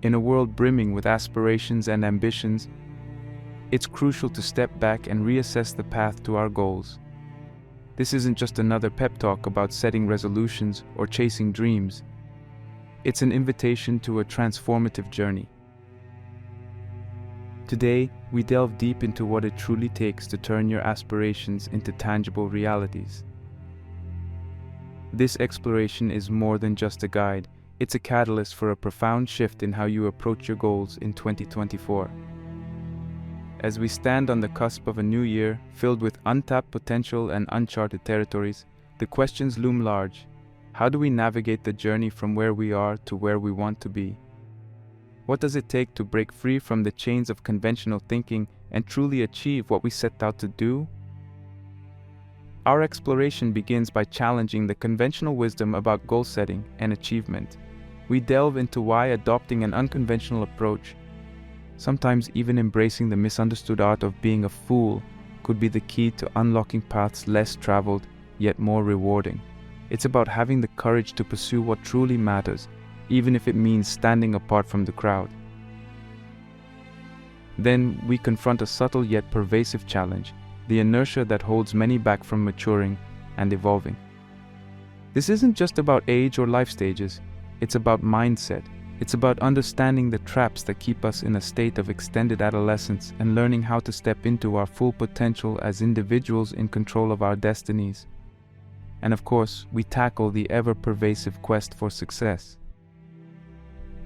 In a world brimming with aspirations and ambitions, it's crucial to step back and reassess the path to our goals. This isn't just another pep talk about setting resolutions or chasing dreams. It's an invitation to a transformative journey. Today, we delve deep into what it truly takes to turn your aspirations into tangible realities. This exploration is more than just a guide, it's a catalyst for a profound shift in how you approach your goals in 2024. As we stand on the cusp of a new year filled with untapped potential and uncharted territories, the questions loom large. How do we navigate the journey from where we are to where we want to be? What does it take to break free from the chains of conventional thinking and truly achieve what we set out to do? Our exploration begins by challenging the conventional wisdom about goal setting and achievement. We delve into why adopting an unconventional approach, sometimes even embracing the misunderstood art of being a fool, could be the key to unlocking paths less traveled, yet more rewarding. It's about having the courage to pursue what truly matters, even if it means standing apart from the crowd. Then we confront a subtle yet pervasive challenge, the inertia that holds many back from maturing and evolving. This isn't just about age or life stages, it's about mindset. It's about understanding the traps that keep us in a state of extended adolescence and learning how to step into our full potential as individuals in control of our destinies. And of course, we tackle the ever-pervasive quest for success.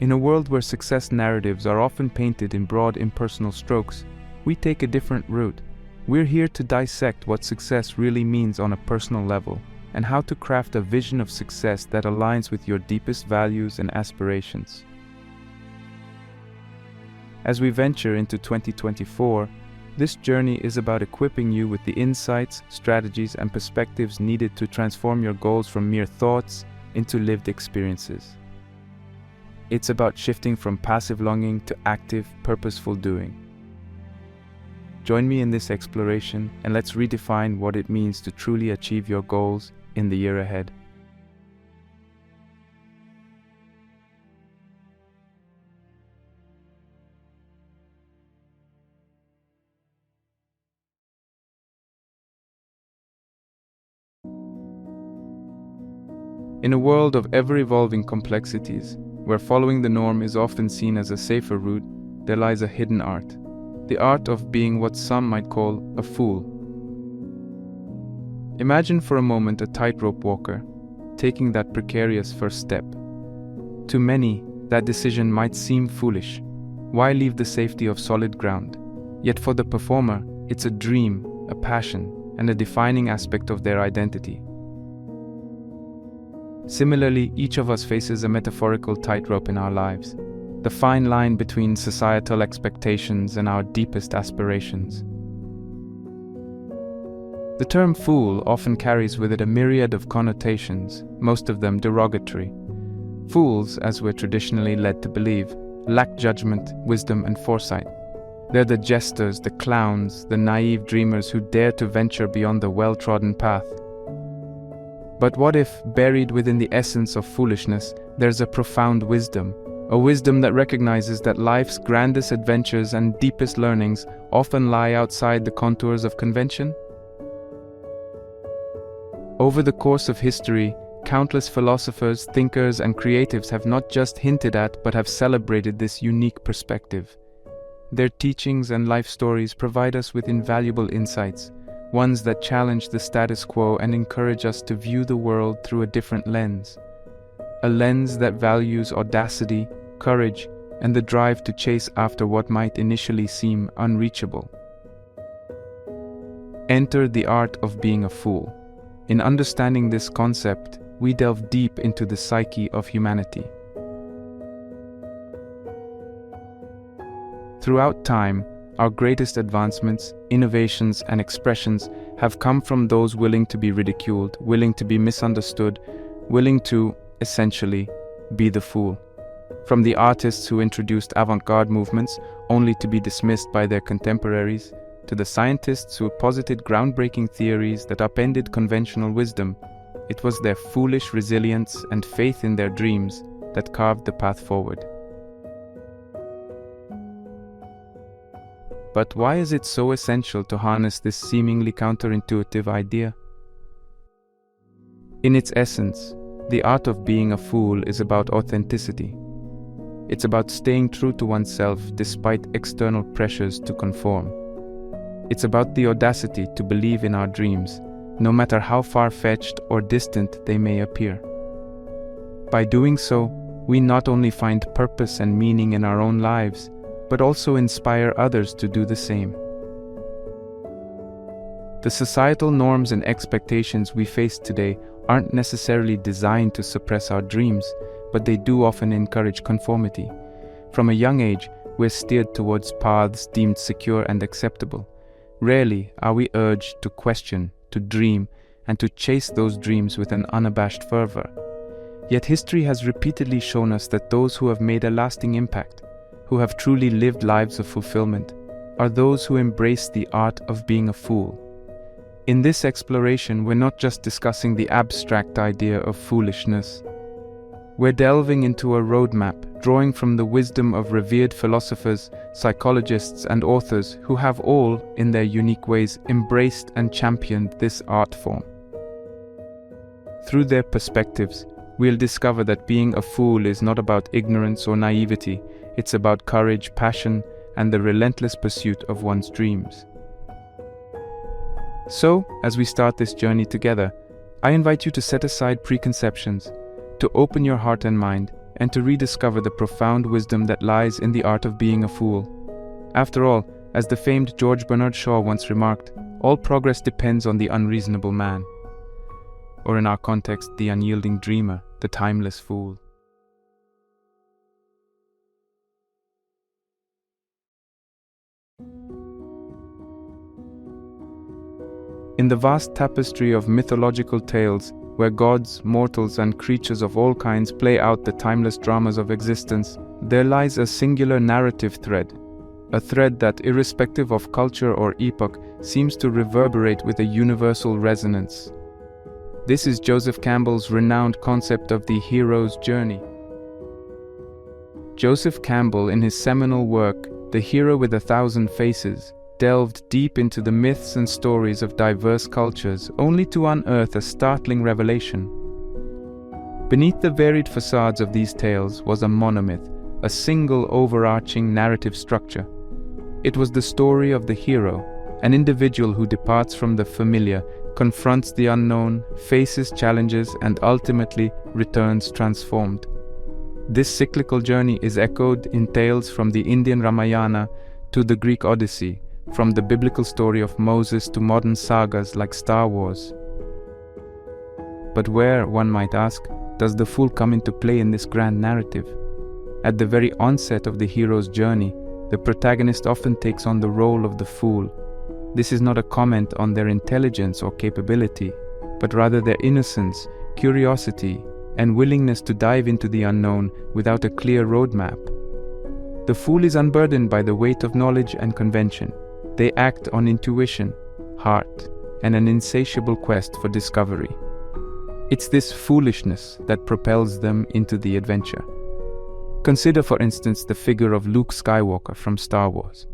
In a world where success narratives are often painted in broad impersonal strokes, we take a different route. We're here to dissect what success really means on a personal level, and how to craft a vision of success that aligns with your deepest values and aspirations. As we venture into 2024, this journey is about equipping you with the insights, strategies, and perspectives needed to transform your goals from mere thoughts into lived experiences. It's about shifting from passive longing to active, purposeful doing. Join me in this exploration, and let's redefine what it means to truly achieve your goals in the year ahead. In a world of ever-evolving complexities, where following the norm is often seen as a safer route, there lies a hidden art. The art of being what some might call a fool. Imagine for a moment a tightrope walker, taking that precarious first step. To many, that decision might seem foolish. Why leave the safety of solid ground? Yet for the performer, it's a dream, a passion, and a defining aspect of their identity. Similarly, each of us faces a metaphorical tightrope in our lives, the fine line between societal expectations and our deepest aspirations. The term fool often carries with it a myriad of connotations, most of them derogatory. Fools, as we're traditionally led to believe, lack judgment, wisdom, and foresight. They're the jesters, the clowns, the naive dreamers who dare to venture beyond the well-trodden path. But what if, buried within the essence of foolishness, there's a profound wisdom? A wisdom that recognizes that life's grandest adventures and deepest learnings often lie outside the contours of convention? Over the course of history, countless philosophers, thinkers, and creatives have not just hinted at but have celebrated this unique perspective. Their teachings and life stories provide us with invaluable insights, ones that challenge the status quo and encourage us to view the world through a different lens. A lens that values audacity, courage, and the drive to chase after what might initially seem unreachable. Enter the art of being a fool. In understanding this concept, we delve deep into the psyche of humanity. Throughout time, our greatest advancements, innovations, and expressions have come from those willing to be ridiculed, willing to be misunderstood, willing to, essentially, be the fool. From the artists who introduced avant-garde movements only to be dismissed by their contemporaries, to the scientists who posited groundbreaking theories that upended conventional wisdom, it was their foolish resilience and faith in their dreams that carved the path forward. But why is it so essential to harness this seemingly counterintuitive idea? In its essence, the art of being a fool is about authenticity. It's about staying true to oneself despite external pressures to conform. It's about the audacity to believe in our dreams, no matter how far-fetched or distant they may appear. By doing so, we not only find purpose and meaning in our own lives, but also inspire others to do the same. The societal norms and expectations we face today aren't necessarily designed to suppress our dreams, but they do often encourage conformity. From a young age, we're steered towards paths deemed secure and acceptable. Rarely are we urged to question, to dream, and to chase those dreams with an unabashed fervor. Yet history has repeatedly shown us that those who have made a lasting impact, who have truly lived lives of fulfillment, are those who embrace the art of being a fool. In this exploration, we're not just discussing the abstract idea of foolishness. We're delving into a roadmap, drawing from the wisdom of revered philosophers, psychologists, and authors who have all, in their unique ways, embraced and championed this art form. Through their perspectives, we'll discover that being a fool is not about ignorance or naivety. It's about courage, passion, and the relentless pursuit of one's dreams. So, as we start this journey together, I invite you to set aside preconceptions, to open your heart and mind, and to rediscover the profound wisdom that lies in the art of being a fool. After all, as the famed George Bernard Shaw once remarked, all progress depends on the unreasonable man. Or in our context, the unyielding dreamer, the timeless fool. In the vast tapestry of mythological tales, where gods, mortals, and creatures of all kinds play out the timeless dramas of existence, there lies a singular narrative thread, a thread that, irrespective of culture or epoch, seems to reverberate with a universal resonance. This is Joseph Campbell's renowned concept of the hero's journey. Joseph Campbell, in his seminal work, The Hero with a Thousand Faces, delved deep into the myths and stories of diverse cultures, only to unearth a startling revelation. Beneath the varied facades of these tales was a monomyth, a single overarching narrative structure. It was the story of the hero, an individual who departs from the familiar, confronts the unknown, faces challenges, and ultimately returns transformed. This cyclical journey is echoed in tales from the Indian Ramayana to the Greek Odyssey, from the biblical story of Moses to modern sagas like Star Wars. But where, one might ask, does the fool come into play in this grand narrative? At the very onset of the hero's journey, the protagonist often takes on the role of the fool. This is not a comment on their intelligence or capability, but rather their innocence, curiosity, and willingness to dive into the unknown without a clear roadmap. The fool is unburdened by the weight of knowledge and convention. They act on intuition, heart, and an insatiable quest for discovery. It's this foolishness that propels them into the adventure. Consider, for instance, the figure of Luke Skywalker from Star Wars.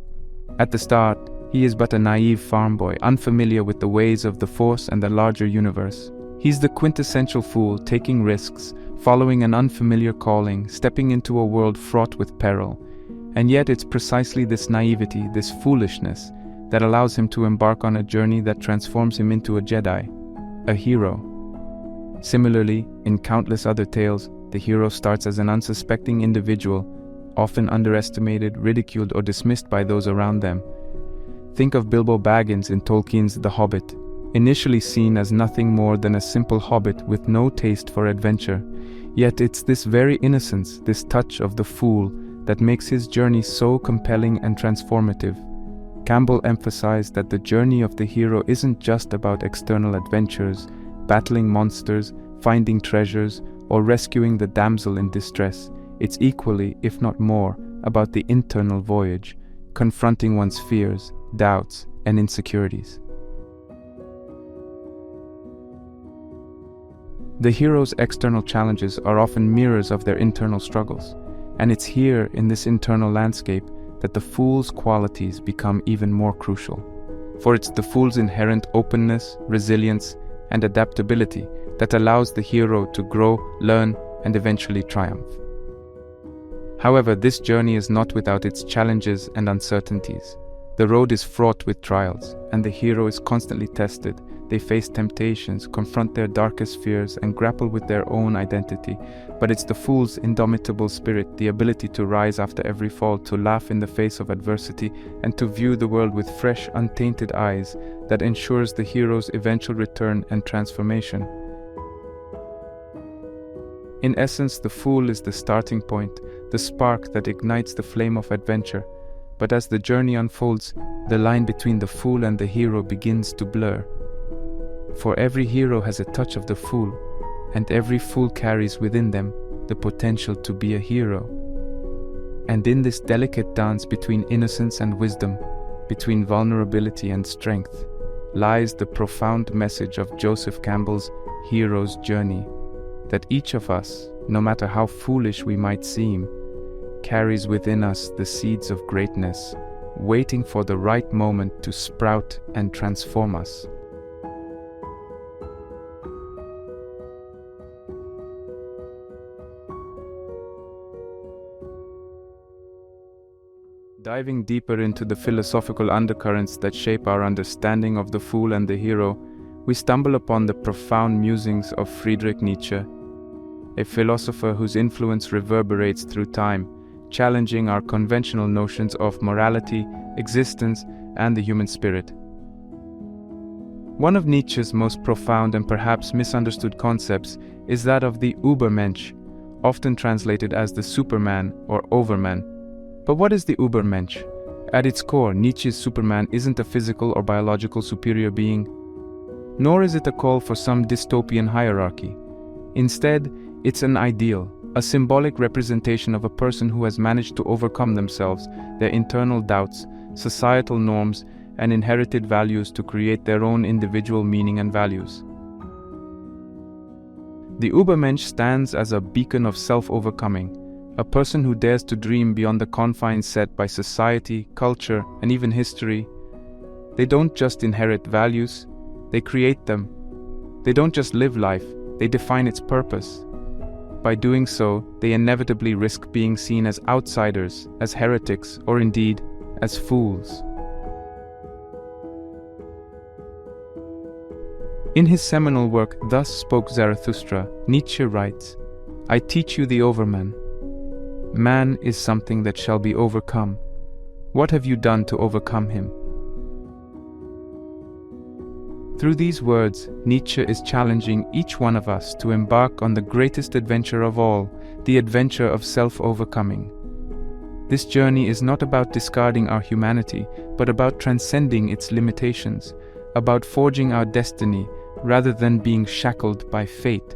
At the start, he is but a naive farm boy, unfamiliar with the ways of the Force and the larger universe. He's the quintessential fool, taking risks, following an unfamiliar calling, stepping into a world fraught with peril. And yet it's precisely this naivety, this foolishness, that allows him to embark on a journey that transforms him into a Jedi, a hero. Similarly, in countless other tales, the hero starts as an unsuspecting individual, often underestimated, ridiculed, or dismissed by those around them. Think of Bilbo Baggins in Tolkien's The Hobbit, initially seen as nothing more than a simple hobbit with no taste for adventure. Yet it's this very innocence, this touch of the fool, that makes his journey so compelling and transformative. Campbell emphasized that the journey of the hero isn't just about external adventures, battling monsters, finding treasures, or rescuing the damsel in distress. It's equally, if not more, about the internal voyage, confronting one's fears, doubts, and insecurities. The hero's external challenges are often mirrors of their internal struggles. And it's here, in this internal landscape, that the fool's qualities become even more crucial. For it's the fool's inherent openness, resilience, and adaptability that allows the hero to grow, learn, and eventually triumph. However, this journey is not without its challenges and uncertainties. The road is fraught with trials, and the hero is constantly tested. They face temptations, confront their darkest fears, and grapple with their own identity. But it's the fool's indomitable spirit, the ability to rise after every fall, to laugh in the face of adversity, and to view the world with fresh, untainted eyes, that ensures the hero's eventual return and transformation. In essence, the fool is the starting point, the spark that ignites the flame of adventure. But as the journey unfolds, the line between the fool and the hero begins to blur. For every hero has a touch of the fool, and every fool carries within them the potential to be a hero. And in this delicate dance between innocence and wisdom, between vulnerability and strength, lies the profound message of Joseph Campbell's hero's journey, that each of us, no matter how foolish we might seem, carries within us the seeds of greatness, waiting for the right moment to sprout and transform us. Diving deeper into the philosophical undercurrents that shape our understanding of the fool and the hero, we stumble upon the profound musings of Friedrich Nietzsche, a philosopher whose influence reverberates through time, challenging our conventional notions of morality, existence, and the human spirit. One of Nietzsche's most profound and perhaps misunderstood concepts is that of the Übermensch, often translated as the Superman or Overman. But what is the Übermensch? At its core, Nietzsche's Superman isn't a physical or biological superior being, nor is it a call for some dystopian hierarchy. Instead, it's an ideal, a symbolic representation of a person who has managed to overcome themselves, their internal doubts, societal norms, and inherited values to create their own individual meaning and values. The Übermensch stands as a beacon of self-overcoming, a person who dares to dream beyond the confines set by society, culture, and even history. They don't just inherit values, they create them. They don't just live life, they define its purpose. By doing so, they inevitably risk being seen as outsiders, as heretics, or indeed, as fools. In his seminal work, Thus Spoke Zarathustra, Nietzsche writes, "I teach you the Overman. Man is something that shall be overcome. What have you done to overcome him?" Through these words, Nietzsche is challenging each one of us to embark on the greatest adventure of all, the adventure of self-overcoming. This journey is not about discarding our humanity, but about transcending its limitations, about forging our destiny rather than being shackled by fate.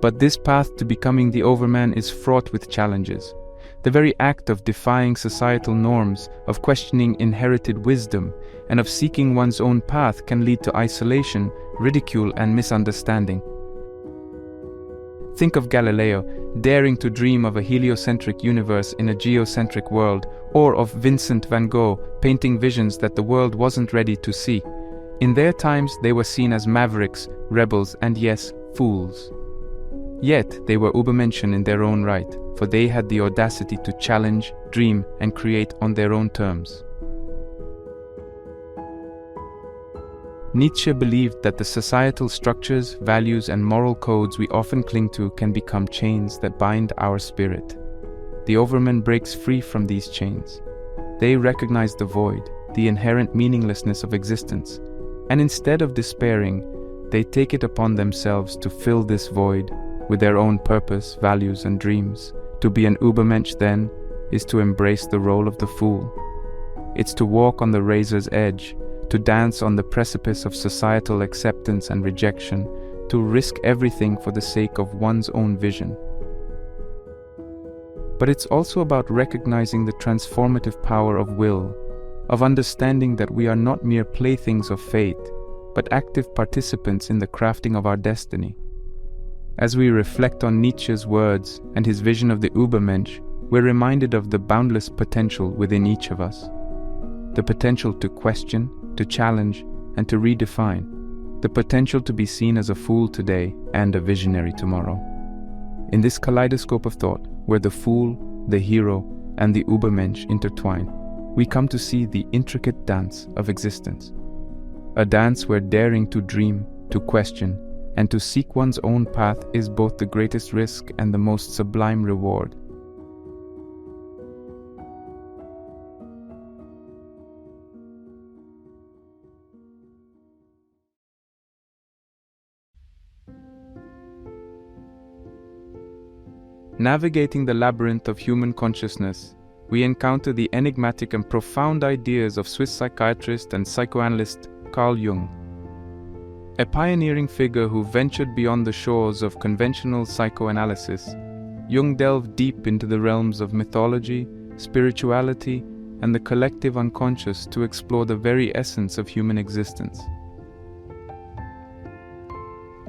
But this path to becoming the Overman is fraught with challenges. The very act of defying societal norms, of questioning inherited wisdom, and of seeking one's own path can lead to isolation, ridicule, and misunderstanding. Think of Galileo, daring to dream of a heliocentric universe in a geocentric world, or of Vincent van Gogh, painting visions that the world wasn't ready to see. In their times, they were seen as mavericks, rebels, and yes, fools. Yet, they were Übermenschen in their own right, for they had the audacity to challenge, dream, and create on their own terms. Nietzsche believed that the societal structures, values, and moral codes we often cling to can become chains that bind our spirit. The Overman breaks free from these chains. They recognize the void, the inherent meaninglessness of existence, and instead of despairing, they take it upon themselves to fill this void with their own purpose, values, and dreams. To be an Übermensch, then, is to embrace the role of the fool. It's to walk on the razor's edge, to dance on the precipice of societal acceptance and rejection, to risk everything for the sake of one's own vision. But it's also about recognizing the transformative power of will, of understanding that we are not mere playthings of fate, but active participants in the crafting of our destiny. As we reflect on Nietzsche's words and his vision of the Übermensch, we're reminded of the boundless potential within each of us. The potential to question, to challenge, and to redefine. The potential to be seen as a fool today and a visionary tomorrow. In this kaleidoscope of thought, where the fool, the hero, and the Übermensch intertwine, we come to see the intricate dance of existence. A dance where daring to dream, to question, and to seek one's own path is both the greatest risk and the most sublime reward. Navigating the labyrinth of human consciousness, we encounter the enigmatic and profound ideas of Swiss psychiatrist and psychoanalyst Carl Jung. A pioneering figure who ventured beyond the shores of conventional psychoanalysis, Jung delved deep into the realms of mythology, spirituality, and the collective unconscious to explore the very essence of human existence.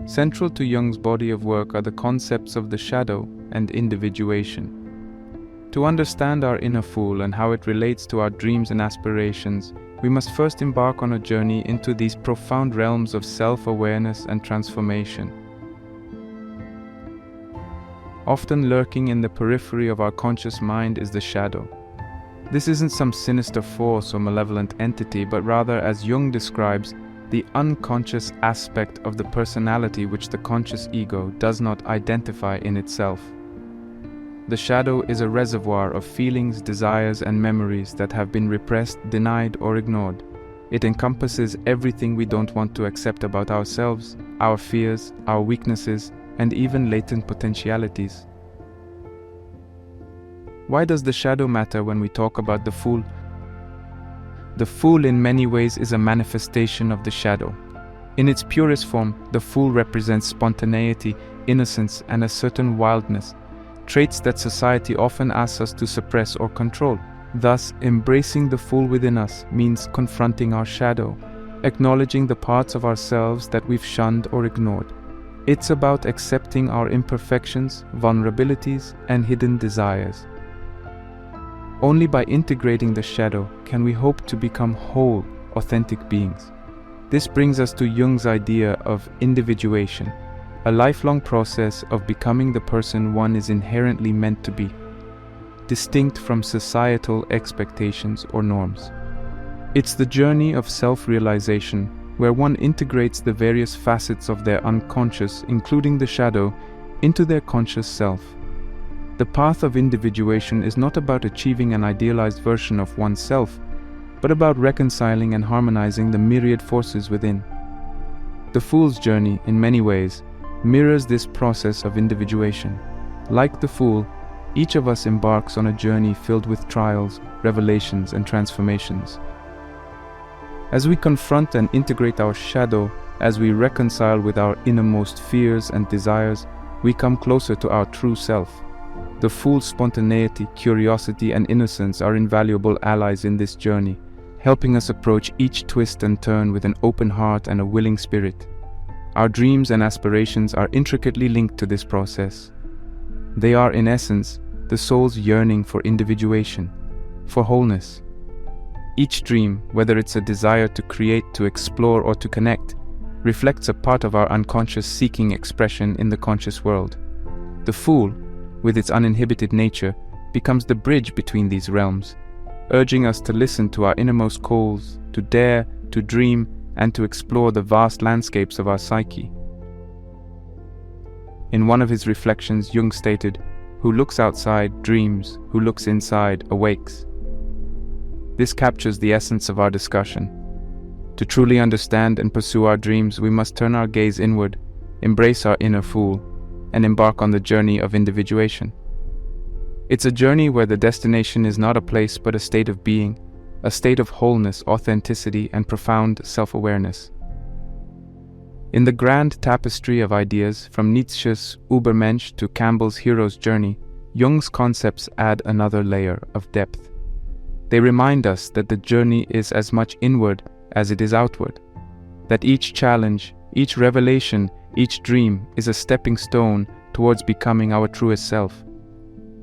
Central to Jung's body of work are the concepts of the shadow and individuation. To understand our inner fool and how it relates to our dreams and aspirations, we must first embark on a journey into these profound realms of self-awareness and transformation. Often lurking in the periphery of our conscious mind is the shadow. This isn't some sinister force or malevolent entity, but rather, as Jung describes, the unconscious aspect of the personality which the conscious ego does not identify in itself. The shadow is a reservoir of feelings, desires, and memories that have been repressed, denied, or ignored. It encompasses everything we don't want to accept about ourselves, our fears, our weaknesses, and even latent potentialities. Why does the shadow matter when we talk about the fool? The fool in many ways is a manifestation of the shadow. In its purest form, the fool represents spontaneity, innocence, and a certain wildness, traits that society often asks us to suppress or control. Thus, embracing the fool within us means confronting our shadow, acknowledging the parts of ourselves that we've shunned or ignored. It's about accepting our imperfections, vulnerabilities, and hidden desires. Only by integrating the shadow can we hope to become whole, authentic beings. This brings us to Jung's idea of individuation, a lifelong process of becoming the person one is inherently meant to be, distinct from societal expectations or norms. It's the journey of self-realization, where one integrates the various facets of their unconscious, including the shadow, into their conscious self. The path of individuation is not about achieving an idealized version of oneself, but about reconciling and harmonizing the myriad forces within. The fool's journey, in many ways, mirrors this process of individuation. Like the fool, each of us embarks on a journey filled with trials, revelations, and transformations. As we confront and integrate our shadow, as we reconcile with our innermost fears and desires, we come closer to our true self. The fool's spontaneity, curiosity, and innocence are invaluable allies in this journey, helping us approach each twist and turn with an open heart and a willing spirit. Our dreams and aspirations are intricately linked to this process. They are, in essence, the soul's yearning for individuation, for wholeness. Each dream, whether it's a desire to create, to explore, or to connect, reflects a part of our unconscious seeking expression in the conscious world. The fool, with its uninhibited nature, becomes the bridge between these realms, urging us to listen to our innermost calls, to dare, to dream, and to explore the vast landscapes of our psyche. In one of his reflections, Jung stated, "Who looks outside dreams, who looks inside awakes." This captures the essence of our discussion. To truly understand and pursue our dreams, we must turn our gaze inward, embrace our inner fool, and embark on the journey of individuation. It's a journey where the destination is not a place but a state of being, a state of wholeness, authenticity, and profound self-awareness. In the grand tapestry of ideas, from Nietzsche's Übermensch to Campbell's hero's journey, Jung's concepts add another layer of depth. They remind us that the journey is as much inward as it is outward, that each challenge, each revelation, each dream is a stepping stone towards becoming our truest self.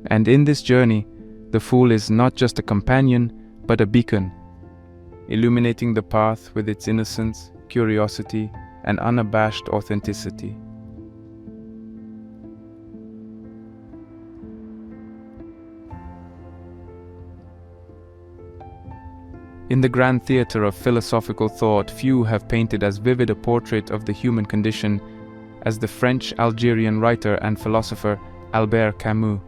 And in this journey, the fool is not just a companion, but a beacon, illuminating the path with its innocence, curiosity, and unabashed authenticity. In the grand theatre of philosophical thought, few have painted as vivid a portrait of the human condition as the French-Algerian writer and philosopher Albert Camus.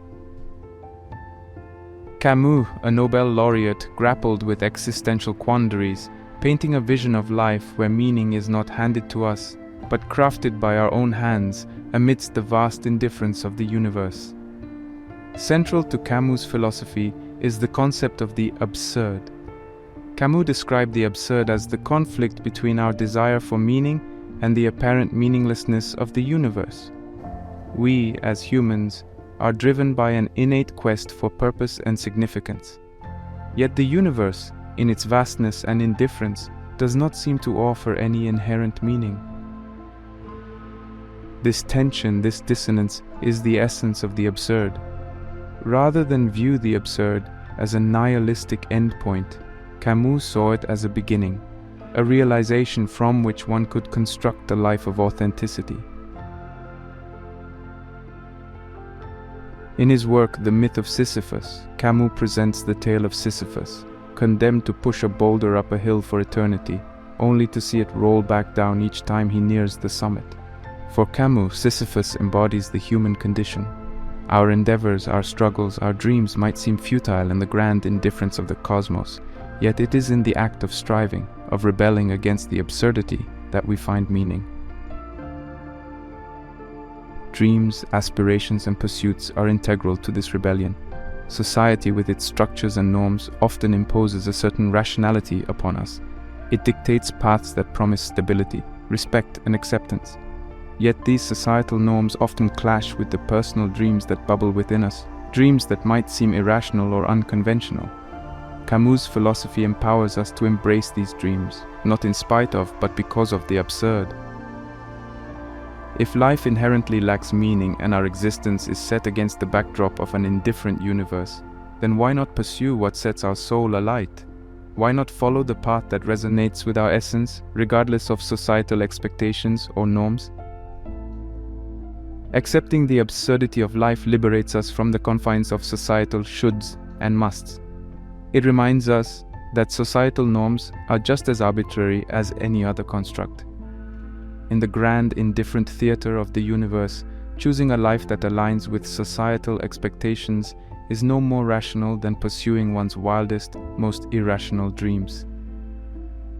Camus, a Nobel laureate, grappled with existential quandaries, painting a vision of life where meaning is not handed to us, but crafted by our own hands amidst the vast indifference of the universe. Central to Camus' philosophy is the concept of the absurd. Camus described the absurd as the conflict between our desire for meaning and the apparent meaninglessness of the universe. We, as humans, are driven by an innate quest for purpose and significance. Yet the universe, in its vastness and indifference, does not seem to offer any inherent meaning. This tension, this dissonance, is the essence of the absurd. Rather than view the absurd as a nihilistic endpoint, Camus saw it as a beginning, a realization from which one could construct a life of authenticity. In his work, The Myth of Sisyphus, Camus presents the tale of Sisyphus, condemned to push a boulder up a hill for eternity, only to see it roll back down each time he nears the summit. For Camus, Sisyphus embodies the human condition. Our endeavors, our struggles, our dreams might seem futile in the grand indifference of the cosmos, yet it is in the act of striving, of rebelling against the absurdity, that we find meaning. Dreams, aspirations, and pursuits are integral to this rebellion. Society, with its structures and norms, often imposes a certain rationality upon us. It dictates paths that promise stability, respect, and acceptance. Yet these societal norms often clash with the personal dreams that bubble within us, dreams that might seem irrational or unconventional. Camus' philosophy empowers us to embrace these dreams, not in spite of, but because of the absurd. If life inherently lacks meaning and our existence is set against the backdrop of an indifferent universe, then why not pursue what sets our soul alight? Why not follow the path that resonates with our essence, regardless of societal expectations or norms? Accepting the absurdity of life liberates us from the confines of societal shoulds and musts. It reminds us that societal norms are just as arbitrary as any other construct. In the grand, indifferent theater of the universe, choosing a life that aligns with societal expectations is no more rational than pursuing one's wildest, most irrational dreams.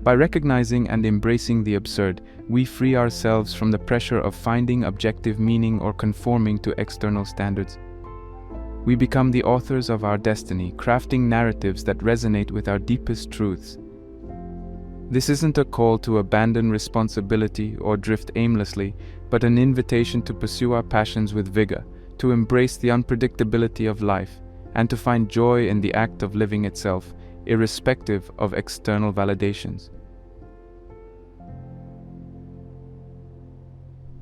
By recognizing and embracing the absurd, we free ourselves from the pressure of finding objective meaning or conforming to external standards. We become the authors of our destiny, crafting narratives that resonate with our deepest truths. This isn't a call to abandon responsibility or drift aimlessly, but an invitation to pursue our passions with vigor, to embrace the unpredictability of life, and to find joy in the act of living itself, irrespective of external validations.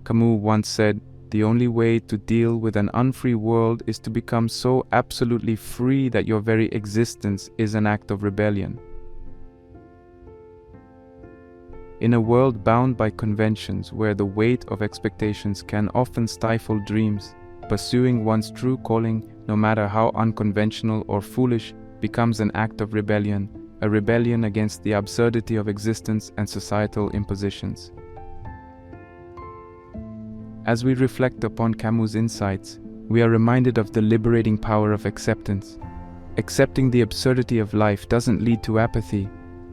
Camus once said, "The only way to deal with an unfree world is to become so absolutely free that your very existence is an act of rebellion." In a world bound by conventions where the weight of expectations can often stifle dreams, pursuing one's true calling, no matter how unconventional or foolish, becomes an act of rebellion, a rebellion against the absurdity of existence and societal impositions. As we reflect upon Camus' insights, we are reminded of the liberating power of acceptance. Accepting the absurdity of life doesn't lead to apathy,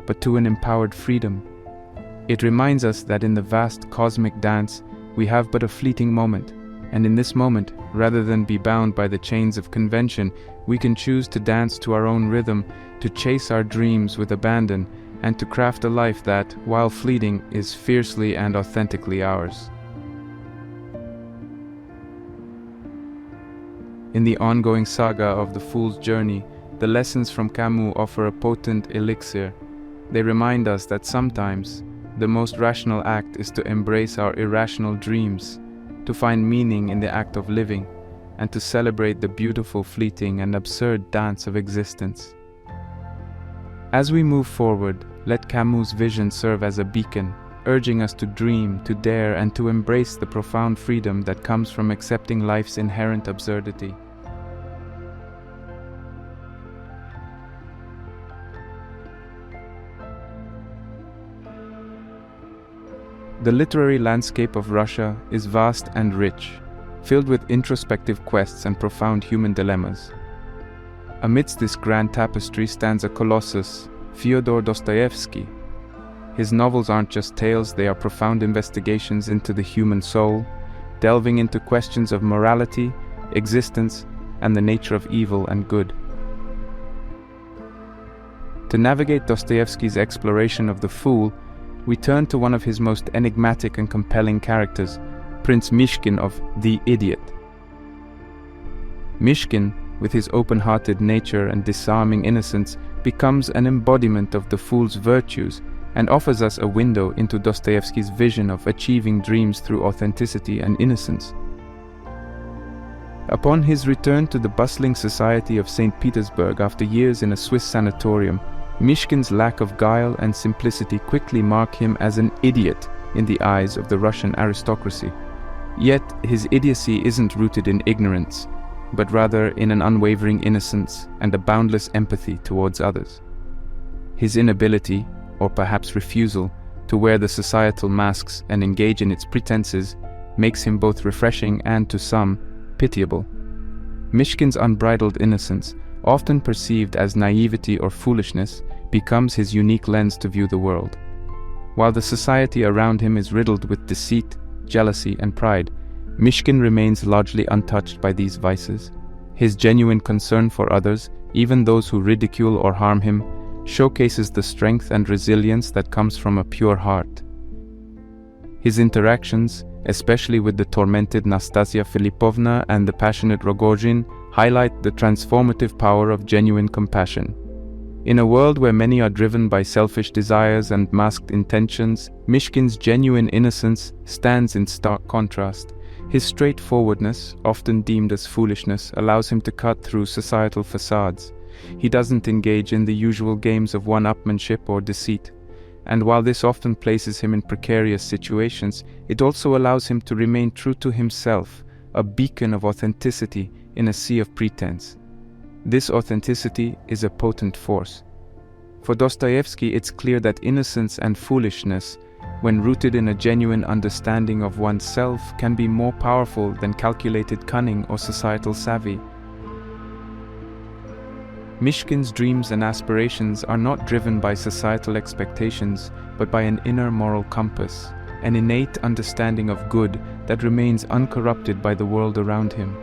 but to an empowered freedom. It reminds us that in the vast cosmic dance, we have but a fleeting moment, and in this moment, rather than be bound by the chains of convention, we can choose to dance to our own rhythm, to chase our dreams with abandon, and to craft a life that, while fleeting, is fiercely and authentically ours. In the ongoing saga of the fool's journey, the lessons from Camus offer a potent elixir. They remind us that sometimes, the most rational act is to embrace our irrational dreams, to find meaning in the act of living, and to celebrate the beautiful, fleeting, and absurd dance of existence. As we move forward, let Camus' vision serve as a beacon, urging us to dream, to dare, and to embrace the profound freedom that comes from accepting life's inherent absurdity. The literary landscape of Russia is vast and rich, filled with introspective quests and profound human dilemmas. Amidst this grand tapestry stands a colossus, Fyodor Dostoevsky. His novels aren't just tales, they are profound investigations into the human soul, delving into questions of morality, existence, and the nature of evil and good. To navigate Dostoevsky's exploration of the fool, we turn to one of his most enigmatic and compelling characters, Prince Mishkin of The Idiot. Mishkin, with his open-hearted nature and disarming innocence, becomes an embodiment of the fool's virtues and offers us a window into Dostoevsky's vision of achieving dreams through authenticity and innocence. Upon his return to the bustling society of St. Petersburg after years in a Swiss sanatorium, Mishkin's lack of guile and simplicity quickly mark him as an idiot in the eyes of the Russian aristocracy. Yet his idiocy isn't rooted in ignorance, but rather in an unwavering innocence and a boundless empathy towards others. His inability, or perhaps refusal, to wear the societal masks and engage in its pretenses makes him both refreshing and, to some, pitiable. Mishkin's unbridled innocence, often perceived as naivety or foolishness, becomes his unique lens to view the world. While the society around him is riddled with deceit, jealousy, and pride, Mishkin remains largely untouched by these vices. His genuine concern for others, even those who ridicule or harm him, showcases the strength and resilience that comes from a pure heart. His interactions, especially with the tormented Nastasia Filipovna and the passionate Rogozhin, highlight the transformative power of genuine compassion. In a world where many are driven by selfish desires and masked intentions, Mishkin's genuine innocence stands in stark contrast. His straightforwardness, often deemed as foolishness, allows him to cut through societal facades. He doesn't engage in the usual games of one-upmanship or deceit. And while this often places him in precarious situations, it also allows him to remain true to himself, a beacon of authenticity in a sea of pretense. This authenticity is a potent force. For Dostoevsky, it's clear that innocence and foolishness, when rooted in a genuine understanding of oneself, can be more powerful than calculated cunning or societal savvy. Mishkin's dreams and aspirations are not driven by societal expectations, but by an inner moral compass, an innate understanding of good that remains uncorrupted by the world around him.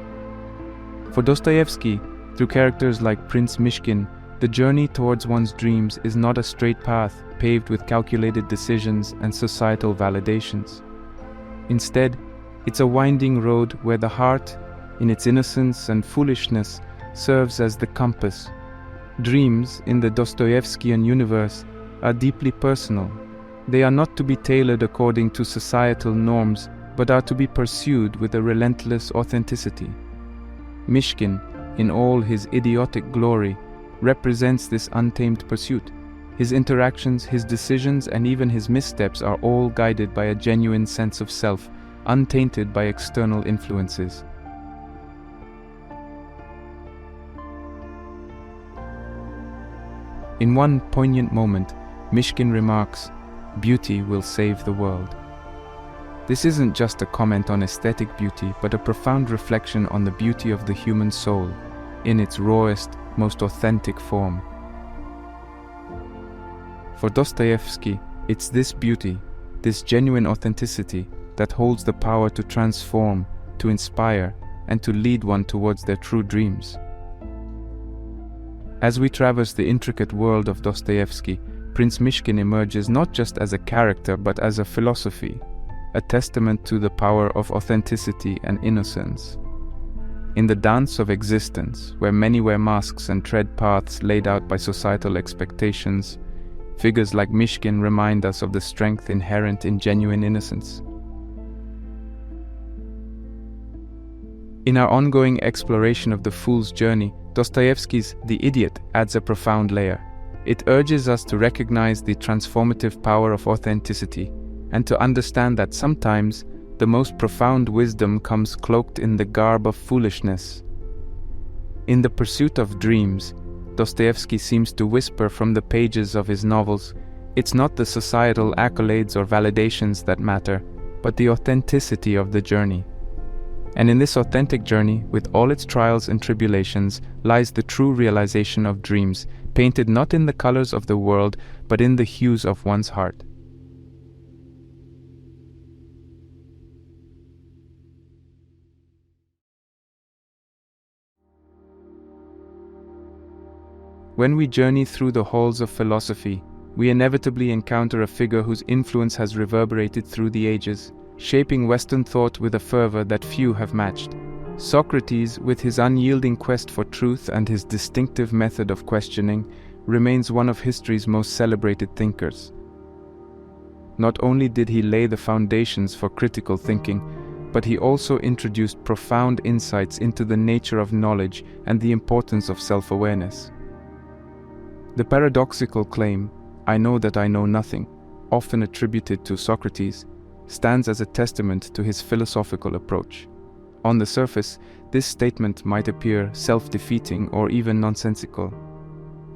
For Dostoevsky, through characters like Prince Mishkin, the journey towards one's dreams is not a straight path paved with calculated decisions and societal validations. Instead, it's a winding road where the heart, in its innocence and foolishness, serves as the compass. Dreams, in the Dostoevskian universe, are deeply personal. They are not to be tailored according to societal norms, but are to be pursued with a relentless authenticity. Mishkin, in all his idiotic glory, represents this untamed pursuit. His interactions, his decisions, and even his missteps are all guided by a genuine sense of self, untainted by external influences. In one poignant moment, Mishkin remarks, "Beauty will save the world." This isn't just a comment on aesthetic beauty, but a profound reflection on the beauty of the human soul, in its rawest, most authentic form. For Dostoevsky, it's this beauty, this genuine authenticity, that holds the power to transform, to inspire, and to lead one towards their true dreams. As we traverse the intricate world of Dostoevsky, Prince Mishkin emerges not just as a character but as a philosophy, a testament to the power of authenticity and innocence. In the dance of existence, where many wear masks and tread paths laid out by societal expectations, figures like Mishkin remind us of the strength inherent in genuine innocence. In our ongoing exploration of the fool's journey, Dostoevsky's The Idiot adds a profound layer. It urges us to recognize the transformative power of authenticity and to understand that sometimes the most profound wisdom comes cloaked in the garb of foolishness. In The Pursuit of Dreams, Dostoevsky seems to whisper from the pages of his novels, "It's not the societal accolades or validations that matter, but the authenticity of the journey." And in this authentic journey, with all its trials and tribulations, lies the true realization of dreams, painted not in the colors of the world, but in the hues of one's heart. When we journey through the halls of philosophy, we inevitably encounter a figure whose influence has reverberated through the ages, shaping Western thought with a fervor that few have matched. Socrates, with his unyielding quest for truth and his distinctive method of questioning, remains one of history's most celebrated thinkers. Not only did he lay the foundations for critical thinking, but he also introduced profound insights into the nature of knowledge and the importance of self-awareness. The paradoxical claim, "I know that I know nothing," often attributed to Socrates, stands as a testament to his philosophical approach. On the surface, this statement might appear self-defeating or even nonsensical.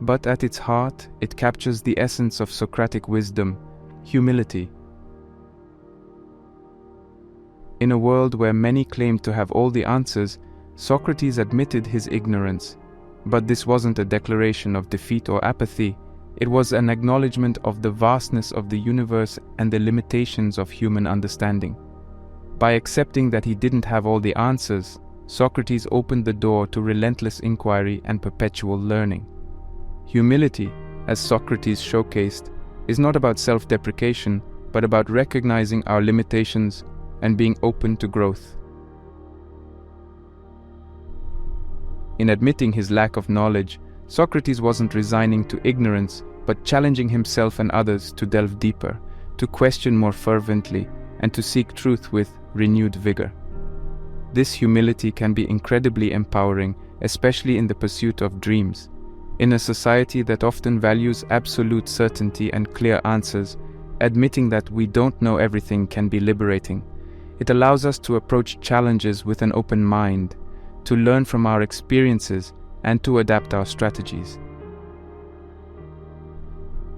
But at its heart, it captures the essence of Socratic wisdom, humility. In a world where many claimed to have all the answers, Socrates admitted his ignorance. But this wasn't a declaration of defeat or apathy. It was an acknowledgement of the vastness of the universe and the limitations of human understanding. By accepting that he didn't have all the answers, Socrates opened the door to relentless inquiry and perpetual learning. Humility, as Socrates showcased, is not about self-deprecation, but about recognizing our limitations and being open to growth. In admitting his lack of knowledge, Socrates wasn't resigning to ignorance, but challenging himself and others to delve deeper, to question more fervently, and to seek truth with renewed vigor. This humility can be incredibly empowering, especially in the pursuit of dreams. In a society that often values absolute certainty and clear answers, admitting that we don't know everything can be liberating. It allows us to approach challenges with an open mind, to learn from our experiences, and to adapt our strategies.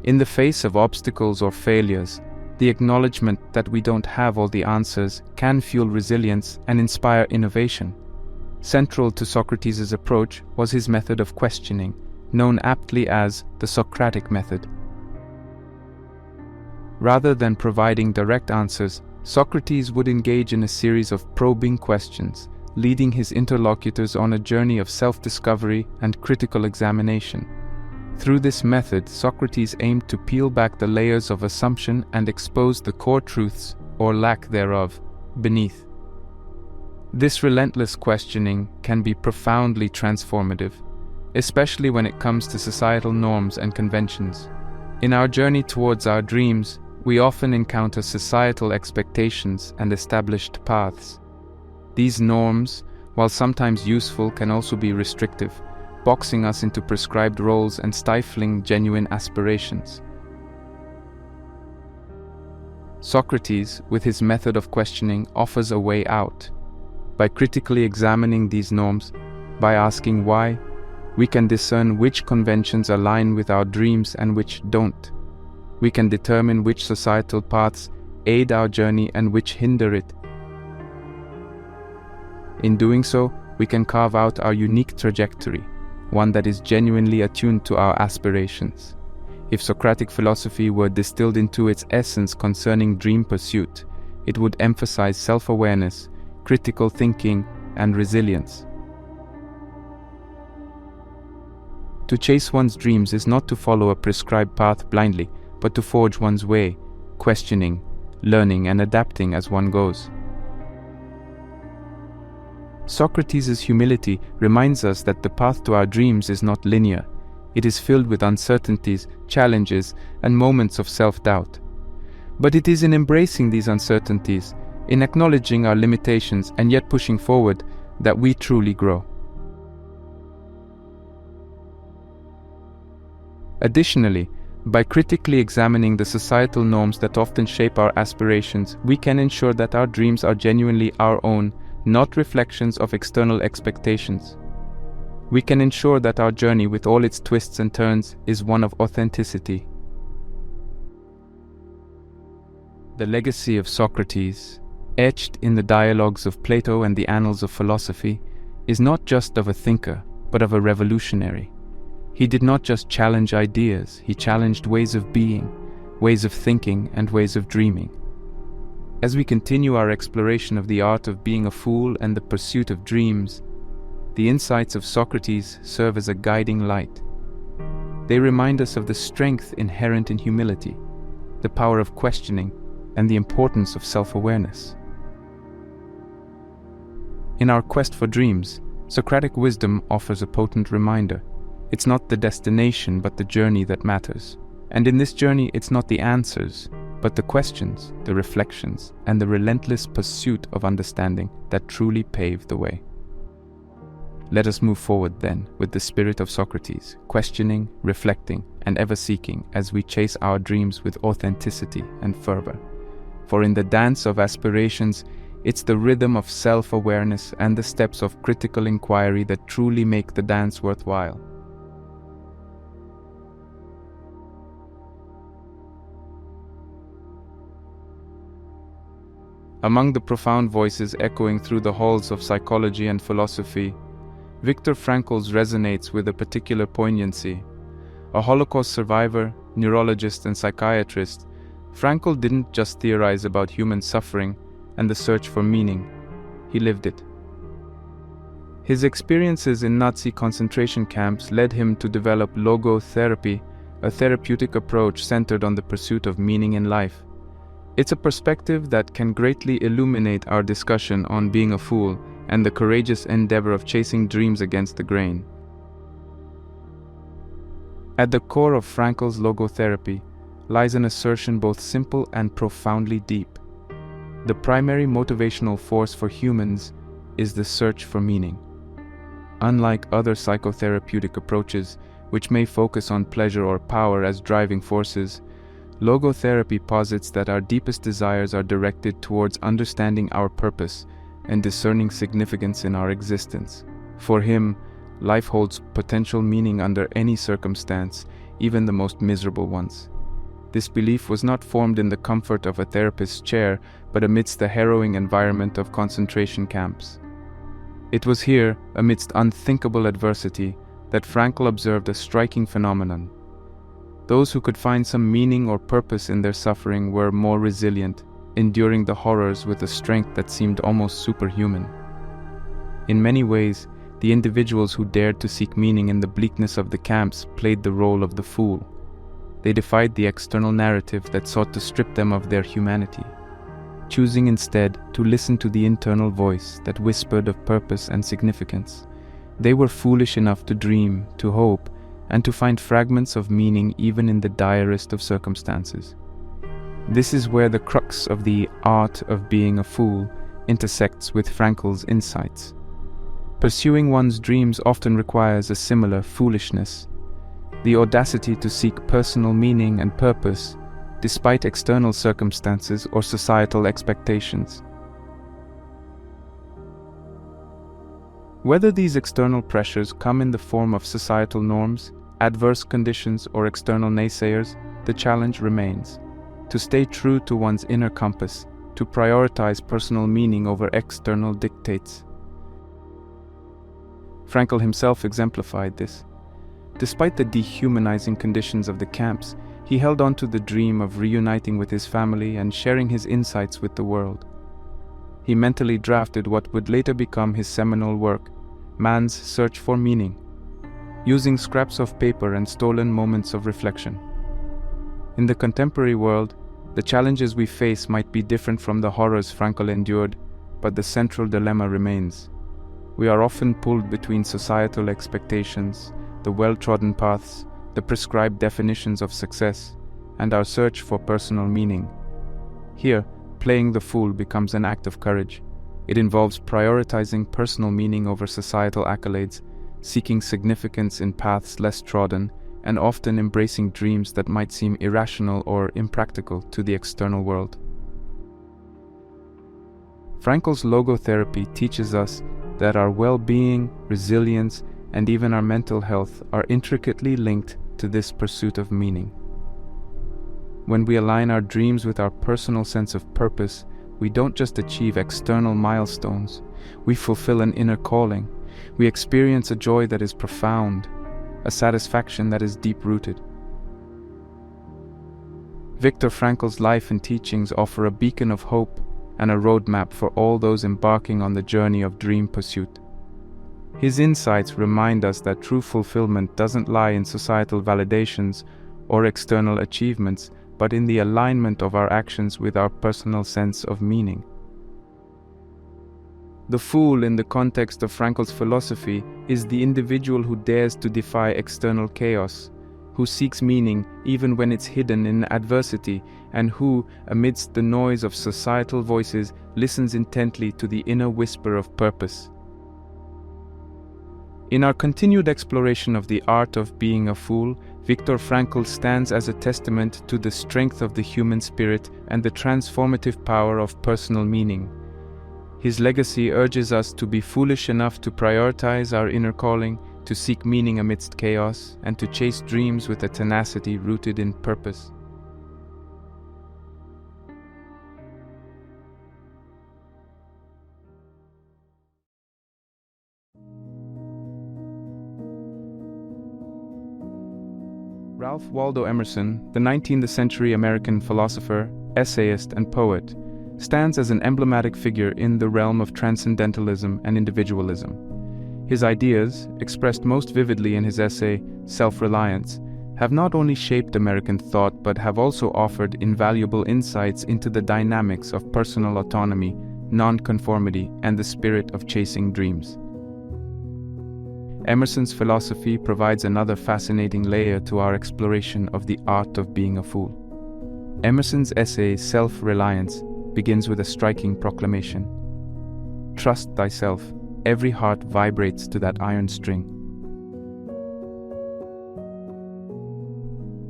In the face of obstacles or failures, the acknowledgement that we don't have all the answers can fuel resilience and inspire innovation. Central to Socrates' approach was his method of questioning, known aptly as the Socratic method. Rather than providing direct answers, Socrates would engage in a series of probing questions, leading his interlocutors on a journey of self-discovery and critical examination. Through this method, Socrates aimed to peel back the layers of assumption and expose the core truths, or lack thereof, beneath. This relentless questioning can be profoundly transformative, especially when it comes to societal norms and conventions. In our journey towards our dreams, we often encounter societal expectations and established paths. These norms, while sometimes useful, can also be restrictive, boxing us into prescribed roles and stifling genuine aspirations. Socrates, with his method of questioning, offers a way out. By critically examining these norms, by asking why, we can discern which conventions align with our dreams and which don't. We can determine which societal paths aid our journey and which hinder it. In doing so, we can carve out our unique trajectory, one that is genuinely attuned to our aspirations. If Socratic philosophy were distilled into its essence concerning dream pursuit, it would emphasize self-awareness, critical thinking, and resilience. To chase one's dreams is not to follow a prescribed path blindly, but to forge one's way, questioning, learning, and adapting as one goes. Socrates' humility reminds us that the path to our dreams is not linear. It is filled with uncertainties, challenges, and moments of self-doubt. But it is in embracing these uncertainties, in acknowledging our limitations and yet pushing forward, that we truly grow. Additionally, by critically examining the societal norms that often shape our aspirations, we can ensure that our dreams are genuinely our own, not reflections of external expectations. We can ensure that our journey, with all its twists and turns, is one of authenticity. The legacy of Socrates, etched in the dialogues of Plato and the annals of philosophy, is not just of a thinker, but of a revolutionary. He did not just challenge ideas, he challenged ways of being, ways of thinking, and ways of dreaming. As we continue our exploration of the art of being a fool and the pursuit of dreams, the insights of Socrates serve as a guiding light. They remind us of the strength inherent in humility, the power of questioning, and the importance of self-awareness. In our quest for dreams, Socratic wisdom offers a potent reminder. It's not the destination, but the journey that matters. And in this journey, it's not the answers, but the questions, the reflections, and the relentless pursuit of understanding that truly pave the way. Let us move forward then with the spirit of Socrates, questioning, reflecting, and ever seeking as we chase our dreams with authenticity and fervor. For in the dance of aspirations, it's the rhythm of self-awareness and the steps of critical inquiry that truly make the dance worthwhile. Among the profound voices echoing through the halls of psychology and philosophy, Viktor Frankl's resonates with a particular poignancy. A Holocaust survivor, neurologist, and psychiatrist, Frankl didn't just theorize about human suffering and the search for meaning, he lived it. His experiences in Nazi concentration camps led him to develop logotherapy, a therapeutic approach centered on the pursuit of meaning in life. It's a perspective that can greatly illuminate our discussion on being a fool and the courageous endeavor of chasing dreams against the grain. At the core of Frankl's logotherapy lies an assertion both simple and profoundly deep. The primary motivational force for humans is the search for meaning. Unlike other psychotherapeutic approaches, which may focus on pleasure or power as driving forces, logotherapy posits that our deepest desires are directed towards understanding our purpose and discerning significance in our existence. For him, life holds potential meaning under any circumstance, even the most miserable ones. This belief was not formed in the comfort of a therapist's chair, but amidst the harrowing environment of concentration camps. It was here, amidst unthinkable adversity, that Frankl observed a striking phenomenon. Those who could find some meaning or purpose in their suffering were more resilient, enduring the horrors with a strength that seemed almost superhuman. In many ways, the individuals who dared to seek meaning in the bleakness of the camps played the role of the fool. They defied the external narrative that sought to strip them of their humanity, choosing instead to listen to the internal voice that whispered of purpose and significance. They were foolish enough to dream, to hope, and to find fragments of meaning even in the direst of circumstances. This is where the crux of the art of being a fool intersects with Frankl's insights. Pursuing one's dreams often requires a similar foolishness, the audacity to seek personal meaning and purpose despite external circumstances or societal expectations. Whether these external pressures come in the form of societal norms, adverse conditions, or external naysayers, the challenge remains. To stay true to one's inner compass, to prioritize personal meaning over external dictates. Frankl himself exemplified this. Despite the dehumanizing conditions of the camps, he held on to the dream of reuniting with his family and sharing his insights with the world. He mentally drafted what would later become his seminal work, Man's Search for Meaning, using scraps of paper and stolen moments of reflection. In the contemporary world, the challenges we face might be different from the horrors Frankl endured, but the central dilemma remains. We are often pulled between societal expectations, the well-trodden paths, the prescribed definitions of success, and our search for personal meaning. Here, playing the fool becomes an act of courage. It involves prioritizing personal meaning over societal accolades, seeking significance in paths less trodden, and often embracing dreams that might seem irrational or impractical to the external world. Frankl's logotherapy teaches us that our well-being, resilience, and even our mental health are intricately linked to this pursuit of meaning. When we align our dreams with our personal sense of purpose, we don't just achieve external milestones, we fulfill an inner calling. We experience a joy that is profound, a satisfaction that is deep-rooted. Viktor Frankl's life and teachings offer a beacon of hope and a roadmap for all those embarking on the journey of dream pursuit. His insights remind us that true fulfillment doesn't lie in societal validations or external achievements, but in the alignment of our actions with our personal sense of meaning. The fool, in the context of Frankl's philosophy, is the individual who dares to defy external chaos, who seeks meaning even when it's hidden in adversity, and who, amidst the noise of societal voices, listens intently to the inner whisper of purpose. In our continued exploration of the art of being a fool, Viktor Frankl stands as a testament to the strength of the human spirit and the transformative power of personal meaning. His legacy urges us to be foolish enough to prioritize our inner calling, to seek meaning amidst chaos, and to chase dreams with a tenacity rooted in purpose. Ralph Waldo Emerson, the 19th century American philosopher, essayist, and poet, stands as an emblematic figure in the realm of transcendentalism and individualism. His ideas, expressed most vividly in his essay, Self-Reliance, have not only shaped American thought but have also offered invaluable insights into the dynamics of personal autonomy, non-conformity, and the spirit of chasing dreams. Emerson's philosophy provides another fascinating layer to our exploration of the art of being a fool. Emerson's essay, Self-Reliance, begins with a striking proclamation. Trust thyself, every heart vibrates to that iron string.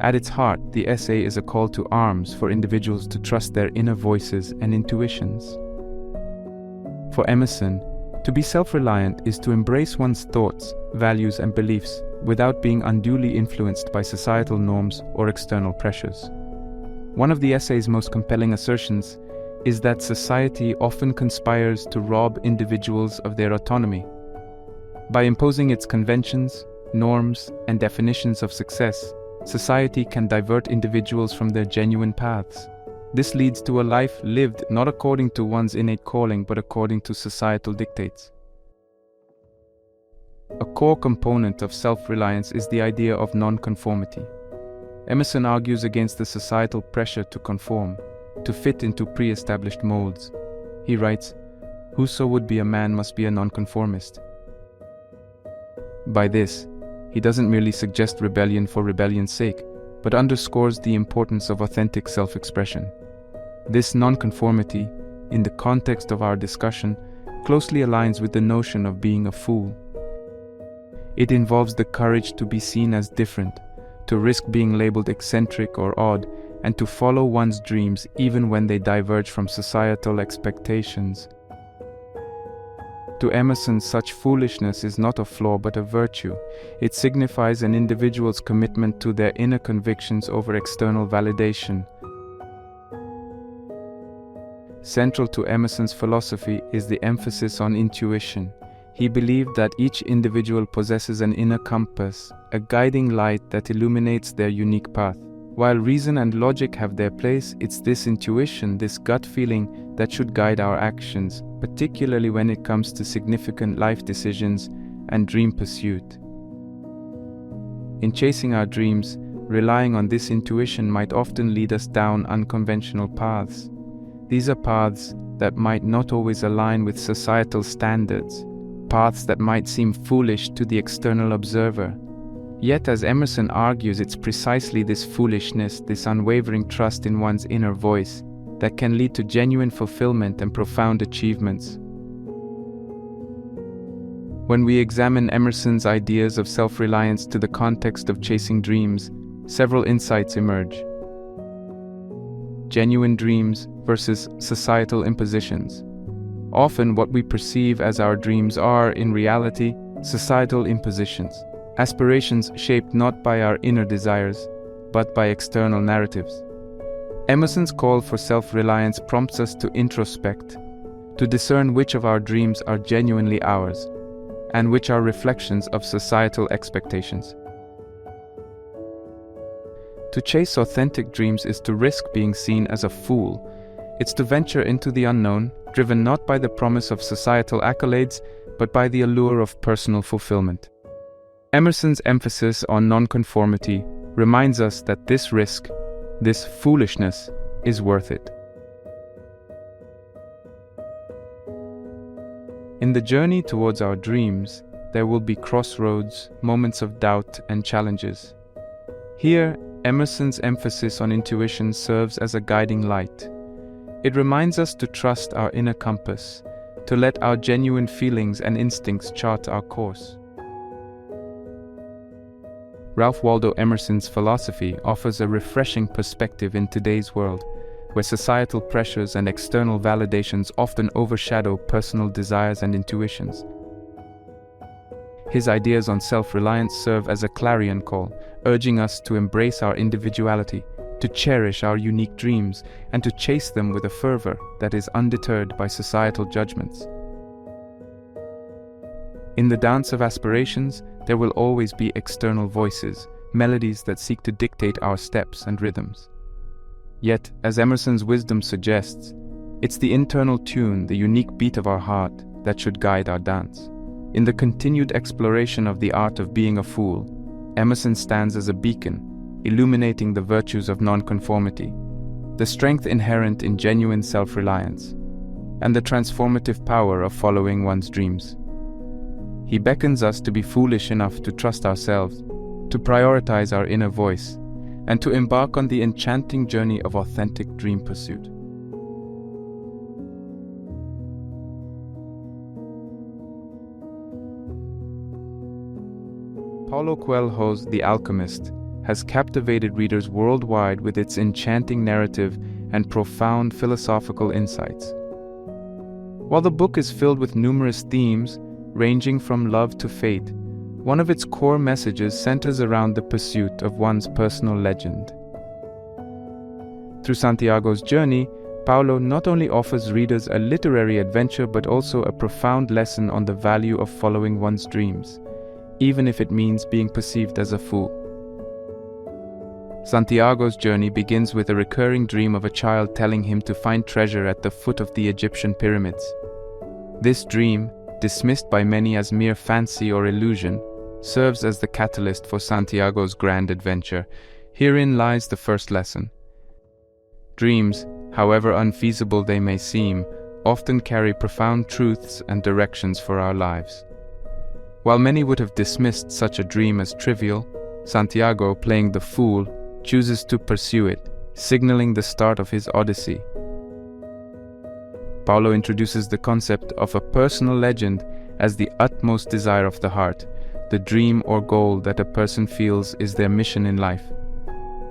At its heart, the essay is a call to arms for individuals to trust their inner voices and intuitions. For Emerson, to be self-reliant is to embrace one's thoughts, values, and beliefs without being unduly influenced by societal norms or external pressures. One of the essay's most compelling assertions is that society often conspires to rob individuals of their autonomy. By imposing its conventions, norms, and definitions of success, society can divert individuals from their genuine paths. This leads to a life lived not according to one's innate calling but according to societal dictates. A core component of self-reliance is the idea of non-conformity. Emerson argues against the societal pressure to conform, to fit into pre-established molds. He writes, "Whoso would be a man must be a nonconformist." By this, he doesn't merely suggest rebellion for rebellion's sake, but underscores the importance of authentic self-expression. This nonconformity, in the context of our discussion, closely aligns with the notion of being a fool. It involves the courage to be seen as different, to risk being labeled eccentric or odd, and to follow one's dreams even when they diverge from societal expectations. To Emerson, such foolishness is not a flaw but a virtue. It signifies an individual's commitment to their inner convictions over external validation. Central to Emerson's philosophy is the emphasis on intuition. He believed that each individual possesses an inner compass, a guiding light that illuminates their unique path. While reason and logic have their place, it's this intuition, this gut feeling, that should guide our actions, particularly when it comes to significant life decisions and dream pursuit. In chasing our dreams, relying on this intuition might often lead us down unconventional paths. These are paths that might not always align with societal standards, paths that might seem foolish to the external observer. Yet, as Emerson argues, it's precisely this foolishness, this unwavering trust in one's inner voice, that can lead to genuine fulfillment and profound achievements. When we examine Emerson's ideas of self-reliance to the context of chasing dreams, several insights emerge. Genuine dreams versus societal impositions. Often what we perceive as our dreams are, in reality, societal impositions, aspirations shaped not by our inner desires, but by external narratives. Emerson's call for self-reliance prompts us to introspect, to discern which of our dreams are genuinely ours, and which are reflections of societal expectations. To chase authentic dreams is to risk being seen as a fool. It's to venture into the unknown, driven not by the promise of societal accolades, but by the allure of personal fulfillment. Emerson's emphasis on nonconformity reminds us that this risk, this foolishness, is worth it. In the journey towards our dreams, there will be crossroads, moments of doubt, and challenges. Here, Emerson's emphasis on intuition serves as a guiding light. It reminds us to trust our inner compass, to let our genuine feelings and instincts chart our course. Ralph Waldo Emerson's philosophy offers a refreshing perspective in today's world, where societal pressures and external validations often overshadow personal desires and intuitions. His ideas on self-reliance serve as a clarion call, urging us to embrace our individuality, to cherish our unique dreams, and to chase them with a fervor that is undeterred by societal judgments. In the dance of aspirations, there will always be external voices, melodies that seek to dictate our steps and rhythms. Yet, as Emerson's wisdom suggests, it's the internal tune, the unique beat of our heart, that should guide our dance. In the continued exploration of the art of being a fool, Emerson stands as a beacon, illuminating the virtues of nonconformity, the strength inherent in genuine self-reliance, and the transformative power of following one's dreams. He beckons us to be foolish enough to trust ourselves, to prioritize our inner voice, and to embark on the enchanting journey of authentic dream pursuit. Paulo Coelho's The Alchemist has captivated readers worldwide with its enchanting narrative and profound philosophical insights. While the book is filled with numerous themes, ranging from love to fate, one of its core messages centers around the pursuit of one's personal legend. Through Santiago's journey, Paulo not only offers readers a literary adventure but also a profound lesson on the value of following one's dreams, even if it means being perceived as a fool. Santiago's journey begins with a recurring dream of a child telling him to find treasure at the foot of the Egyptian pyramids. This dream, dismissed by many as mere fancy or illusion, serves as the catalyst for Santiago's grand adventure. Herein lies the first lesson. Dreams, however unfeasible they may seem, often carry profound truths and directions for our lives. While many would have dismissed such a dream as trivial, Santiago, playing the fool, chooses to pursue it, signaling the start of his odyssey. Paulo introduces the concept of a personal legend as the utmost desire of the heart, the dream or goal that a person feels is their mission in life.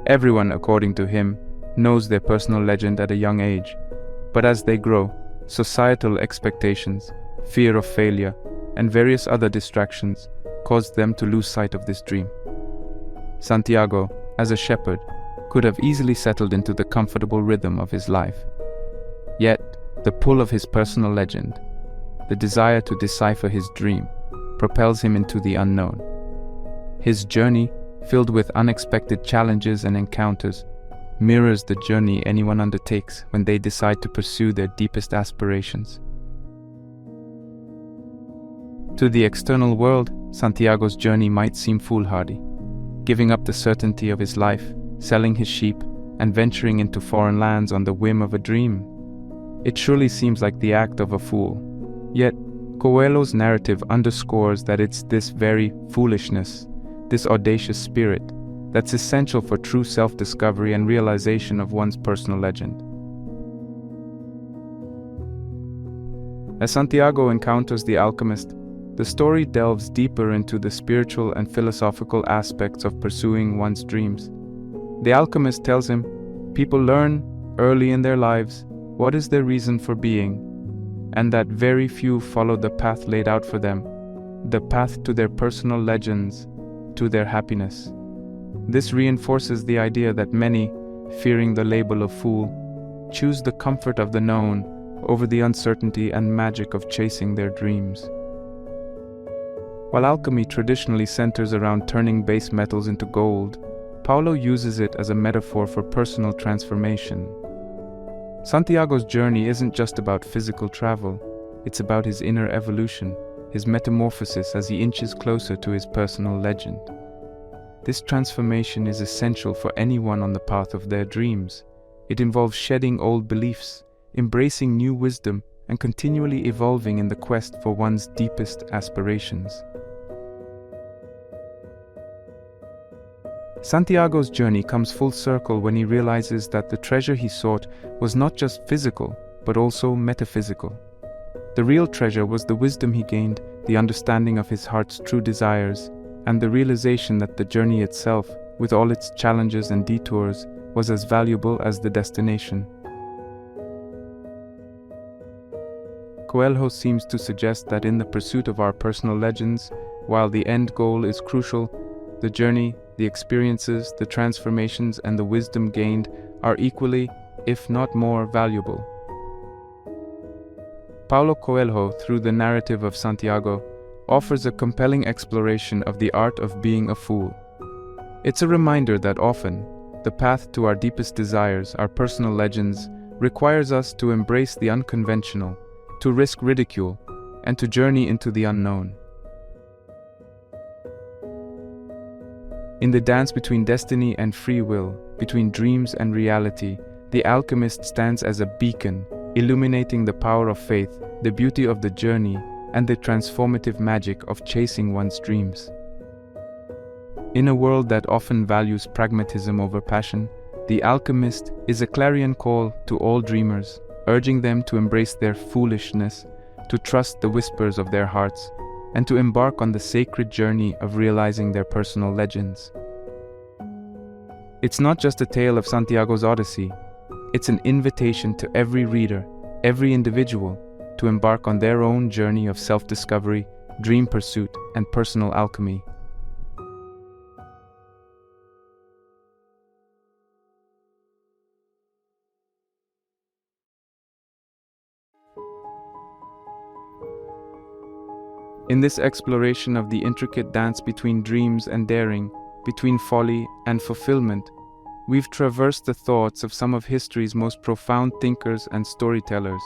Everyone, according to him, knows their personal legend at a young age, but as they grow, societal expectations, fear of failure, and various other distractions cause them to lose sight of this dream. Santiago, as a shepherd, could have easily settled into the comfortable rhythm of his life. Yet, the pull of his personal legend, the desire to decipher his dream, propels him into the unknown. His journey, filled with unexpected challenges and encounters, mirrors the journey anyone undertakes when they decide to pursue their deepest aspirations. To the external world, Santiago's journey might seem foolhardy, giving up the certainty of his life, selling his sheep, and venturing into foreign lands on the whim of a dream. It surely seems like the act of a fool. Yet, Coelho's narrative underscores that it's this very foolishness, this audacious spirit, that's essential for true self-discovery and realization of one's personal legend. As Santiago encounters the alchemist, The story delves deeper into the spiritual and philosophical aspects of pursuing one's dreams. The alchemist tells him, people learn early in their lives what is their reason for being, and that very few follow the path laid out for them, the path to their personal legends, to their happiness. This reinforces the idea that many, fearing the label of fool, choose the comfort of the known over the uncertainty and magic of chasing their dreams. While alchemy traditionally centers around turning base metals into gold, Paulo uses it as a metaphor for personal transformation. Santiago's journey isn't just about physical travel, it's about his inner evolution, his metamorphosis as he inches closer to his personal legend. This transformation is essential for anyone on the path of their dreams. It involves shedding old beliefs, embracing new wisdom, and continually evolving in the quest for one's deepest aspirations. Santiago's journey comes full circle when he realizes that the treasure he sought was not just physical, but also metaphysical. The real treasure was the wisdom he gained, the understanding of his heart's true desires, and the realization that the journey itself, with all its challenges and detours, was as valuable as the destination. Coelho seems to suggest that in the pursuit of our personal legends, while the end goal is crucial, the journey, the experiences, the transformations, and the wisdom gained are equally, if not more, valuable. Paulo Coelho, through the narrative of Santiago, offers a compelling exploration of the art of being a fool. It's a reminder that often, the path to our deepest desires, our personal legends, requires us to embrace the unconventional, to risk ridicule, and to journey into the unknown. In the dance between destiny and free will, between dreams and reality, the alchemist stands as a beacon, illuminating the power of faith, the beauty of the journey, and the transformative magic of chasing one's dreams. In a world that often values pragmatism over passion, The Alchemist is a clarion call to all dreamers, urging them to embrace their foolishness, to trust the whispers of their hearts, and to embark on the sacred journey of realizing their personal legends. It's not just a tale of Santiago's Odyssey, it's an invitation to every reader, every individual, to embark on their own journey of self-discovery, dream pursuit, and personal alchemy. In this exploration of the intricate dance between dreams and daring, between folly and fulfillment, we've traversed the thoughts of some of history's most profound thinkers and storytellers.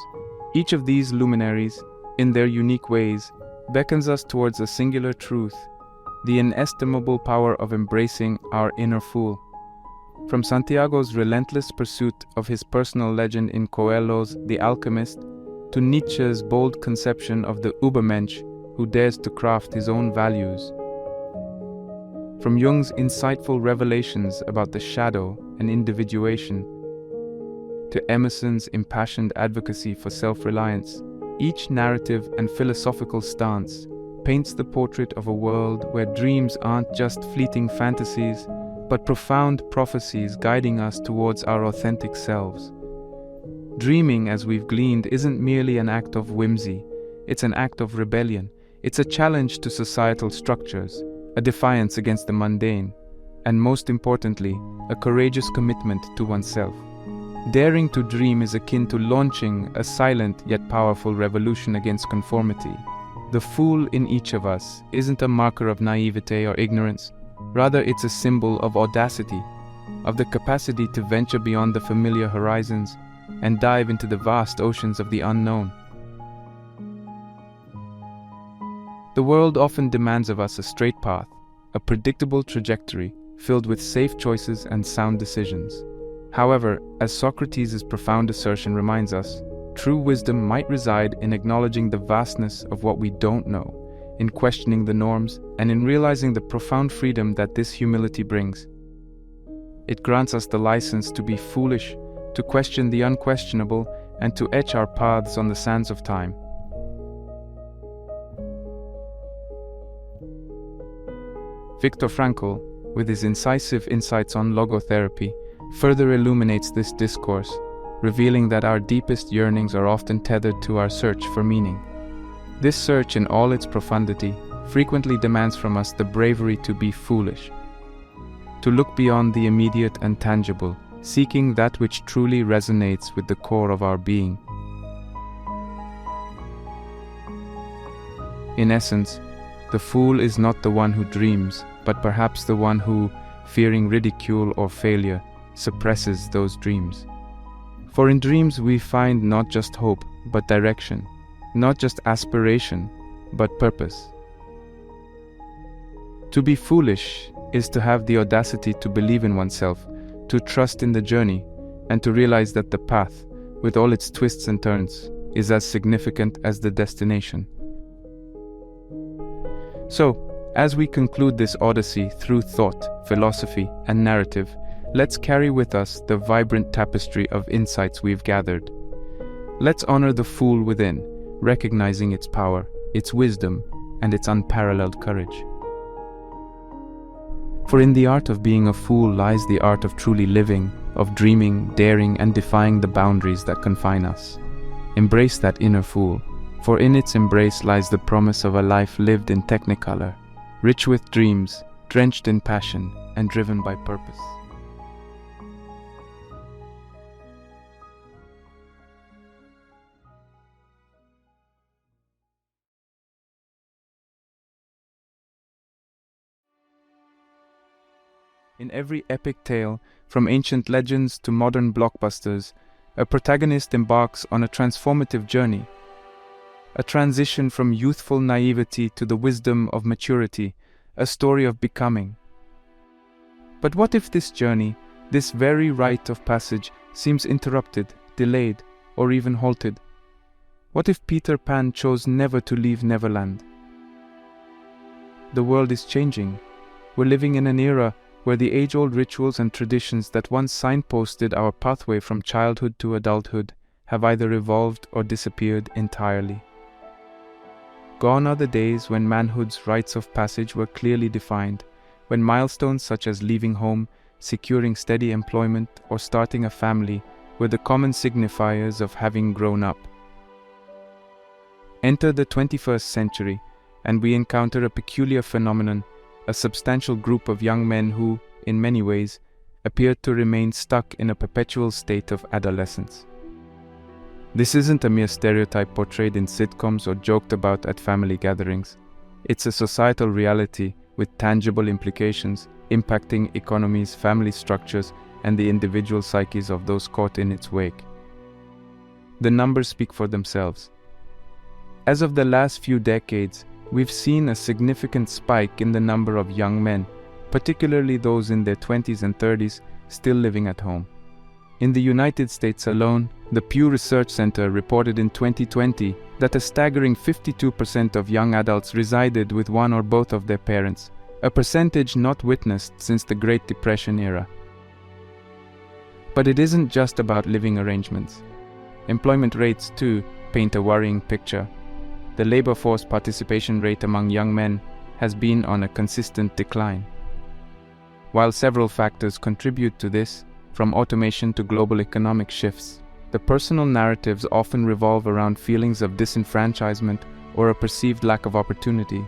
Each of these luminaries, in their unique ways, beckons us towards a singular truth, the inestimable power of embracing our inner fool. From Santiago's relentless pursuit of his personal legend in Coelho's The Alchemist, to Nietzsche's bold conception of the Übermensch who dares to craft his own values. From Jung's insightful revelations about the shadow and individuation, to Emerson's impassioned advocacy for self-reliance, each narrative and philosophical stance paints the portrait of a world where dreams aren't just fleeting fantasies, but profound prophecies guiding us towards our authentic selves. Dreaming, as we've gleaned, isn't merely an act of whimsy, it's an act of rebellion. It's a challenge to societal structures, a defiance against the mundane, and most importantly, a courageous commitment to oneself. Daring to dream is akin to launching a silent yet powerful revolution against conformity. The fool in each of us isn't a marker of naivete or ignorance, rather it's a symbol of audacity, of the capacity to venture beyond the familiar horizons and dive into the vast oceans of the unknown. The world often demands of us a straight path, a predictable trajectory filled with safe choices and sound decisions. However, as Socrates' profound assertion reminds us, true wisdom might reside in acknowledging the vastness of what we don't know, in questioning the norms, and in realizing the profound freedom that this humility brings. It grants us the license to be foolish, to question the unquestionable, and to etch our paths on the sands of time. Viktor Frankl, with his incisive insights on logotherapy, further illuminates this discourse, revealing that our deepest yearnings are often tethered to our search for meaning. This search, in all its profundity, frequently demands from us the bravery to be foolish, to look beyond the immediate and tangible, seeking that which truly resonates with the core of our being. In essence, the fool is not the one who dreams, but perhaps the one who, fearing ridicule or failure, suppresses those dreams. For in dreams we find not just hope, but direction, not just aspiration, but purpose. To be foolish is to have the audacity to believe in oneself, to trust in the journey, and to realize that the path, with all its twists and turns, is as significant as the destination. So, as we conclude this odyssey through thought, philosophy, and narrative, let's carry with us the vibrant tapestry of insights we've gathered. Let's honor the fool within, recognizing its power, its wisdom, and its unparalleled courage. For in the art of being a fool lies the art of truly living, of dreaming, daring, and defying the boundaries that confine us. Embrace that inner fool, for in its embrace lies the promise of a life lived in technicolor, rich with dreams, drenched in passion, and driven by purpose. In every epic tale, from ancient legends to modern blockbusters, a protagonist embarks on a transformative journey, a transition from youthful naivety to the wisdom of maturity, a story of becoming. But what if this journey, this very rite of passage, seems interrupted, delayed, or even halted? What if Peter Pan chose never to leave Neverland? The world is changing. We're living in an era where the age-old rituals and traditions that once signposted our pathway from childhood to adulthood have either evolved or disappeared entirely. Gone are the days when manhood's rites of passage were clearly defined, when milestones such as leaving home, securing steady employment, or starting a family were the common signifiers of having grown up. Enter the 21st century, and we encounter a peculiar phenomenon, a substantial group of young men who, in many ways, appeared to remain stuck in a perpetual state of adolescence. This isn't a mere stereotype portrayed in sitcoms or joked about at family gatherings. It's a societal reality with tangible implications impacting economies, family structures, and the individual psyches of those caught in its wake. The numbers speak for themselves. As of the last few decades, we've seen a significant spike in the number of young men, particularly those in their 20s and 30s, still living at home. In the United States alone, the Pew Research Center reported in 2020 that a staggering 52% of young adults resided with one or both of their parents, a percentage not witnessed since the Great Depression era. But it isn't just about living arrangements. Employment rates, too, paint a worrying picture. The labor force participation rate among young men has been on a consistent decline. While several factors contribute to this, from automation to global economic shifts, the personal narratives often revolve around feelings of disenfranchisement or a perceived lack of opportunity.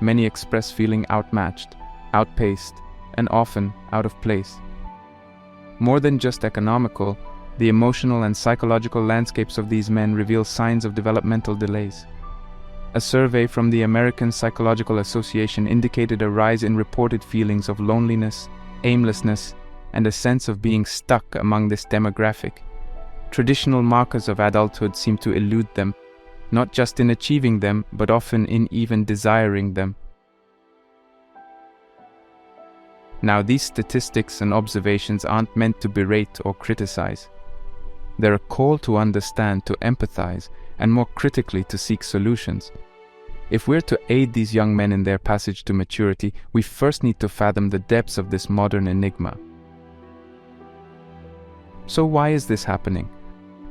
Many express feeling outmatched, outpaced, and often out of place. More than just economical, the emotional and psychological landscapes of these men reveal signs of developmental delays. A survey from the American Psychological Association indicated a rise in reported feelings of loneliness, aimlessness, and a sense of being stuck among this demographic. Traditional markers of adulthood seem to elude them, not just in achieving them, but often in even desiring them. Now, these statistics and observations aren't meant to berate or criticize. They're a call to understand, to empathize, and more critically to seek solutions. If we're to aid these young men in their passage to maturity, we first need to fathom the depths of this modern enigma. So why is this happening?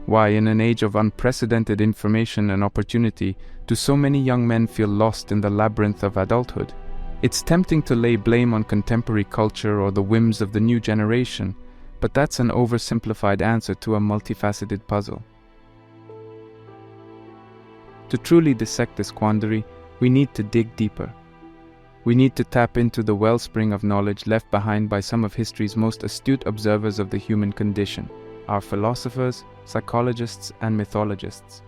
Why, in an age of unprecedented information and opportunity, do so many young men feel lost in the labyrinth of adulthood? It's tempting to lay blame on contemporary culture or the whims of the new generation, but that's an oversimplified answer to a multifaceted puzzle. To truly dissect this quandary, we need to dig deeper. We need to tap into the wellspring of knowledge left behind by some of history's most astute observers of the human condition, our philosophers, psychologists, and mythologists.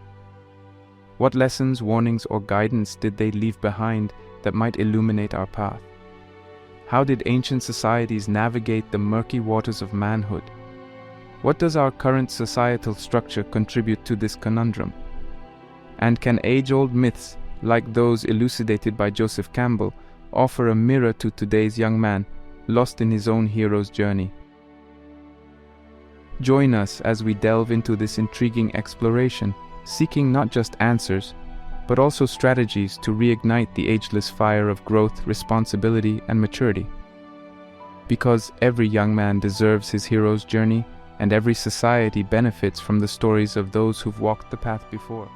What lessons, warnings, or guidance did they leave behind that might illuminate our path? How did ancient societies navigate the murky waters of manhood? What does our current societal structure contribute to this conundrum? And can age-old myths, like those elucidated by Joseph Campbell, offer a mirror to today's young man, lost in his own hero's journey? Join us as we delve into this intriguing exploration, seeking not just answers, but also strategies to reignite the ageless fire of growth, responsibility, and maturity. Because every young man deserves his hero's journey, and every society benefits from the stories of those who've walked the path before.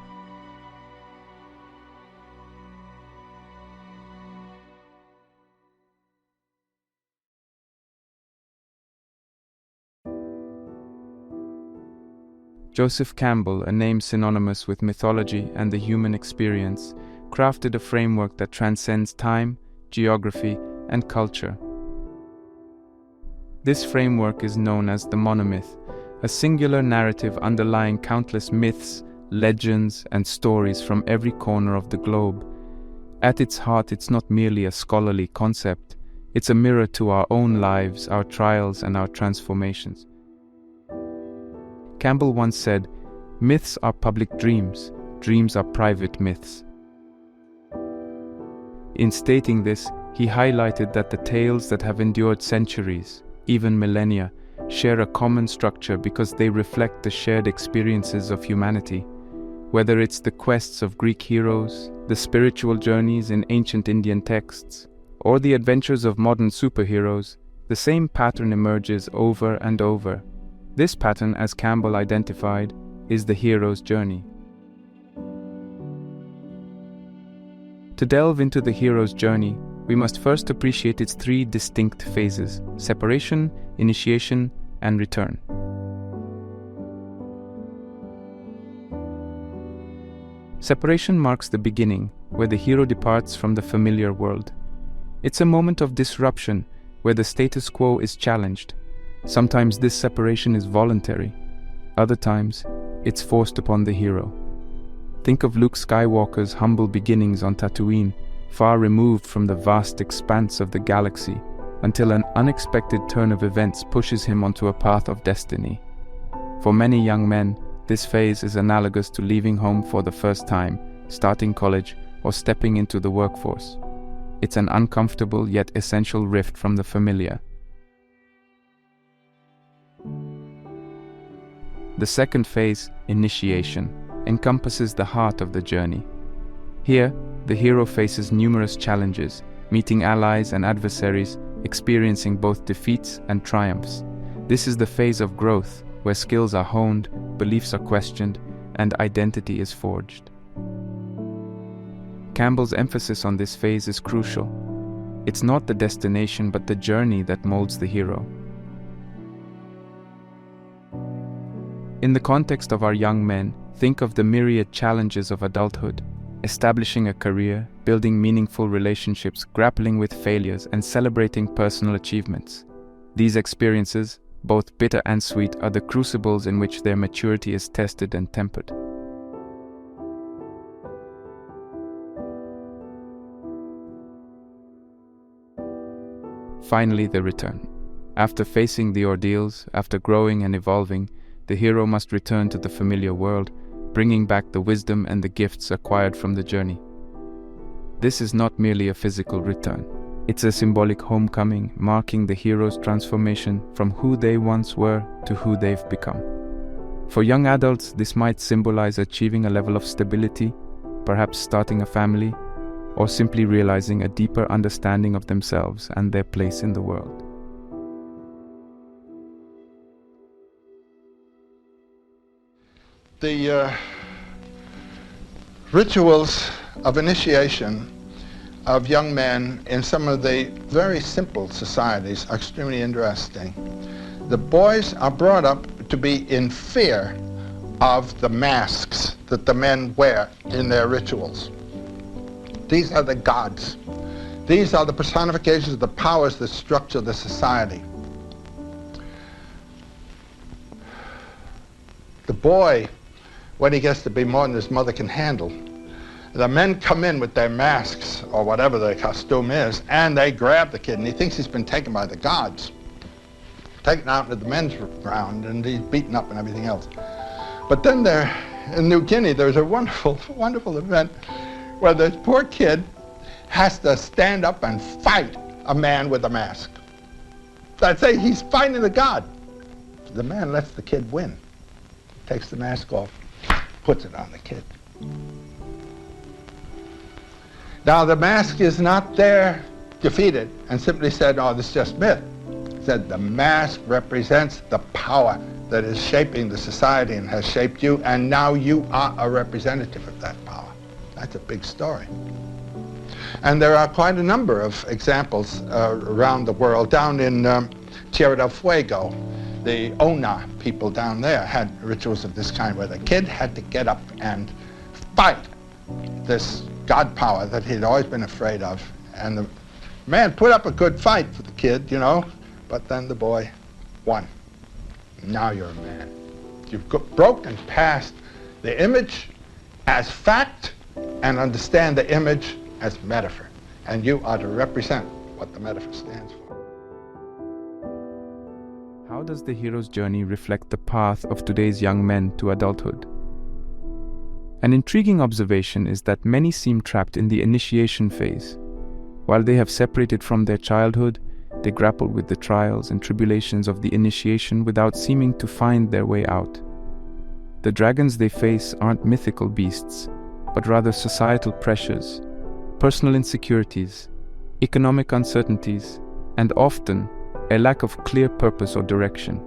Joseph Campbell, a name synonymous with mythology and the human experience, crafted a framework that transcends time, geography, and culture. This framework is known as the monomyth, a singular narrative underlying countless myths, legends, and stories from every corner of the globe. At its heart, it's not merely a scholarly concept, it's a mirror to our own lives, our trials, and our transformations. Campbell once said, "Myths are public dreams, dreams are private myths." In stating this, he highlighted that the tales that have endured centuries, even millennia, share a common structure because they reflect the shared experiences of humanity. Whether it's the quests of Greek heroes, the spiritual journeys in ancient Indian texts, or the adventures of modern superheroes, the same pattern emerges over and over. This pattern, as Campbell identified, is the hero's journey. To delve into the hero's journey, we must first appreciate its three distinct phases: separation, initiation, and return. Separation marks the beginning, where the hero departs from the familiar world. It's a moment of disruption, where the status quo is challenged. Sometimes this separation is voluntary, other times it's forced upon the hero. Think of Luke Skywalker's humble beginnings on Tatooine, far removed from the vast expanse of the galaxy, until an unexpected turn of events pushes him onto a path of destiny. For many young men, this phase is analogous to leaving home for the first time, starting college, or stepping into the workforce. It's an uncomfortable yet essential rift from the familiar. The second phase, initiation, encompasses the heart of the journey. Here, the hero faces numerous challenges, meeting allies and adversaries, experiencing both defeats and triumphs. This is the phase of growth, where skills are honed, beliefs are questioned, and identity is forged. Campbell's emphasis on this phase is crucial. It's not the destination but the journey that molds the hero. In the context of our young men, think of the myriad challenges of adulthood: establishing a career, building meaningful relationships, grappling with failures, and celebrating personal achievements. These experiences, both bitter and sweet, are the crucibles in which their maturity is tested and tempered. Finally, the return. After facing the ordeals, after growing and evolving, the hero must return to the familiar world, bringing back the wisdom and the gifts acquired from the journey. This is not merely a physical return. It's a symbolic homecoming, marking the hero's transformation from who they once were to who they've become. For young adults, this might symbolize achieving a level of stability, perhaps starting a family, or simply realizing a deeper understanding of themselves and their place in the world. The rituals of initiation of young men in some of the very simple societies are extremely interesting. The boys are brought up to be in fear of the masks that the men wear in their rituals. These are the gods. These are the personifications of the powers that structure the society. The boy, when he gets to be more than his mother can handle, the men come in with their masks or whatever their costume is, and they grab the kid, and he thinks he's been taken by the gods, taken out into the men's ground, and he's beaten up and everything else. But then there, in New Guinea, there's a wonderful, wonderful event where this poor kid has to stand up and fight a man with a mask. I'd say he's fighting the god. The man lets the kid win. Takes the mask off, puts it on the kid. Now the mask is not there defeated and simply said, oh, this is just myth. It said the mask represents the power that is shaping the society and has shaped you, and now you are a representative of that power. That's a big story. And there are quite a number of examples around the world. Down in Tierra del Fuego, the Ona people down there had rituals of this kind where the kid had to get up and fight this god power that he'd always been afraid of. And the man put up a good fight for the kid, you know, but then the boy won. Now you're a man. You've broken past the image as fact and understand the image as metaphor. And you are to represent what the metaphor stands for. How does the hero's journey reflect the path of today's young men to adulthood? An intriguing observation is that many seem trapped in the initiation phase. While they have separated from their childhood, they grapple with the trials and tribulations of the initiation without seeming to find their way out. The dragons they face aren't mythical beasts, but rather societal pressures, personal insecurities, economic uncertainties, and often a lack of clear purpose or direction.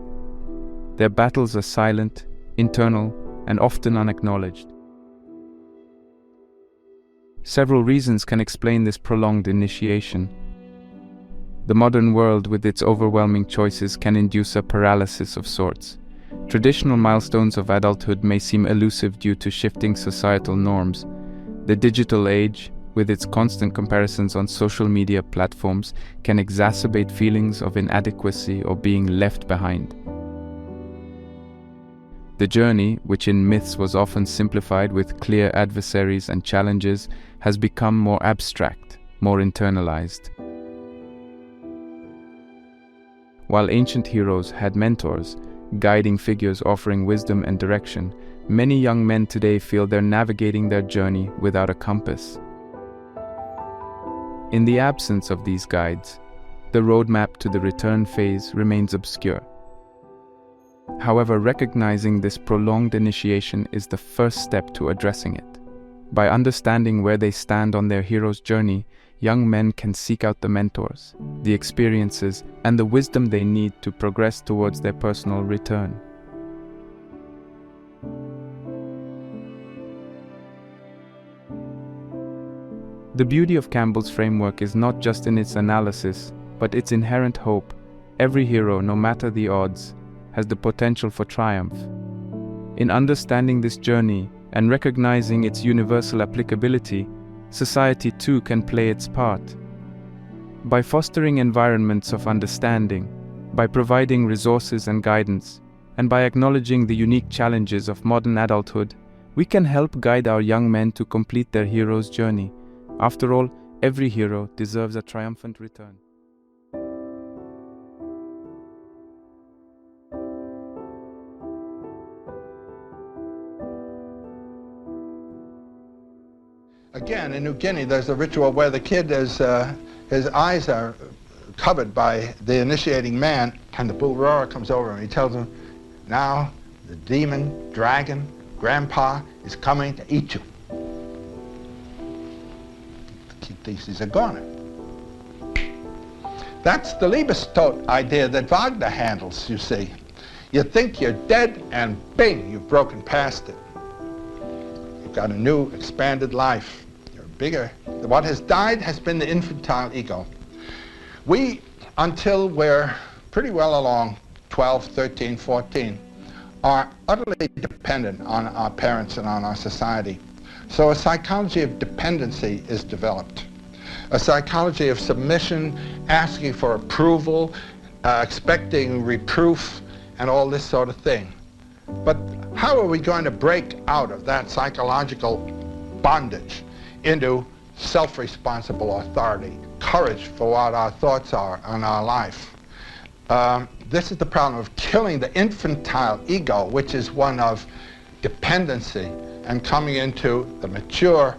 Their battles are silent, internal, and often unacknowledged. Several reasons can explain this prolonged initiation. The modern world, with its overwhelming choices, can induce a paralysis of sorts. Traditional milestones of adulthood may seem elusive due to shifting societal norms. The digital age, with its constant comparisons on social media platforms, can exacerbate feelings of inadequacy or being left behind. The journey, which in myths was often simplified with clear adversaries and challenges, has become more abstract, more internalized. While ancient heroes had mentors, guiding figures offering wisdom and direction, many young men today feel they're navigating their journey without a compass. In the absence of these guides, the roadmap to the return phase remains obscure. However, recognizing this prolonged initiation is the first step to addressing it. By understanding where they stand on their hero's journey, young men can seek out the mentors, the experiences, and the wisdom they need to progress towards their personal return. The beauty of Campbell's framework is not just in its analysis, but its inherent hope. Every hero, no matter the odds, has the potential for triumph. In understanding this journey and recognizing its universal applicability, society too can play its part. By fostering environments of understanding, by providing resources and guidance, and by acknowledging the unique challenges of modern adulthood, we can help guide our young men to complete their hero's journey. After all, every hero deserves a triumphant return. Again, in New Guinea, there's a ritual where the kid is, his eyes are covered by the initiating man, and the bull roarer comes over and he tells him, now the demon, dragon, grandpa is coming to eat you. He thinks he's a goner. That's the Liebestod idea that Wagner handles, you see. You think you're dead, and bing, you've broken past it. You've got a new, expanded life. You're bigger. What has died has been the infantile ego. We, until we're pretty well along, 12, 13, 14, are utterly dependent on our parents and on our society. So a psychology of dependency is developed. A psychology of submission, asking for approval, expecting reproof, and all this sort of thing. But how are we going to break out of that psychological bondage into self-responsible authority, courage for what our thoughts are on our life? This is the problem of killing the infantile ego, which is one of dependency, and coming into the mature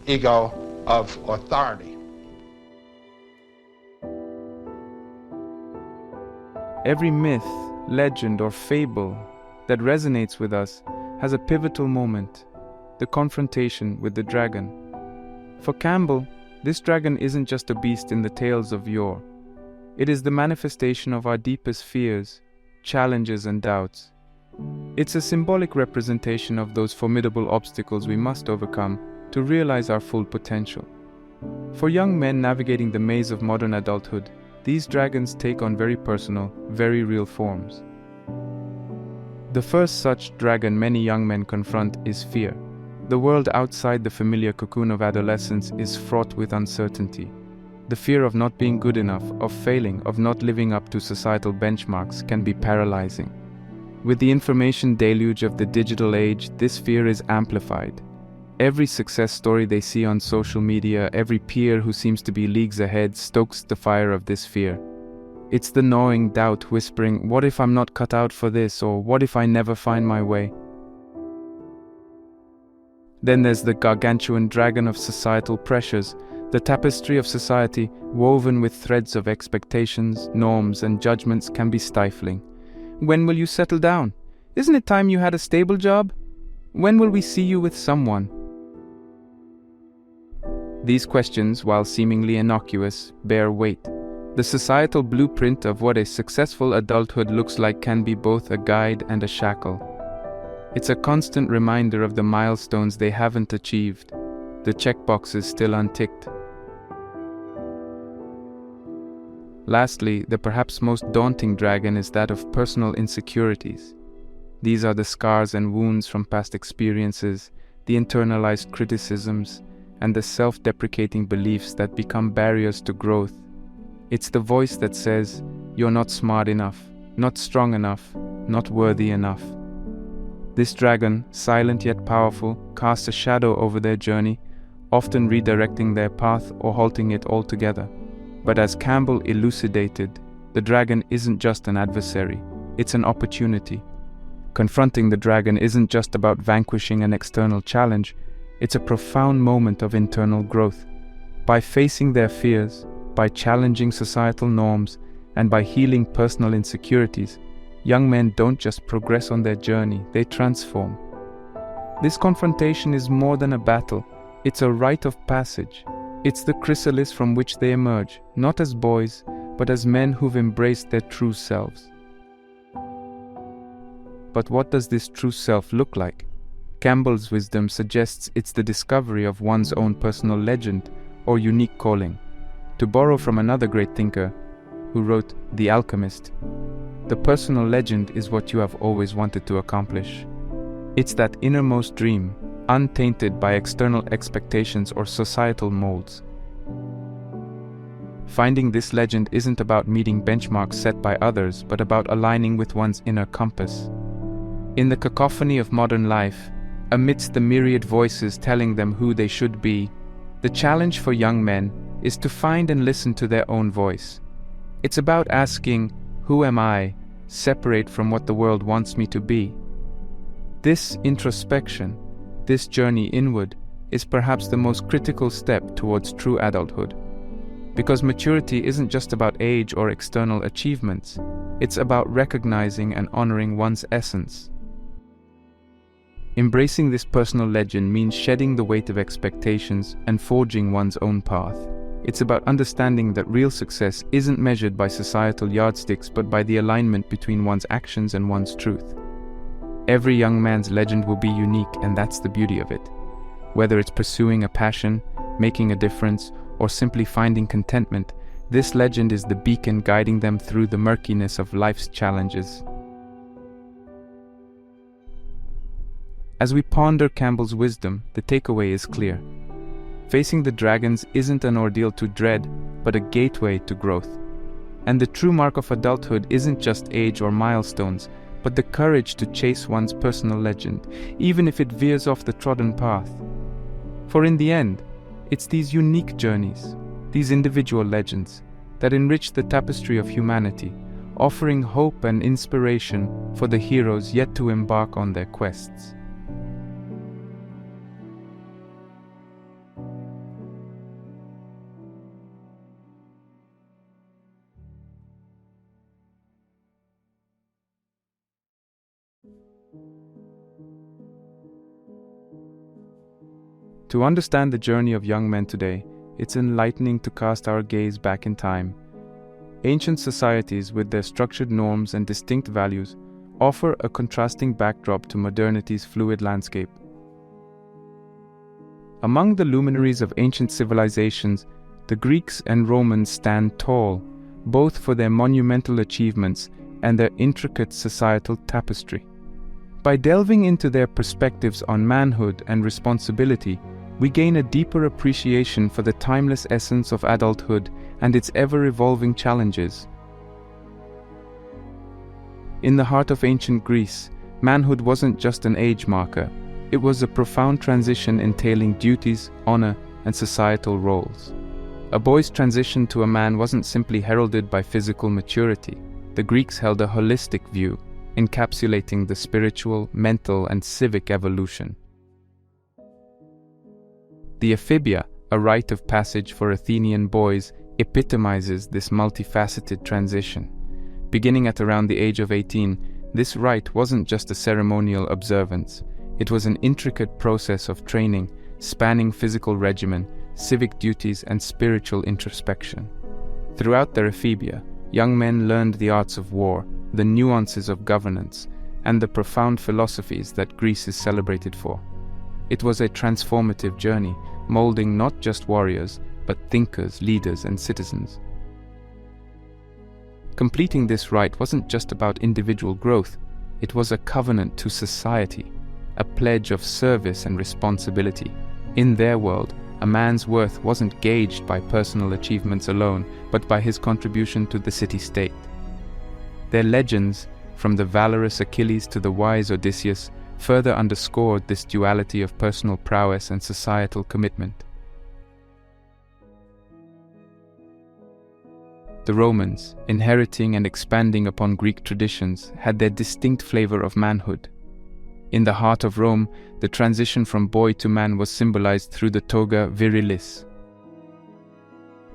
ego of authority. Every myth, legend, or fable that resonates with us has a pivotal moment, the confrontation with the dragon. For Campbell, this dragon isn't just a beast in the tales of yore. It is the manifestation of our deepest fears, challenges, and doubts. It's a symbolic representation of those formidable obstacles we must overcome to realize our full potential. For young men navigating the maze of modern adulthood, these dragons take on very personal, very real forms. The first such dragon many young men confront is fear. The world outside the familiar cocoon of adolescence is fraught with uncertainty. The fear of not being good enough, of failing, of not living up to societal benchmarks can be paralyzing. With the information deluge of the digital age, this fear is amplified. Every success story they see on social media, every peer who seems to be leagues ahead, stokes the fire of this fear. It's the gnawing doubt whispering, what if I'm not cut out for this, or what if I never find my way? Then there's the gargantuan dragon of societal pressures, the tapestry of society woven with threads of expectations, norms, and judgments can be stifling. When will you settle down? Isn't it time you had a stable job? When will we see you with someone? These questions, while seemingly innocuous, bear weight. The societal blueprint of what a successful adulthood looks like can be both a guide and a shackle. It's a constant reminder of the milestones they haven't achieved, the checkboxes still unticked. Lastly, the perhaps most daunting dragon is that of personal insecurities. These are the scars and wounds from past experiences, the internalized criticisms, and the self-deprecating beliefs that become barriers to growth. It's the voice that says, you're not smart enough, not strong enough, not worthy enough. This dragon, silent yet powerful, casts a shadow over their journey, often redirecting their path or halting it altogether. But as Campbell elucidated, the dragon isn't just an adversary, it's an opportunity. Confronting the dragon isn't just about vanquishing an external challenge, it's a profound moment of internal growth. By facing their fears, by challenging societal norms, and by healing personal insecurities, young men don't just progress on their journey, they transform. This confrontation is more than a battle, it's a rite of passage. It's the chrysalis from which they emerge, not as boys, but as men who've embraced their true selves. But what does this true self look like? Campbell's wisdom suggests it's the discovery of one's own personal legend or unique calling. To borrow from another great thinker who wrote The Alchemist, the personal legend is what you have always wanted to accomplish. It's that innermost dream, untainted by external expectations or societal molds. Finding this legend isn't about meeting benchmarks set by others, but about aligning with one's inner compass. In the cacophony of modern life, amidst the myriad voices telling them who they should be, the challenge for young men is to find and listen to their own voice. It's about asking, who am I, separate from what the world wants me to be? This introspection, this journey inward, is perhaps the most critical step towards true adulthood. Because maturity isn't just about age or external achievements, it's about recognizing and honoring one's essence. Embracing this personal legend means shedding the weight of expectations and forging one's own path. It's about understanding that real success isn't measured by societal yardsticks, but by the alignment between one's actions and one's truth. Every young man's legend will be unique, and that's the beauty of it. Whether it's pursuing a passion, making a difference, or simply finding contentment, this legend is the beacon guiding them through the murkiness of life's challenges. As we ponder Campbell's wisdom, the takeaway is clear. Facing the dragons isn't an ordeal to dread, but a gateway to growth. And the true mark of adulthood isn't just age or milestones, but the courage to chase one's personal legend, even if it veers off the trodden path. For in the end, it's these unique journeys, these individual legends, that enrich the tapestry of humanity, offering hope and inspiration for the heroes yet to embark on their quests. To understand the journey of young men today, it's enlightening to cast our gaze back in time. Ancient societies, with their structured norms and distinct values, offer a contrasting backdrop to modernity's fluid landscape. Among the luminaries of ancient civilizations, the Greeks and Romans stand tall, both for their monumental achievements and their intricate societal tapestry. By delving into their perspectives on manhood and responsibility, we gain a deeper appreciation for the timeless essence of adulthood and its ever-evolving challenges. In the heart of ancient Greece, manhood wasn't just an age marker. It was a profound transition entailing duties, honor, and societal roles. A boy's transition to a man wasn't simply heralded by physical maturity. The Greeks held a holistic view, encapsulating the spiritual, mental, and civic evolution. The ephibia, a rite of passage for Athenian boys, epitomizes this multifaceted transition. Beginning at around the age of 18, this rite wasn't just a ceremonial observance. It was an intricate process of training, spanning physical regimen, civic duties, and spiritual introspection. Throughout their ephibia, young men learned the arts of war, the nuances of governance, and the profound philosophies that Greece is celebrated for. It was a transformative journey, molding not just warriors, but thinkers, leaders, and citizens. Completing this rite wasn't just about individual growth, it was a covenant to society, a pledge of service and responsibility. In their world, a man's worth wasn't gauged by personal achievements alone, but by his contribution to the city-state. Their legends, from the valorous Achilles to the wise Odysseus, further underscored this duality of personal prowess and societal commitment. The Romans, inheriting and expanding upon Greek traditions, had their distinct flavor of manhood. In the heart of Rome, the transition from boy to man was symbolized through the toga virilis.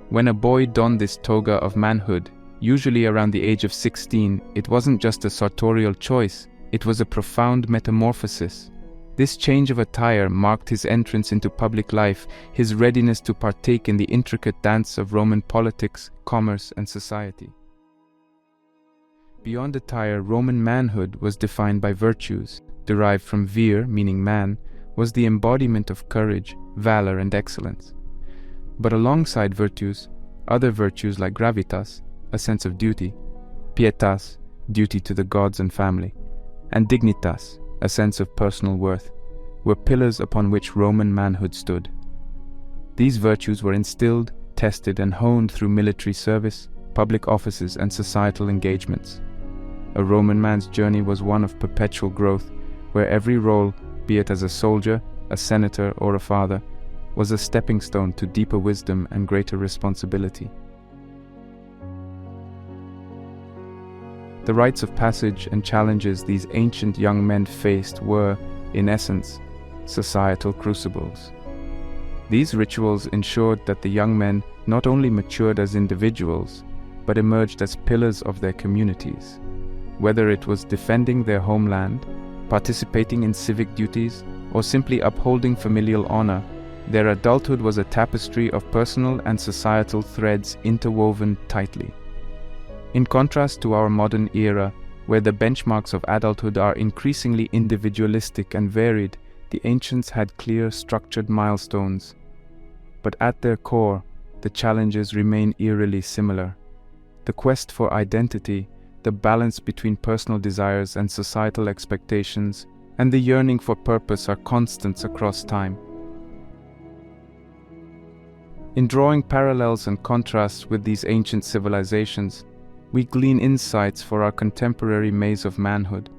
When a boy donned this toga of manhood, usually around the age of 16, it wasn't just a sartorial choice, it was a profound metamorphosis. This change of attire marked his entrance into public life, his readiness to partake in the intricate dance of Roman politics, commerce, and society. Beyond attire, Roman manhood was defined by virtues. Derived from vir, meaning man, was the embodiment of courage, valor, and excellence. But alongside virtues, other virtues like gravitas, a sense of duty, pietas, duty to the gods and family, and dignitas, a sense of personal worth, were pillars upon which Roman manhood stood. These virtues were instilled, tested, and honed through military service, public offices, and societal engagements. A Roman man's journey was one of perpetual growth, where every role, be it as a soldier, a senator, or a father, was a stepping stone to deeper wisdom and greater responsibility. The rites of passage and challenges these ancient young men faced were, in essence, societal crucibles. These rituals ensured that the young men not only matured as individuals, but emerged as pillars of their communities. Whether it was defending their homeland, participating in civic duties, or simply upholding familial honor, their adulthood was a tapestry of personal and societal threads interwoven tightly. In contrast to our modern era, where the benchmarks of adulthood are increasingly individualistic and varied, the ancients had clear, structured milestones. but at their core, the challenges remain eerily similar. The quest for identity, the balance between personal desires and societal expectations, and the yearning for purpose are constants across time. In drawing parallels and contrasts with these ancient civilizations, we glean insights for our contemporary maze of manhood.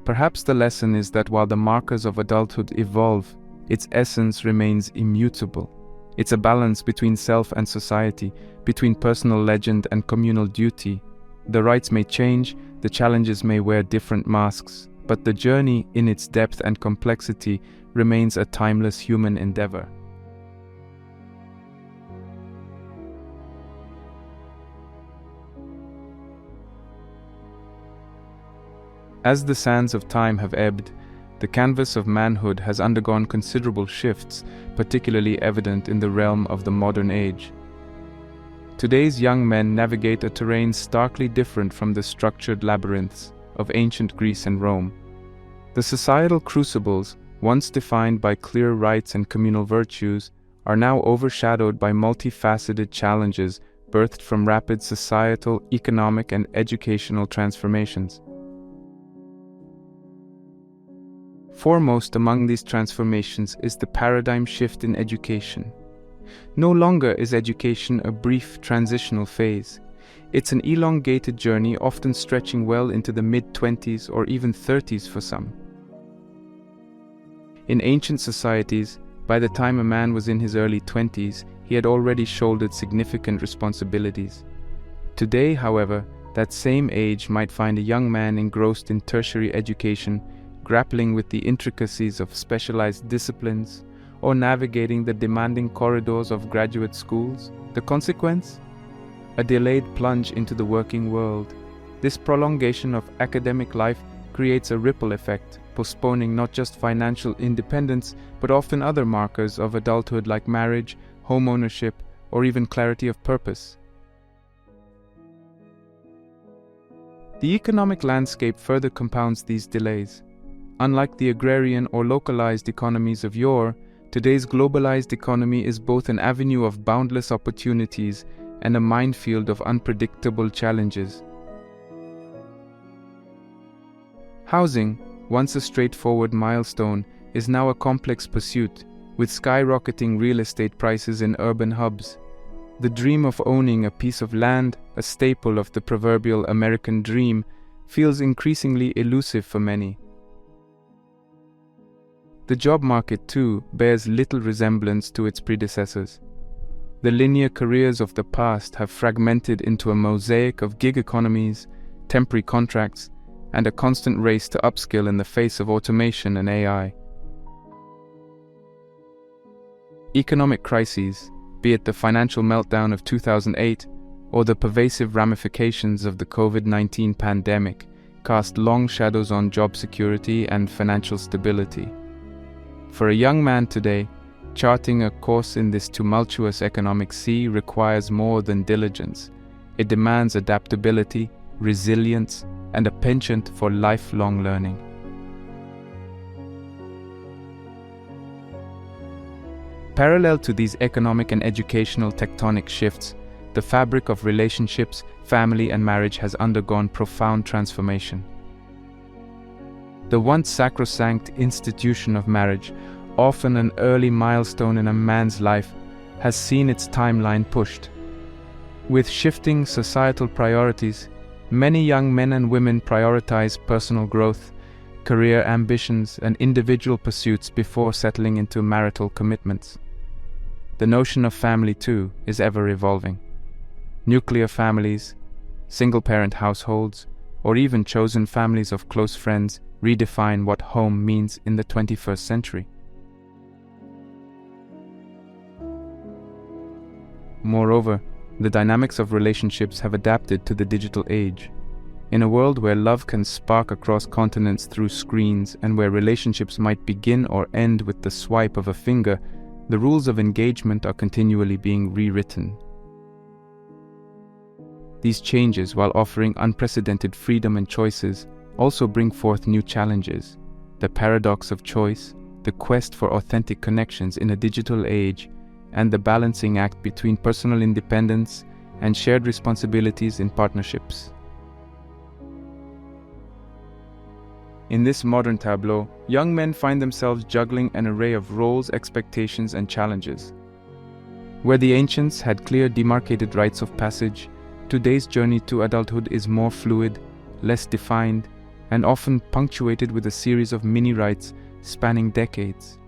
Perhaps the lesson is that while the markers of adulthood evolve, its essence remains immutable. It's a balance between self and society, between personal legend and communal duty. The rites may change, the challenges may wear different masks, but the journey, in its depth and complexity, remains a timeless human endeavor. As the sands of time have ebbed, the canvas of manhood has undergone considerable shifts, particularly evident in the realm of the modern age. Today's young men navigate a terrain starkly different from the structured labyrinths of ancient Greece and Rome. The societal crucibles, once defined by clear rites and communal virtues, are now overshadowed by multifaceted challenges birthed from rapid societal, economic, and educational transformations. Foremost among these transformations is the paradigm shift in education. No longer is education a brief transitional phase. It's an elongated journey, often stretching well into the mid-20s or even 30s for some. In ancient societies, by the time a man was in his early 20s, he had already shouldered significant responsibilities. Today, however, that same age might find a young man engrossed in tertiary education, grappling with the intricacies of specialized disciplines, or navigating the demanding corridors of graduate schools. The consequence? A delayed plunge into the working world. This prolongation of academic life creates a ripple effect, postponing not just financial independence, but often other markers of adulthood like marriage, home ownership, or even clarity of purpose. The economic landscape further compounds these delays. Unlike the agrarian or localized economies of yore, today's globalized economy is both an avenue of boundless opportunities and a minefield of unpredictable challenges. Housing, once a straightforward milestone, is now a complex pursuit, with skyrocketing real estate prices in urban hubs. The dream of owning a piece of land, a staple of the proverbial American dream, feels increasingly elusive for many. The job market, too, bears little resemblance to its predecessors. The linear careers of the past have fragmented into a mosaic of gig economies, temporary contracts, and a constant race to upskill in the face of automation and AI. Economic crises, be it the financial meltdown of 2008 or the pervasive ramifications of the COVID-19 pandemic, cast long shadows on job security and financial stability. For a young man today, charting a course in this tumultuous economic sea requires more than diligence. It demands adaptability, resilience, and a penchant for lifelong learning. Parallel to these economic and educational tectonic shifts, the fabric of relationships, family, and marriage has undergone profound transformation. The once sacrosanct institution of marriage, often an early milestone in a man's life, has seen its timeline pushed. With shifting societal priorities, many young men and women prioritize personal growth, career ambitions, and individual pursuits before settling into marital commitments. The notion of family, too, is ever evolving. Nuclear families, single-parent households, or even chosen families of close friends redefine what home means in the 21st century. Moreover, the dynamics of relationships have adapted to the digital age. In a world where love can spark across continents through screens and where relationships might begin or end with the swipe of a finger, the rules of engagement are continually being rewritten. These changes, while offering unprecedented freedom and choices, also bring forth new challenges. The paradox of choice, the quest for authentic connections in a digital age, and the balancing act between personal independence and shared responsibilities in partnerships. In this modern tableau, young men find themselves juggling an array of roles, expectations, and challenges. Where the ancients had clear demarcated rites of passage, today's journey to adulthood is more fluid, less defined, and often punctuated with a series of mini-rites spanning decades.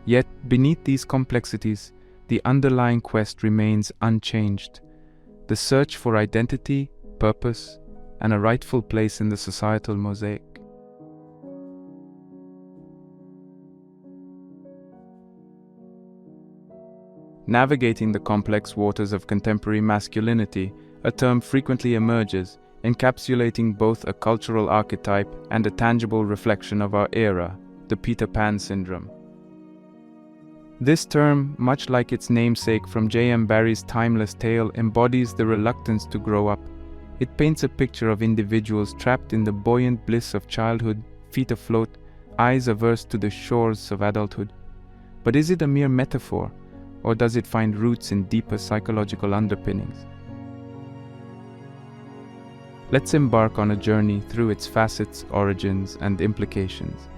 Yet, beneath these complexities, the underlying quest remains unchanged: the search for identity, purpose, and a rightful place in the societal mosaic. Navigating the complex waters of contemporary masculinity, a term frequently emerges, encapsulating both a cultural archetype and a tangible reflection of our era, the Peter Pan syndrome. This term, much like its namesake from J.M. Barrie's timeless tale, embodies the reluctance to grow up. It paints a picture of individuals trapped in the buoyant bliss of childhood, feet afloat, eyes averse to the shores of adulthood. But is it a mere metaphor, or does it find roots in deeper psychological underpinnings? Let's embark on a journey through its facets, origins, and implications.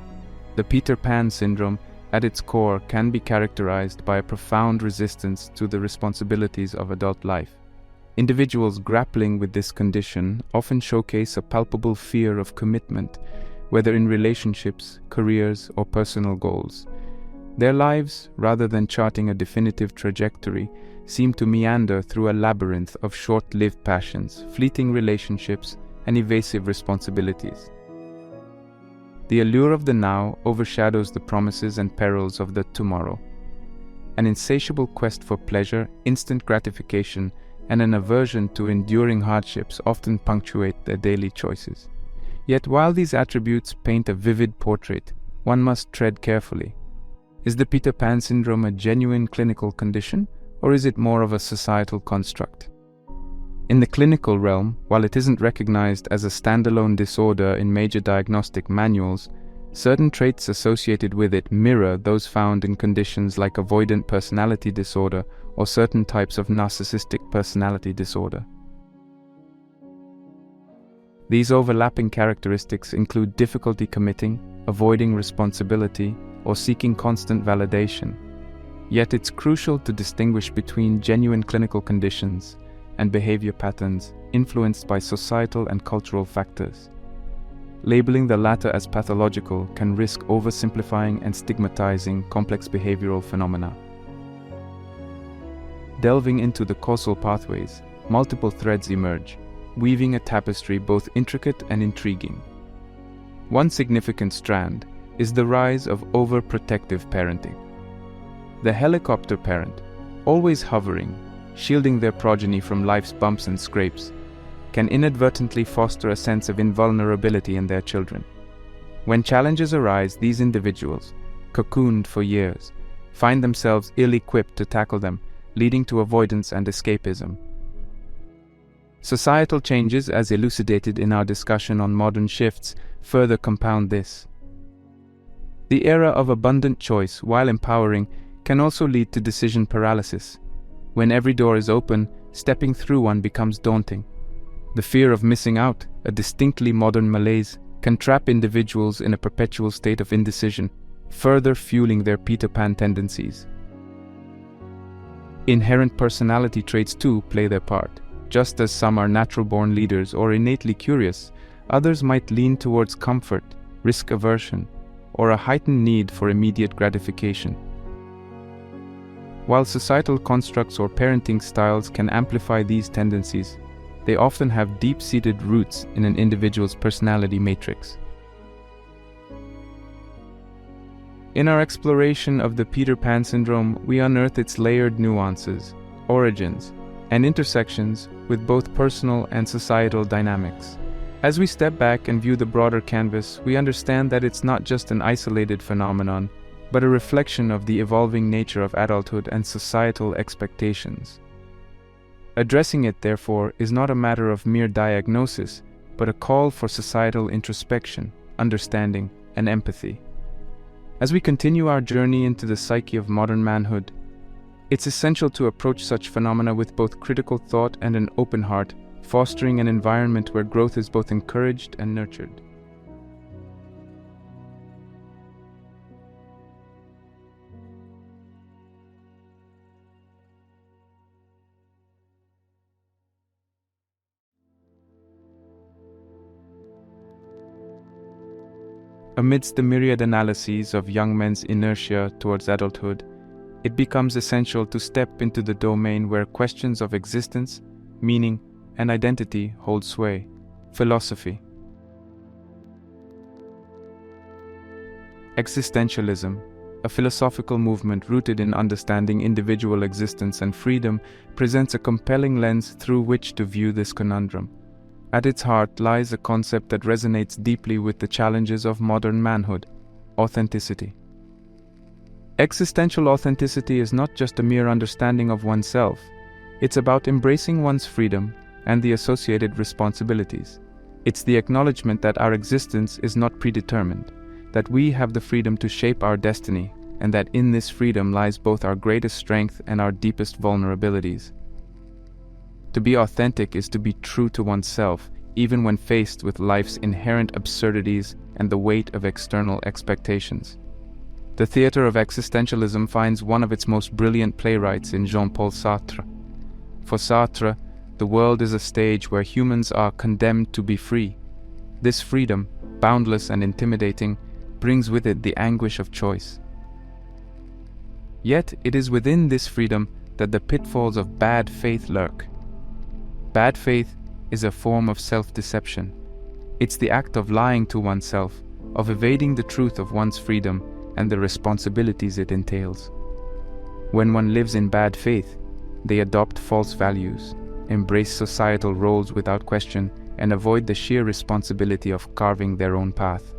The Peter Pan syndrome, at its core, can be characterized by a profound resistance to the responsibilities of adult life. Individuals grappling with this condition often showcase a palpable fear of commitment, whether in relationships, careers, or personal goals. Their lives, rather than charting a definitive trajectory, seem to meander through a labyrinth of short-lived passions, fleeting relationships, and evasive responsibilities. The allure of the now overshadows the promises and perils of the tomorrow. An insatiable quest for pleasure, instant gratification, and an aversion to enduring hardships often punctuate their daily choices. Yet while these attributes paint a vivid portrait, one must tread carefully. Is the Peter Pan syndrome a genuine clinical condition, or is it more of a societal construct? In the clinical realm, while it isn't recognized as a standalone disorder in major diagnostic manuals, certain traits associated with it mirror those found in conditions like avoidant personality disorder or certain types of narcissistic personality disorder. These overlapping characteristics include difficulty committing, avoiding responsibility, or seeking constant validation. Yet it's crucial to distinguish between genuine clinical conditions and behavior patterns influenced by societal and cultural factors. Labeling the latter as pathological can risk oversimplifying and stigmatizing complex behavioral phenomena. Delving into the causal pathways, multiple threads emerge, weaving a tapestry both intricate and intriguing. One significant strand is the rise of overprotective parenting. The helicopter parent, always hovering, shielding their progeny from life's bumps and scrapes, can inadvertently foster a sense of invulnerability in their children. When challenges arise, these individuals, cocooned for years, find themselves ill-equipped to tackle them, leading to avoidance and escapism. Societal changes, as elucidated in our discussion on modern shifts, further compound this. The era of abundant choice, while empowering, can also lead to decision paralysis. When every door is open, stepping through one becomes daunting. The fear of missing out, a distinctly modern malaise, can trap individuals in a perpetual state of indecision, further fueling their Peter Pan tendencies. Inherent personality traits too play their part. Just as some are natural-born leaders or innately curious, others might lean towards comfort, risk aversion, or a heightened need for immediate gratification. While societal constructs or parenting styles can amplify these tendencies, they often have deep-seated roots in an individual's personality matrix. In our exploration of the Peter Pan syndrome, we unearth its layered nuances, origins, and intersections with both personal and societal dynamics. As we step back and view the broader canvas, we understand that it's not just an isolated phenomenon, but a reflection of the evolving nature of adulthood and societal expectations. Addressing it, therefore, is not a matter of mere diagnosis, but a call for societal introspection, understanding, and empathy. As we continue our journey into the psyche of modern manhood, It's essential to approach such phenomena with both critical thought and an open heart, fostering an environment where growth is both encouraged and nurtured. Amidst the myriad analyses of young men's inertia towards adulthood, it becomes essential to step into the domain where questions of existence, meaning, and identity hold sway: philosophy. Existentialism, a philosophical movement rooted in understanding individual existence and freedom, presents a compelling lens through which to view this conundrum. At its heart lies a concept that resonates deeply with the challenges of modern manhood: authenticity. Existential authenticity is not just a mere understanding of oneself, it's about embracing one's freedom and the associated responsibilities. It's the acknowledgement that our existence is not predetermined, that we have the freedom to shape our destiny, and that in this freedom lies both our greatest strength and our deepest vulnerabilities. To be authentic is to be true to oneself, even when faced with life's inherent absurdities and the weight of external expectations. The theater of existentialism finds one of its most brilliant playwrights in Jean-Paul Sartre. For Sartre, the world is a stage where humans are condemned to be free. This freedom, boundless and intimidating, brings with it the anguish of choice. Yet it is within this freedom that the pitfalls of bad faith lurk. Bad faith is a form of self-deception. It's the act of lying to oneself, of evading the truth of one's freedom and the responsibilities it entails. When one lives in bad faith, they adopt false values, embrace societal roles without question, and avoid the sheer responsibility of carving their own path.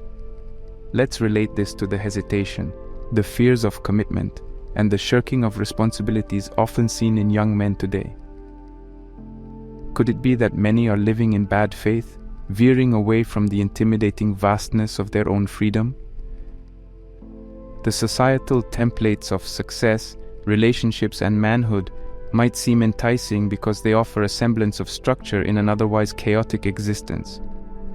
Let's relate this to the hesitation, the fears of commitment, and the shirking of responsibilities often seen in young men today. Could it be that many are living in bad faith, veering away from the intimidating vastness of their own freedom? The societal templates of success, relationships, and manhood might seem enticing because they offer a semblance of structure in an otherwise chaotic existence.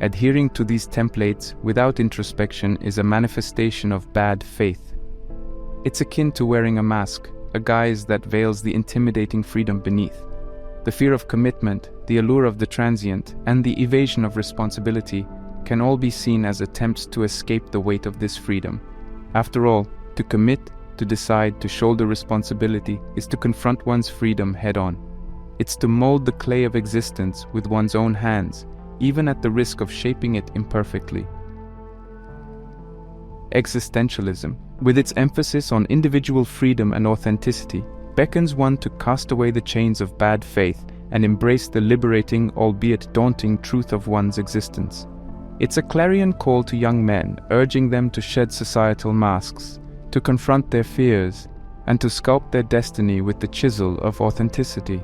Adhering to these templates without introspection is a manifestation of bad faith. It's akin to wearing a mask, a guise that veils the intimidating freedom beneath. The fear of commitment, the allure of the transient, and the evasion of responsibility can all be seen as attempts to escape the weight of this freedom. After all, to commit, to decide, to shoulder responsibility is to confront one's freedom head-on. It's to mold the clay of existence with one's own hands, even at the risk of shaping it imperfectly. Existentialism, with its emphasis on individual freedom and authenticity, beckons one to cast away the chains of bad faith and embrace the liberating, albeit daunting, truth of one's existence. It's a clarion call to young men, urging them to shed societal masks, to confront their fears, and to sculpt their destiny with the chisel of authenticity.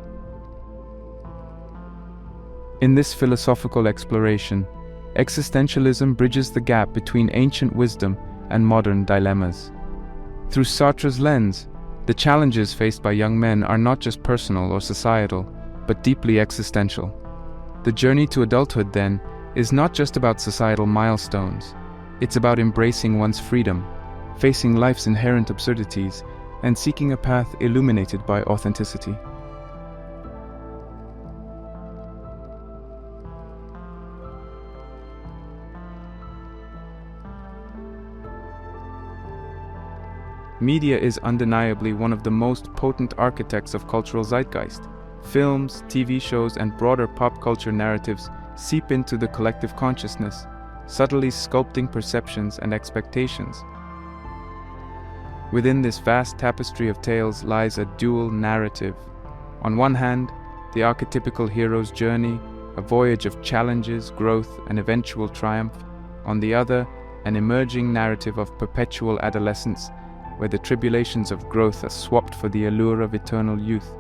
In this philosophical exploration, existentialism bridges the gap between ancient wisdom and modern dilemmas. Through Sartre's lens, the challenges faced by young men are not just personal or societal, but deeply existential. The journey to adulthood, then, is not just about societal milestones. It's about embracing one's freedom, facing life's inherent absurdities, and seeking a path illuminated by authenticity. Media is undeniably one of the most potent architects of cultural zeitgeist. Films, TV shows, and broader pop culture narratives seep into the collective consciousness, subtly sculpting perceptions and expectations. Within this vast tapestry of tales lies a dual narrative. On one hand, the archetypical hero's journey, a voyage of challenges, growth, and eventual triumph. On the other, an emerging narrative of perpetual adolescence, where the tribulations of growth are swapped for the allure of eternal youth.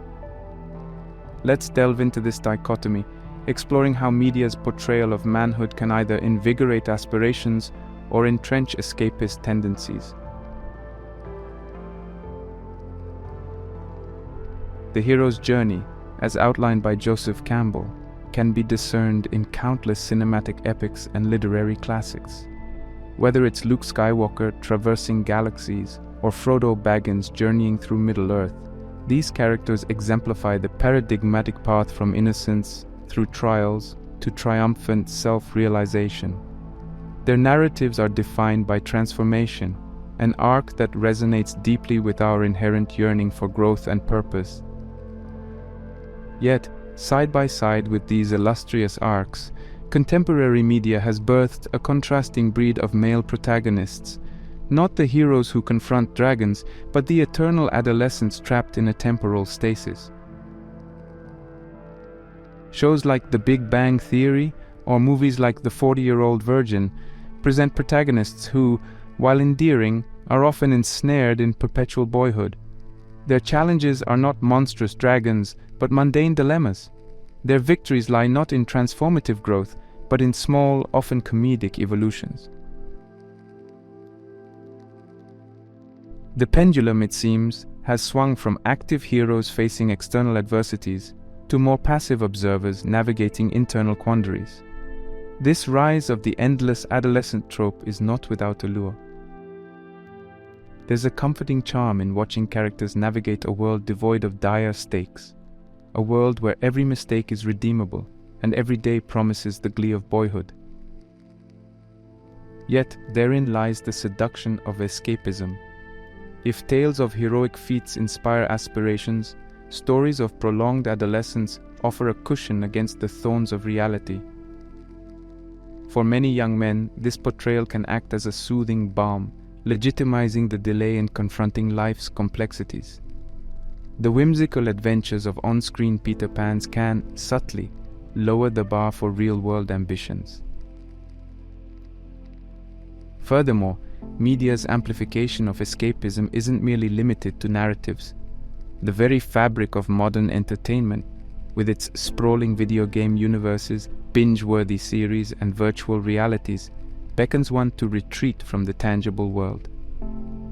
Let's delve into this dichotomy, exploring how media's portrayal of manhood can either invigorate aspirations or entrench escapist tendencies. The hero's journey, as outlined by Joseph Campbell, can be discerned in countless cinematic epics and literary classics. Whether it's Luke Skywalker traversing galaxies or Frodo Baggins journeying through Middle-earth, these characters exemplify the paradigmatic path from innocence through trials to triumphant self-realization. Their narratives are defined by transformation, an arc that resonates deeply with our inherent yearning for growth and purpose. Yet, side by side with these illustrious arcs, contemporary media has birthed a contrasting breed of male protagonists, not the heroes who confront dragons, but the eternal adolescents trapped in a temporal stasis. Shows like The Big Bang Theory or movies like The 40-Year-Old Virgin present protagonists who, while endearing, are often ensnared in perpetual boyhood. Their challenges are not monstrous dragons, but mundane dilemmas. Their victories lie not in transformative growth, but in small, often comedic evolutions. The pendulum, it seems, has swung from active heroes facing external adversities to more passive observers navigating internal quandaries. This rise of the endless adolescent trope is not without allure. There's a comforting charm in watching characters navigate a world devoid of dire stakes, a world where every mistake is redeemable and every day promises the glee of boyhood. Yet therein lies the seduction of escapism. If tales of heroic feats inspire aspirations, stories of prolonged adolescence offer a cushion against the thorns of reality. For many young men, this portrayal can act as a soothing balm, legitimizing the delay in confronting life's complexities. The whimsical adventures of on-screen Peter Pans can, subtly, lower the bar for real-world ambitions. Furthermore, media's amplification of escapism isn't merely limited to narratives. The very fabric of modern entertainment, with its sprawling video game universes, binge-worthy series, and virtual realities, beckons one to retreat from the tangible world.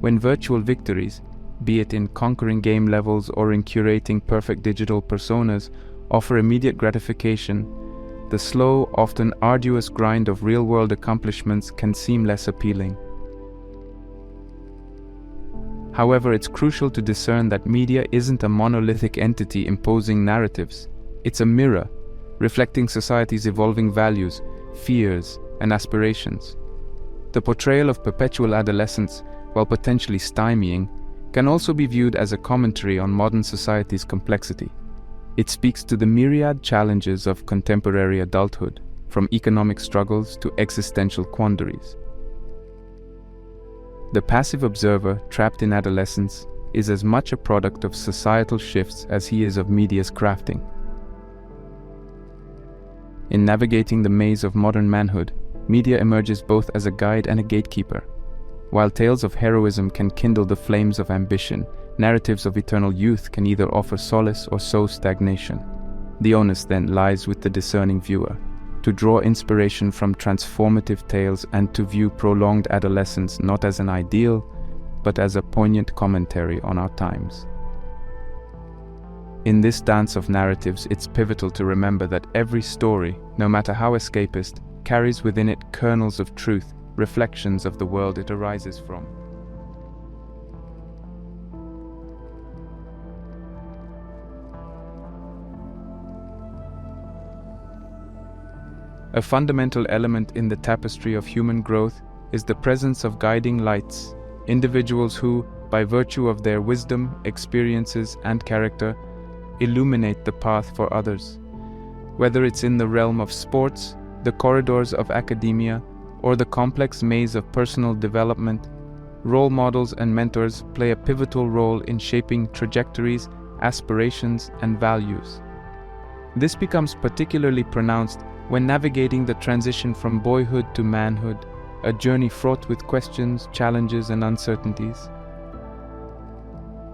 When virtual victories, be it in conquering game levels or in curating perfect digital personas, offer immediate gratification, the slow, often arduous grind of real-world accomplishments can seem less appealing. However, it's crucial to discern that media isn't a monolithic entity imposing narratives. It's a mirror, reflecting society's evolving values, fears, and aspirations. The portrayal of perpetual adolescence, while potentially stymieing, can also be viewed as a commentary on modern society's complexity. It speaks to the myriad challenges of contemporary adulthood, from economic struggles to existential quandaries. The passive observer, trapped in adolescence, is as much a product of societal shifts as he is of media's crafting. In navigating the maze of modern manhood, media emerges both as a guide and a gatekeeper. While tales of heroism can kindle the flames of ambition, narratives of eternal youth can either offer solace or sow stagnation. The onus then lies with the discerning viewer, to draw inspiration from transformative tales and to view prolonged adolescence not as an ideal, but as a poignant commentary on our times. In this dance of narratives, it's pivotal to remember that every story, no matter how escapist, carries within it kernels of truth, reflections of the world it arises from. A fundamental element in the tapestry of human growth is the presence of guiding lights, individuals who, by virtue of their wisdom, experiences, and character, illuminate the path for others. Whether it's in the realm of sports, the corridors of academia, or the complex maze of personal development, role models and mentors play a pivotal role in shaping trajectories, aspirations, and values. This becomes particularly pronounced when navigating the transition from boyhood to manhood, a journey fraught with questions, challenges, and uncertainties.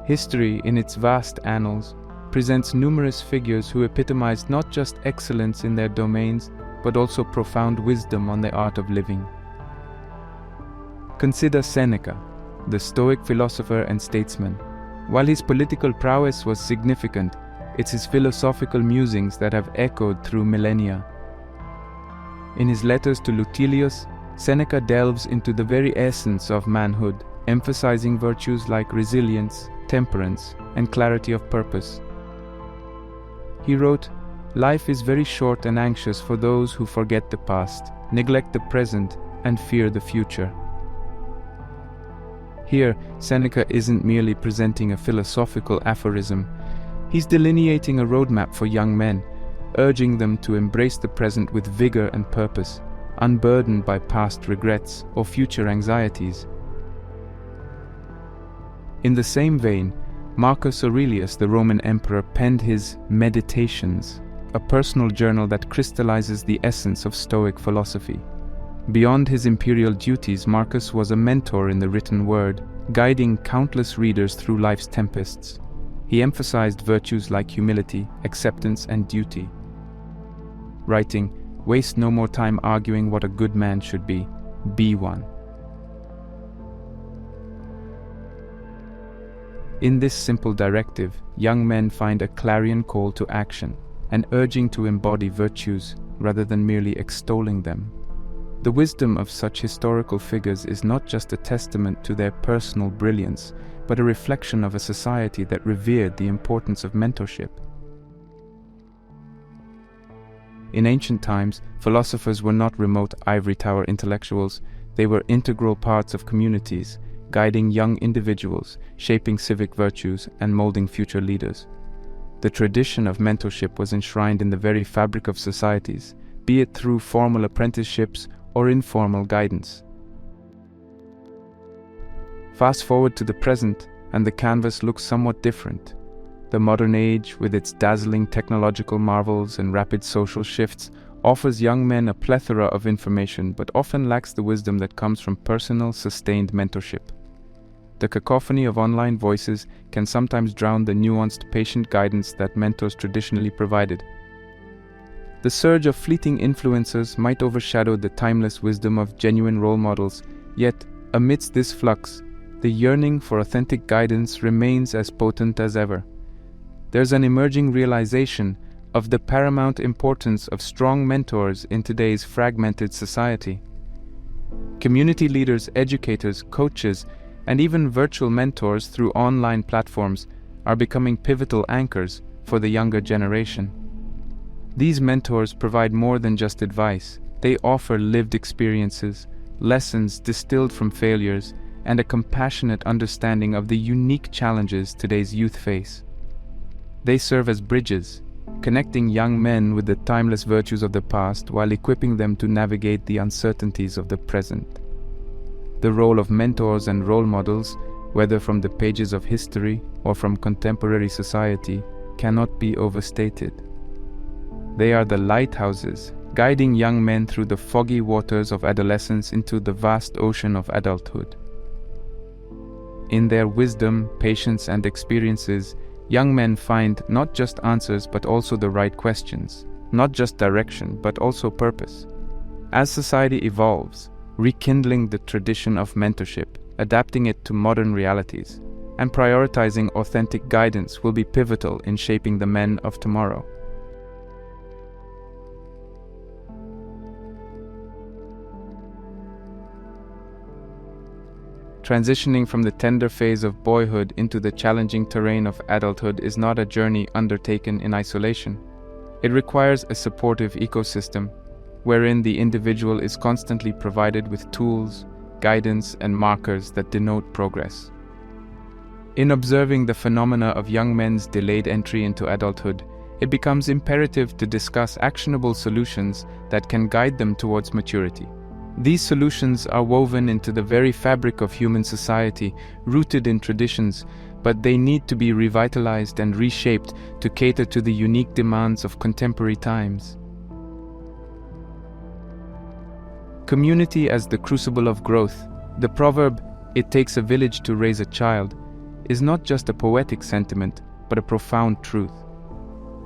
History, in its vast annals, presents numerous figures who epitomized not just excellence in their domains, but also profound wisdom on the art of living. Consider Seneca, the Stoic philosopher and statesman, While his political prowess was significant, it's his philosophical musings that have echoed through millennia. In his letters to Lucilius, Seneca delves into the very essence of manhood, emphasizing virtues like resilience, temperance, and clarity of purpose. He wrote, "Life is very short and anxious for those who forget the past, neglect the present, and fear the future." Here, Seneca isn't merely presenting a philosophical aphorism. He's delineating a roadmap for young men, urging them to embrace the present with vigor and purpose, unburdened by past regrets or future anxieties. In the same vein, Marcus Aurelius, the Roman emperor, penned his Meditations, a personal journal that crystallizes the essence of Stoic philosophy. Beyond his imperial duties, Marcus was a mentor in the written word, guiding countless readers through life's tempests. He emphasized virtues like humility, acceptance, and duty. Writing, "Waste no more time arguing what a good man should be one." In this simple directive, young men find a clarion call to action, an urging to embody virtues rather than merely extolling them. The wisdom of such historical figures is not just a testament to their personal brilliance, but a reflection of a society that revered the importance of mentorship. In ancient times, philosophers were not remote ivory tower intellectuals. They were integral parts of communities, guiding young individuals, shaping civic virtues, and molding future leaders. The tradition of mentorship was enshrined in the very fabric of societies, be it through formal apprenticeships or informal guidance. Fast forward to the present, and the canvas looks somewhat different. The modern age, with its dazzling technological marvels and rapid social shifts, offers young men a plethora of information but often lacks the wisdom that comes from personal, sustained mentorship. The cacophony of online voices can sometimes drown the nuanced, patient guidance that mentors traditionally provided. The surge of fleeting influencers might overshadow the timeless wisdom of genuine role models, yet, amidst this flux, the yearning for authentic guidance remains as potent as ever. There's an emerging realization of the paramount importance of strong mentors in today's fragmented society. Community leaders, educators, coaches, and even virtual mentors through online platforms are becoming pivotal anchors for the younger generation. These mentors provide more than just advice. They offer lived experiences, lessons distilled from failures, and a compassionate understanding of the unique challenges today's youth face. They serve as bridges, connecting young men with the timeless virtues of the past while equipping them to navigate the uncertainties of the present. The role of mentors and role models, whether from the pages of history or from contemporary society, cannot be overstated. They are the lighthouses, guiding young men through the foggy waters of adolescence into the vast ocean of adulthood. In their wisdom, patience, and experiences, young men find not just answers but also the right questions, not just direction but also purpose. As society evolves, rekindling the tradition of mentorship, adapting it to modern realities, and prioritizing authentic guidance will be pivotal in shaping the men of tomorrow. Transitioning from the tender phase of boyhood into the challenging terrain of adulthood is not a journey undertaken in isolation. It requires a supportive ecosystem, wherein the individual is constantly provided with tools, guidance, and markers that denote progress. In observing the phenomena of young men's delayed entry into adulthood, it becomes imperative to discuss actionable solutions that can guide them towards maturity. These solutions are woven into the very fabric of human society, rooted in traditions, but they need to be revitalized and reshaped to cater to the unique demands of contemporary times. Community as the crucible of growth. The proverb, "It takes a village to raise a child," is not just a poetic sentiment, but a profound truth.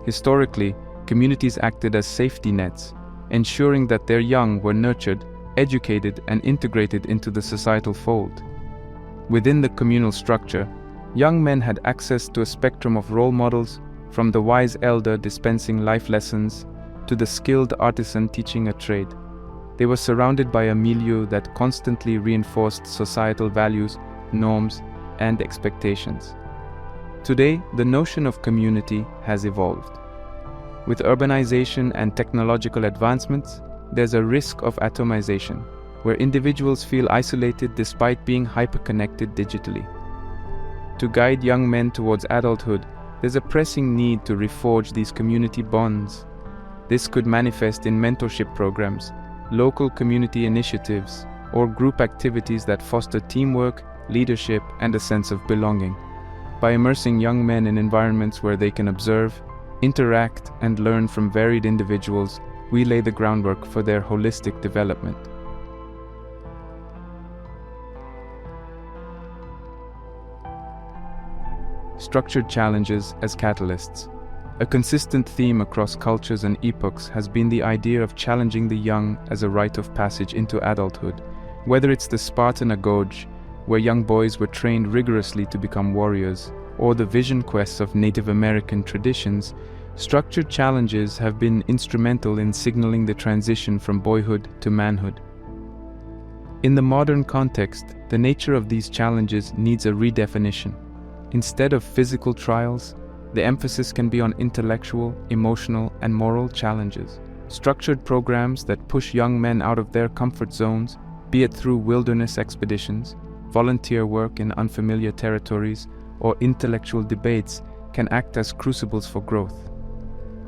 Historically, communities acted as safety nets, ensuring that their young were nurtured, educated, and integrated into the societal fold. Within the communal structure, Young men had access to a spectrum of role models, from the wise elder dispensing life lessons to the skilled artisan teaching a trade. They were surrounded by a milieu that constantly reinforced societal values, norms, and expectations. Today, the notion of community has evolved. With urbanization and technological advancements, there's a risk of atomization, where individuals feel isolated despite being hyperconnected digitally. To guide young men towards adulthood, there's a pressing need to reforge these community bonds. This could manifest in mentorship programs, local community initiatives, or group activities that foster teamwork, leadership, and a sense of belonging. By immersing young men in environments where they can observe, interact, and learn from varied individuals, we lay the groundwork for their holistic development. Structured challenges as catalysts. A consistent theme across cultures and epochs has been the idea of challenging the young as a rite of passage into adulthood. Whether it's the Spartan Agoj, where young boys were trained rigorously to become warriors, or the vision quests of Native American traditions, structured challenges have been instrumental in signaling the transition from boyhood to manhood. In the modern context, the nature of these challenges needs a redefinition. Instead of physical trials, the emphasis can be on intellectual, emotional, and moral challenges. Structured programs that push young men out of their comfort zones, be it through wilderness expeditions, volunteer work in unfamiliar territories, or intellectual debates, can act as crucibles for growth.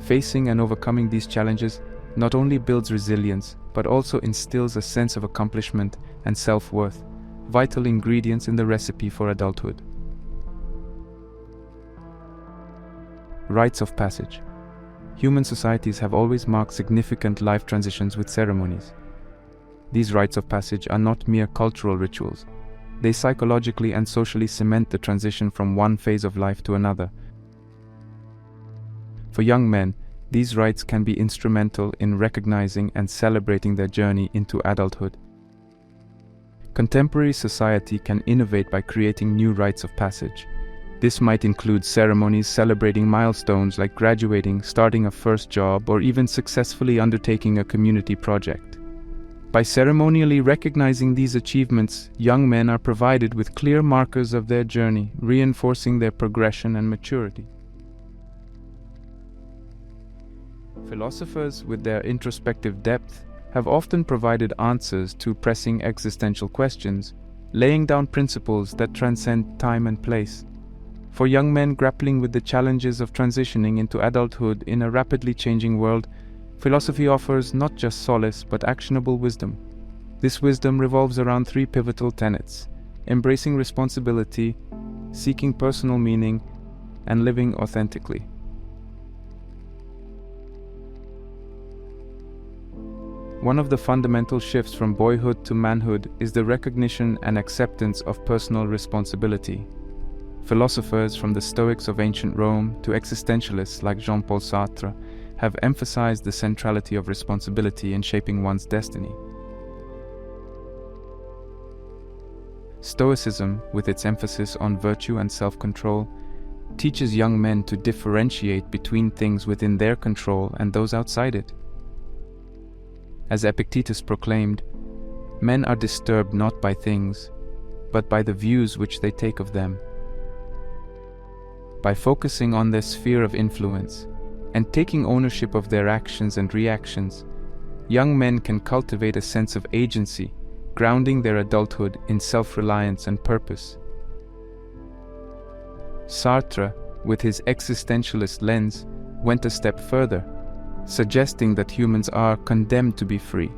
Facing and overcoming these challenges not only builds resilience, but also instills a sense of accomplishment and self-worth, vital ingredients in the recipe for adulthood. Rites of passage. Human societies have always marked significant life transitions with ceremonies. These rites of passage are not mere cultural rituals. They psychologically and socially cement the transition from one phase of life to another. For young men, these rites can be instrumental in recognizing and celebrating their journey into adulthood. Contemporary society can innovate by creating new rites of passage. This might include ceremonies celebrating milestones like graduating, starting a first job, or even successfully undertaking a community project. By ceremonially recognizing these achievements, young men are provided with clear markers of their journey, reinforcing their progression and maturity. Philosophers, with their introspective depth, have often provided answers to pressing existential questions, laying down principles that transcend time and place. For young men grappling with the challenges of transitioning into adulthood in a rapidly changing world, philosophy offers not just solace but actionable wisdom. This wisdom revolves around three pivotal tenets: embracing responsibility, seeking personal meaning, and living authentically. One of the fundamental shifts from boyhood to manhood is the recognition and acceptance of personal responsibility. Philosophers from the Stoics of ancient Rome to existentialists like Jean-Paul Sartre have emphasized the centrality of responsibility in shaping one's destiny. Stoicism, with its emphasis on virtue and self-control, teaches young men to differentiate between things within their control and those outside it. As Epictetus proclaimed, men are disturbed not by things, but by the views which they take of them. By focusing on their sphere of influence and taking ownership of their actions and reactions, young men can cultivate a sense of agency, grounding their adulthood in self-reliance and purpose. Sartre, with his existentialist lens, went a step further, suggesting that humans are condemned to be free.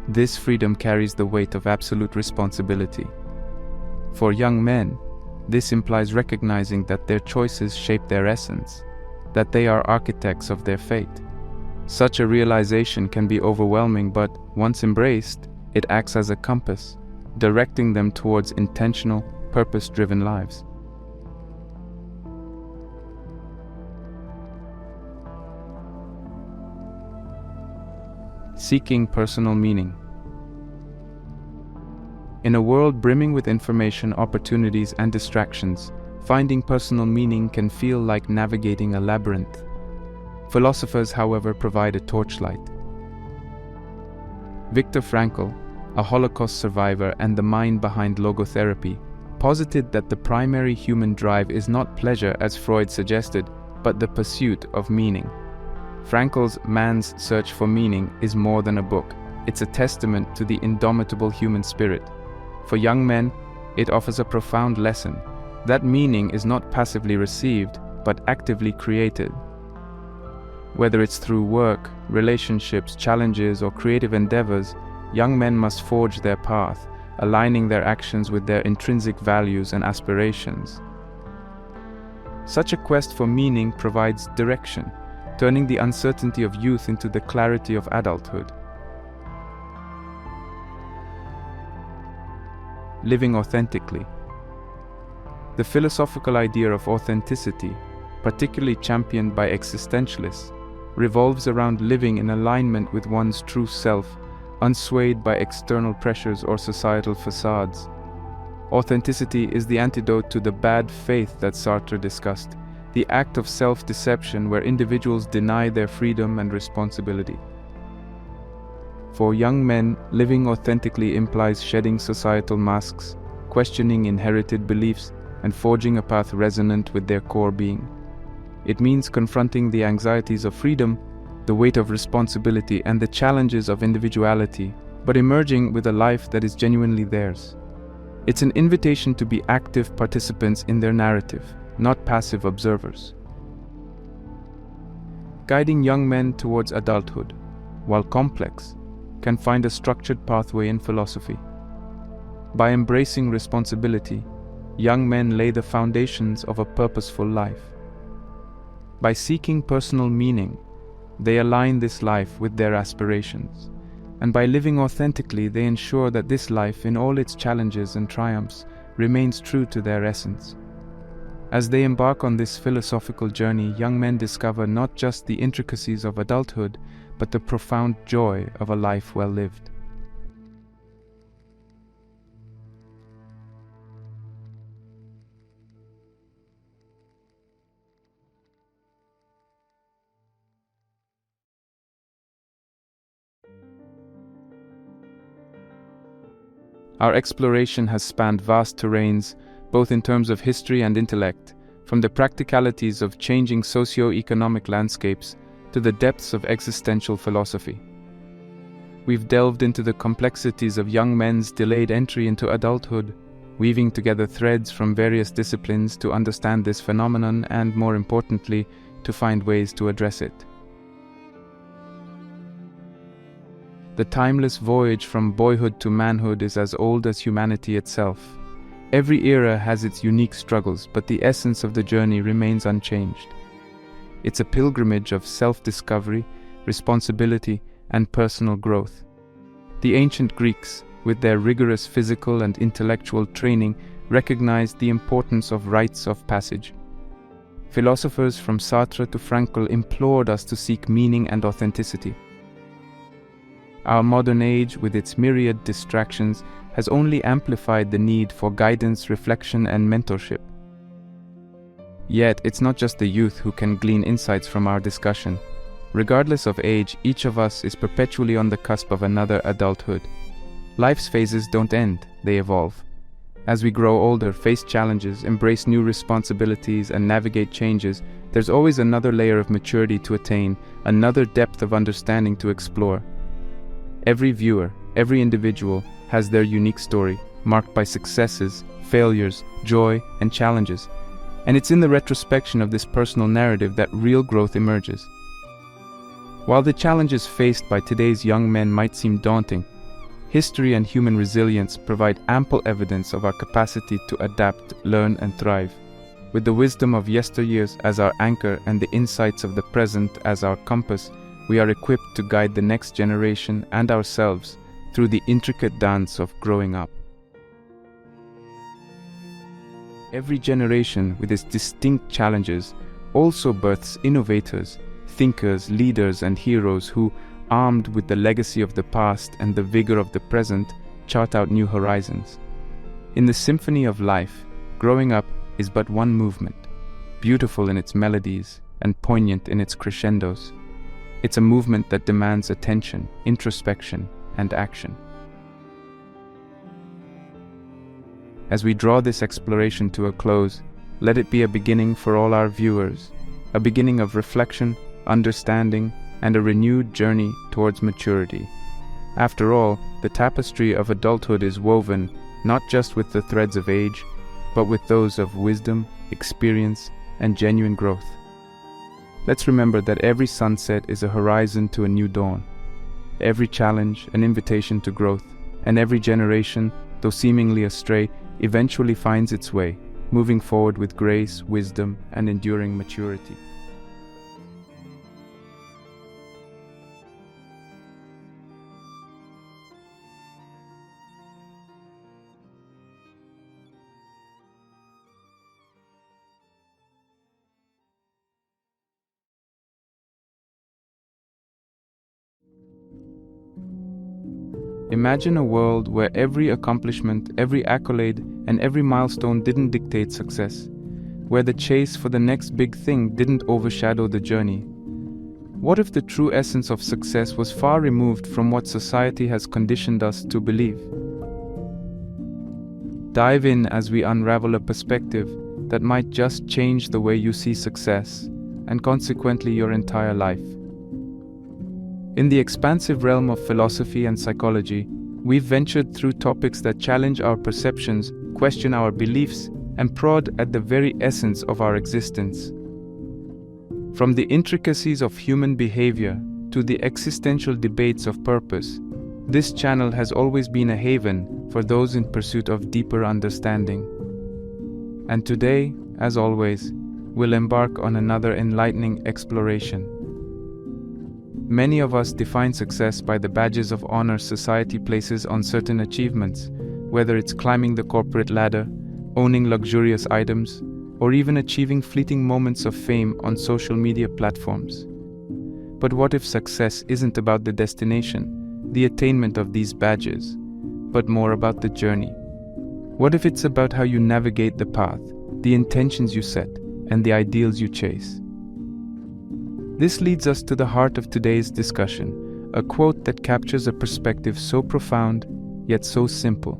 This freedom carries the weight of absolute responsibility. For young men, this implies recognizing that their choices shape their essence, that they are architects of their fate. Such a realization can be overwhelming, but once embraced, it acts as a compass, directing them towards intentional, purpose-driven lives. Seeking personal meaning. In a world brimming with information, opportunities, and distractions, finding personal meaning can feel like navigating a labyrinth. Philosophers, however, provide a torchlight. Viktor Frankl, a Holocaust survivor and the mind behind logotherapy, posited that the primary human drive is not pleasure, as Freud suggested, but the pursuit of meaning. Frankl's Man's Search for Meaning is more than a book. It's a testament to the indomitable human spirit. For young men, it offers a profound lesson. That meaning is not passively received, but actively created. Whether it's through work, relationships, challenges, or creative endeavors, young men must forge their path, aligning their actions with their intrinsic values and aspirations. Such a quest for meaning provides direction, turning the uncertainty of youth into the clarity of adulthood. Living authentically. The philosophical idea of authenticity, particularly championed by existentialists, revolves around living in alignment with one's true self, unswayed by external pressures or societal facades. Authenticity is the antidote to the bad faith that Sartre discussed, the act of self-deception where individuals deny their freedom and responsibility. For young men, living authentically implies shedding societal masks, questioning inherited beliefs, and forging a path resonant with their core being. It means confronting the anxieties of freedom, the weight of responsibility, and the challenges of individuality, but emerging with a life that is genuinely theirs. It's an invitation to be active participants in their narrative, not passive observers. Guiding young men towards adulthood, while complex, can find a structured pathway in philosophy. By embracing responsibility, young men lay the foundations of a purposeful life. By seeking personal meaning, they align this life with their aspirations. And by living authentically, they ensure that this life, in all its challenges and triumphs, remains true to their essence. As they embark on this philosophical journey, young men discover not just the intricacies of adulthood, but the profound joy of a life well lived. Our exploration has spanned vast terrains, both in terms of history and intellect, from the practicalities of changing socio-economic landscapes to the depths of existential philosophy. We've delved into the complexities of young men's delayed entry into adulthood, weaving together threads from various disciplines to understand this phenomenon and, more importantly, to find ways to address it. The timeless voyage from boyhood to manhood is as old as humanity itself. Every era has its unique struggles, but the essence of the journey remains unchanged. It's a pilgrimage of self-discovery, responsibility, and personal growth. The ancient Greeks, with their rigorous physical and intellectual training, recognized the importance of rites of passage. Philosophers from Sartre to Frankl implored us to seek meaning and authenticity. Our modern age, with its myriad distractions, has only amplified the need for guidance, reflection, and mentorship. Yet, it's not just the youth who can glean insights from our discussion. Regardless of age, each of us is perpetually on the cusp of another adulthood. Life's phases don't end, they evolve. As we grow older, face challenges, embrace new responsibilities, and navigate changes, there's always another layer of maturity to attain, another depth of understanding to explore. Every viewer, every individual has their unique story, marked by successes, failures, joy, and challenges. And it's in the retrospection of this personal narrative that real growth emerges. While the challenges faced by today's young men might seem daunting, history and human resilience provide ample evidence of our capacity to adapt, learn, and thrive. With the wisdom of yesteryears as our anchor and the insights of the present as our compass, we are equipped to guide the next generation and ourselves through the intricate dance of growing up. Every generation, with its distinct challenges, also births innovators, thinkers, leaders, and heroes who, armed with the legacy of the past and the vigor of the present, chart out new horizons. In the symphony of life, growing up is but one movement, beautiful in its melodies and poignant in its crescendos. It's a movement that demands attention, introspection, and action. As we draw this exploration to a close, let it be a beginning for all our viewers, a beginning of reflection, understanding, and a renewed journey towards maturity. After all, the tapestry of adulthood is woven not just with the threads of age, but with those of wisdom, experience, and genuine growth. Let's remember that every sunset is a horizon to a new dawn, every challenge an invitation to growth, and every generation, though seemingly astray, eventually finds its way, moving forward with grace, wisdom, and enduring maturity. Imagine a world where every accomplishment, every accolade, and every milestone didn't dictate success, where the chase for the next big thing didn't overshadow the journey. What if the true essence of success was far removed from what society has conditioned us to believe? Dive in as we unravel a perspective that might just change the way you see success, and consequently your entire life. In the expansive realm of philosophy and psychology, we've ventured through topics that challenge our perceptions, question our beliefs, and prod at the very essence of our existence. From the intricacies of human behavior to the existential debates of purpose, this channel has always been a haven for those in pursuit of deeper understanding. And today, as always, we'll embark on another enlightening exploration. Many of us define success by the badges of honor society places on certain achievements, whether it's climbing the corporate ladder, owning luxurious items, or even achieving fleeting moments of fame on social media platforms. But what if success isn't about the destination, the attainment of these badges, but more about the journey? What if it's about how you navigate the path, the intentions you set, and the ideals you chase? This leads us to the heart of today's discussion, a quote that captures a perspective so profound, yet so simple.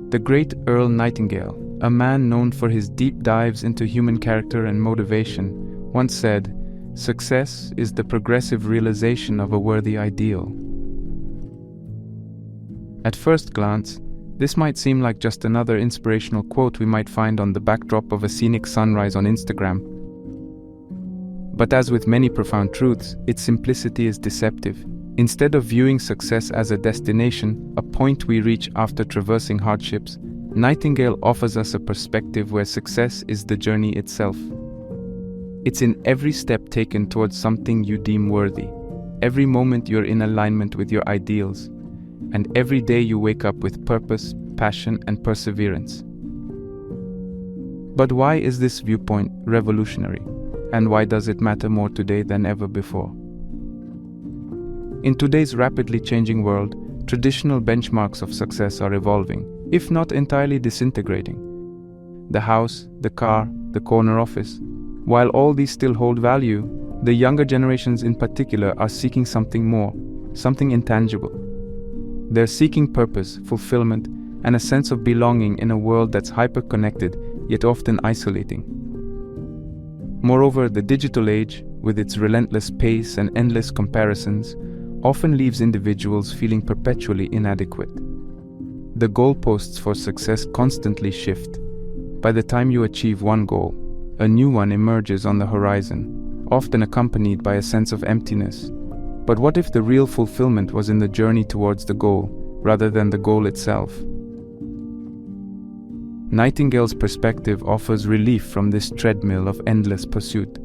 The great Earl Nightingale, a man known for his deep dives into human character and motivation, once said, "Success is the progressive realization of a worthy ideal." At first glance, this might seem like just another inspirational quote we might find on the backdrop of a scenic sunrise on Instagram. But as with many profound truths, its simplicity is deceptive. Instead of viewing success as a destination, a point we reach after traversing hardships, Nightingale offers us a perspective where success is the journey itself. It's in every step taken towards something you deem worthy, every moment you're in alignment with your ideals, and every day you wake up with purpose, passion, and perseverance. But why is this viewpoint revolutionary? And why does it matter more today than ever before? In today's rapidly changing world, traditional benchmarks of success are evolving, if not entirely disintegrating. The house, the car, the corner office. While all these still hold value, the younger generations in particular are seeking something more, something intangible. They're seeking purpose, fulfillment, and a sense of belonging in a world that's hyper-connected, yet often isolating. Moreover, the digital age, with its relentless pace and endless comparisons, often leaves individuals feeling perpetually inadequate. The goalposts for success constantly shift. By the time you achieve one goal, a new one emerges on the horizon, often accompanied by a sense of emptiness. But what if the real fulfillment was in the journey towards the goal, rather than the goal itself? Nightingale's perspective offers relief from this treadmill of endless pursuit.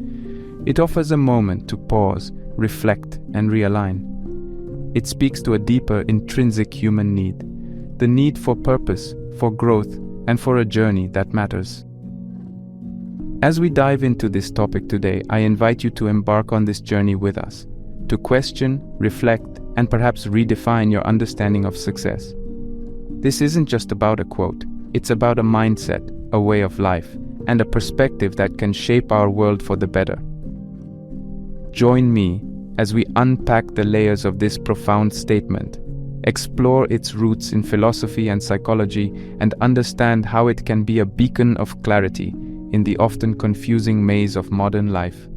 It offers a moment to pause, reflect, and realign. It speaks to a deeper, intrinsic human need, the need for purpose, for growth, and for a journey that matters. As we dive into this topic today, I invite you to embark on this journey with us, to question, reflect, and perhaps redefine your understanding of success. This isn't just about a quote. It's about a mindset, a way of life, and a perspective that can shape our world for the better. Join me as we unpack the layers of this profound statement, explore its roots in philosophy and psychology, and understand how it can be a beacon of clarity in the often confusing maze of modern life.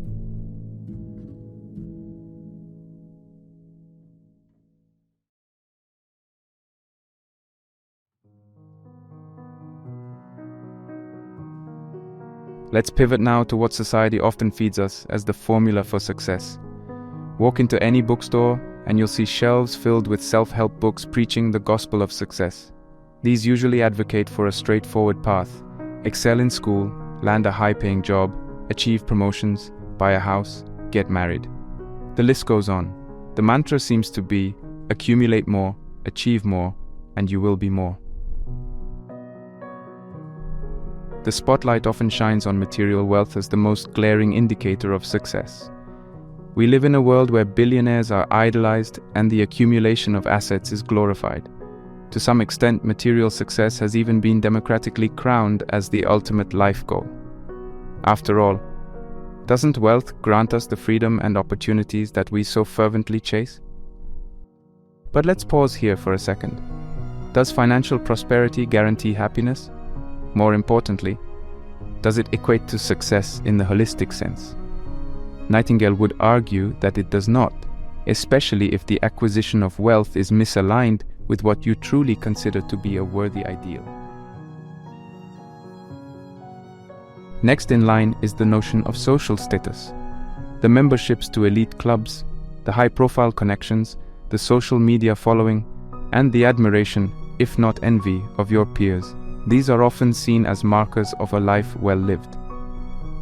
Let's pivot now to what society often feeds us as the formula for success. Walk into any bookstore and you'll see shelves filled with self-help books preaching the gospel of success. These usually advocate for a straightforward path: excel in school, land a high-paying job, achieve promotions, buy a house, get married. The list goes on. The mantra seems to be, accumulate more, achieve more, and you will be more. The spotlight often shines on material wealth as the most glaring indicator of success. We live in a world where billionaires are idolized and the accumulation of assets is glorified. To some extent, material success has even been democratically crowned as the ultimate life goal. After all, doesn't wealth grant us the freedom and opportunities that we so fervently chase? But let's pause here for a second. Does financial prosperity guarantee happiness? More importantly, does it equate to success in the holistic sense? Nightingale would argue that it does not, especially if the acquisition of wealth is misaligned with what you truly consider to be a worthy ideal. Next in line is the notion of social status. The memberships to elite clubs, the high-profile connections, the social media following, and the admiration, if not envy, of your peers. These are often seen as markers of a life well lived.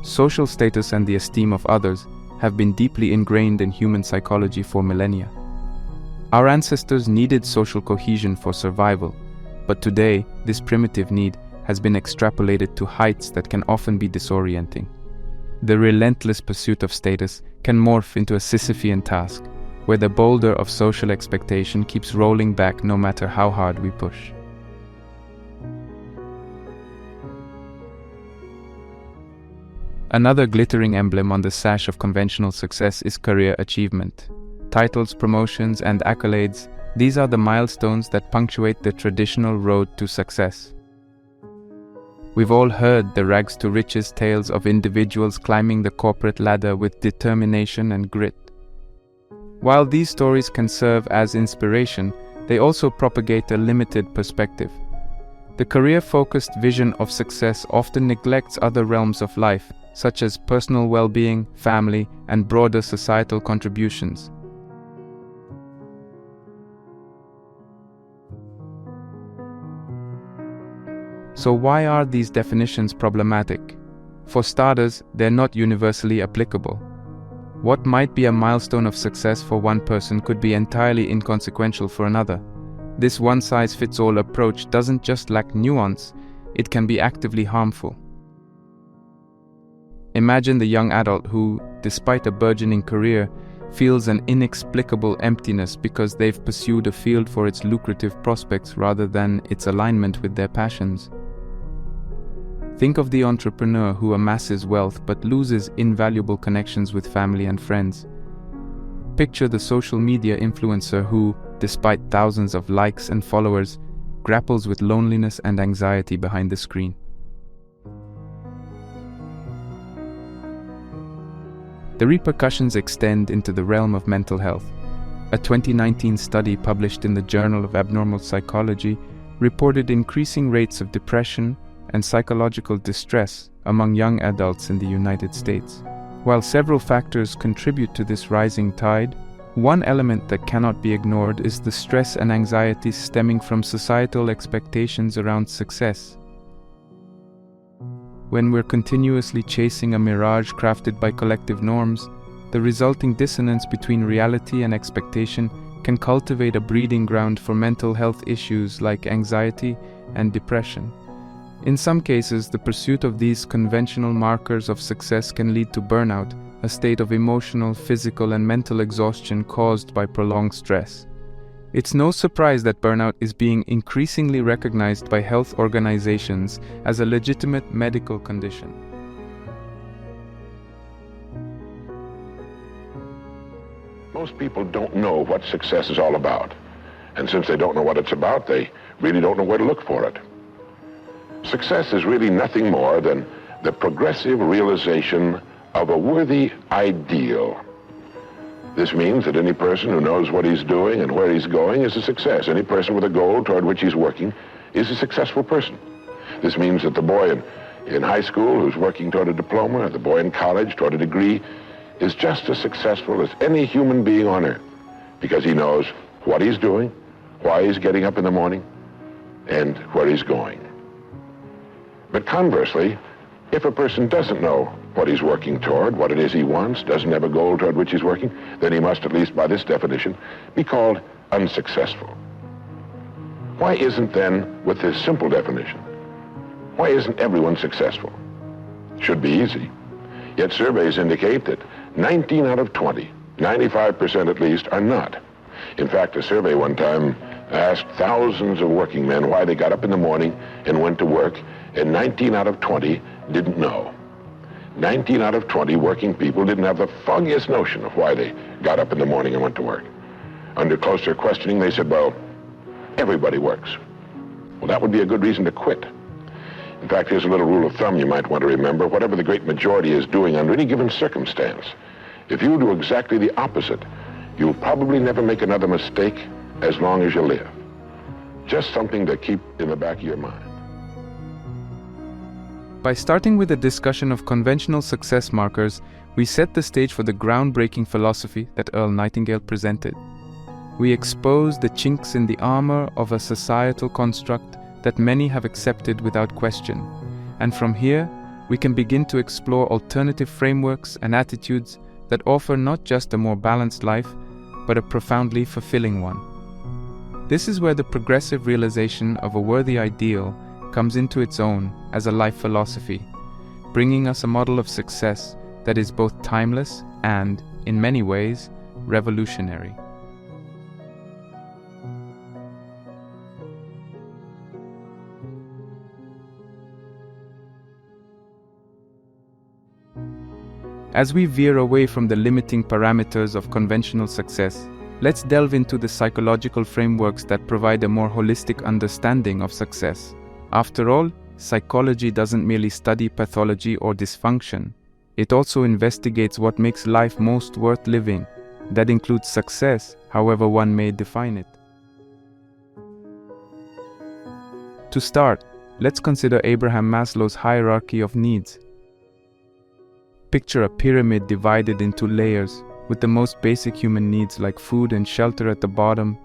Social status and the esteem of others have been deeply ingrained in human psychology for millennia. Our ancestors needed social cohesion for survival, but today this primitive need has been extrapolated to heights that can often be disorienting. The relentless pursuit of status can morph into a Sisyphean task, where the boulder of social expectation keeps rolling back no matter how hard we push. Another glittering emblem on the sash of conventional success is career achievement. Titles, promotions, and accolades, these are the milestones that punctuate the traditional road to success. We've all heard the rags to riches tales of individuals climbing the corporate ladder with determination and grit. While these stories can serve as inspiration, they also propagate a limited perspective. The career-focused vision of success often neglects other realms of life, such as personal well-being, family, and broader societal contributions. So why are these definitions problematic? For starters, they're not universally applicable. What might be a milestone of success for one person could be entirely inconsequential for another. This one-size-fits-all approach doesn't just lack nuance, it can be actively harmful. Imagine the young adult who, despite a burgeoning career, feels an inexplicable emptiness because they've pursued a field for its lucrative prospects rather than its alignment with their passions. Think of the entrepreneur who amasses wealth but loses invaluable connections with family and friends. Picture the social media influencer who, despite thousands of likes and followers, grapples with loneliness and anxiety behind the screen. The repercussions extend into the realm of mental health. A 2019 study published in the Journal of Abnormal Psychology reported increasing rates of depression and psychological distress among young adults in the United States. While several factors contribute to this rising tide, one element that cannot be ignored is the stress and anxiety stemming from societal expectations around success. When we're continuously chasing a mirage crafted by collective norms, the resulting dissonance between reality and expectation can cultivate a breeding ground for mental health issues like anxiety and depression. In some cases, the pursuit of these conventional markers of success can lead to burnout, a state of emotional, physical, and mental exhaustion caused by prolonged stress. It's no surprise that burnout is being increasingly recognized by health organizations as a legitimate medical condition. Most people don't know what success is all about. And since they don't know what it's about, they really don't know where to look for it. Success is really nothing more than the progressive realization of a worthy ideal. This means that any person who knows what he's doing and where he's going is a success. Any person with a goal toward which he's working is a successful person. This means that the boy in high school who's working toward a diploma, or the boy in college toward a degree, is just as successful as any human being on earth, because he knows what he's doing, why he's getting up in the morning, and where he's going. But conversely, if a person doesn't know what he's working toward, what it is he wants, doesn't have a goal toward which he's working, then he must, at least by this definition, be called unsuccessful. Why isn't then, with this simple definition, why isn't everyone successful? Should be easy. Yet surveys indicate that 19 out of 20, 95% at least, are not. In fact, a survey one time asked thousands of working men why they got up in the morning and went to work, and 19 out of 20 didn't know. 19 out of 20 working people didn't have the foggiest notion of why they got up in the morning and went to work. Under closer questioning, they said, well, everybody works. Well, that would be a good reason to quit. In fact, here's a little rule of thumb you might want to remember. Whatever the great majority is doing under any given circumstance, if you do exactly the opposite, you'll probably never make another mistake as long as you live. Just something to keep in the back of your mind. By starting with a discussion of conventional success markers, we set the stage for the groundbreaking philosophy that Earl Nightingale presented. We expose the chinks in the armor of a societal construct that many have accepted without question. And from here, we can begin to explore alternative frameworks and attitudes that offer not just a more balanced life, but a profoundly fulfilling one. This is where the progressive realization of a worthy ideal comes into its own as a life philosophy, bringing us a model of success that is both timeless and, in many ways, revolutionary. As we veer away from the limiting parameters of conventional success, let's delve into the psychological frameworks that provide a more holistic understanding of success. After all, psychology doesn't merely study pathology or dysfunction. It also investigates what makes life most worth living. That includes success, however one may define it. To start, let's consider Abraham Maslow's hierarchy of needs. Picture a pyramid divided into layers, with the most basic human needs like food and shelter at the bottom,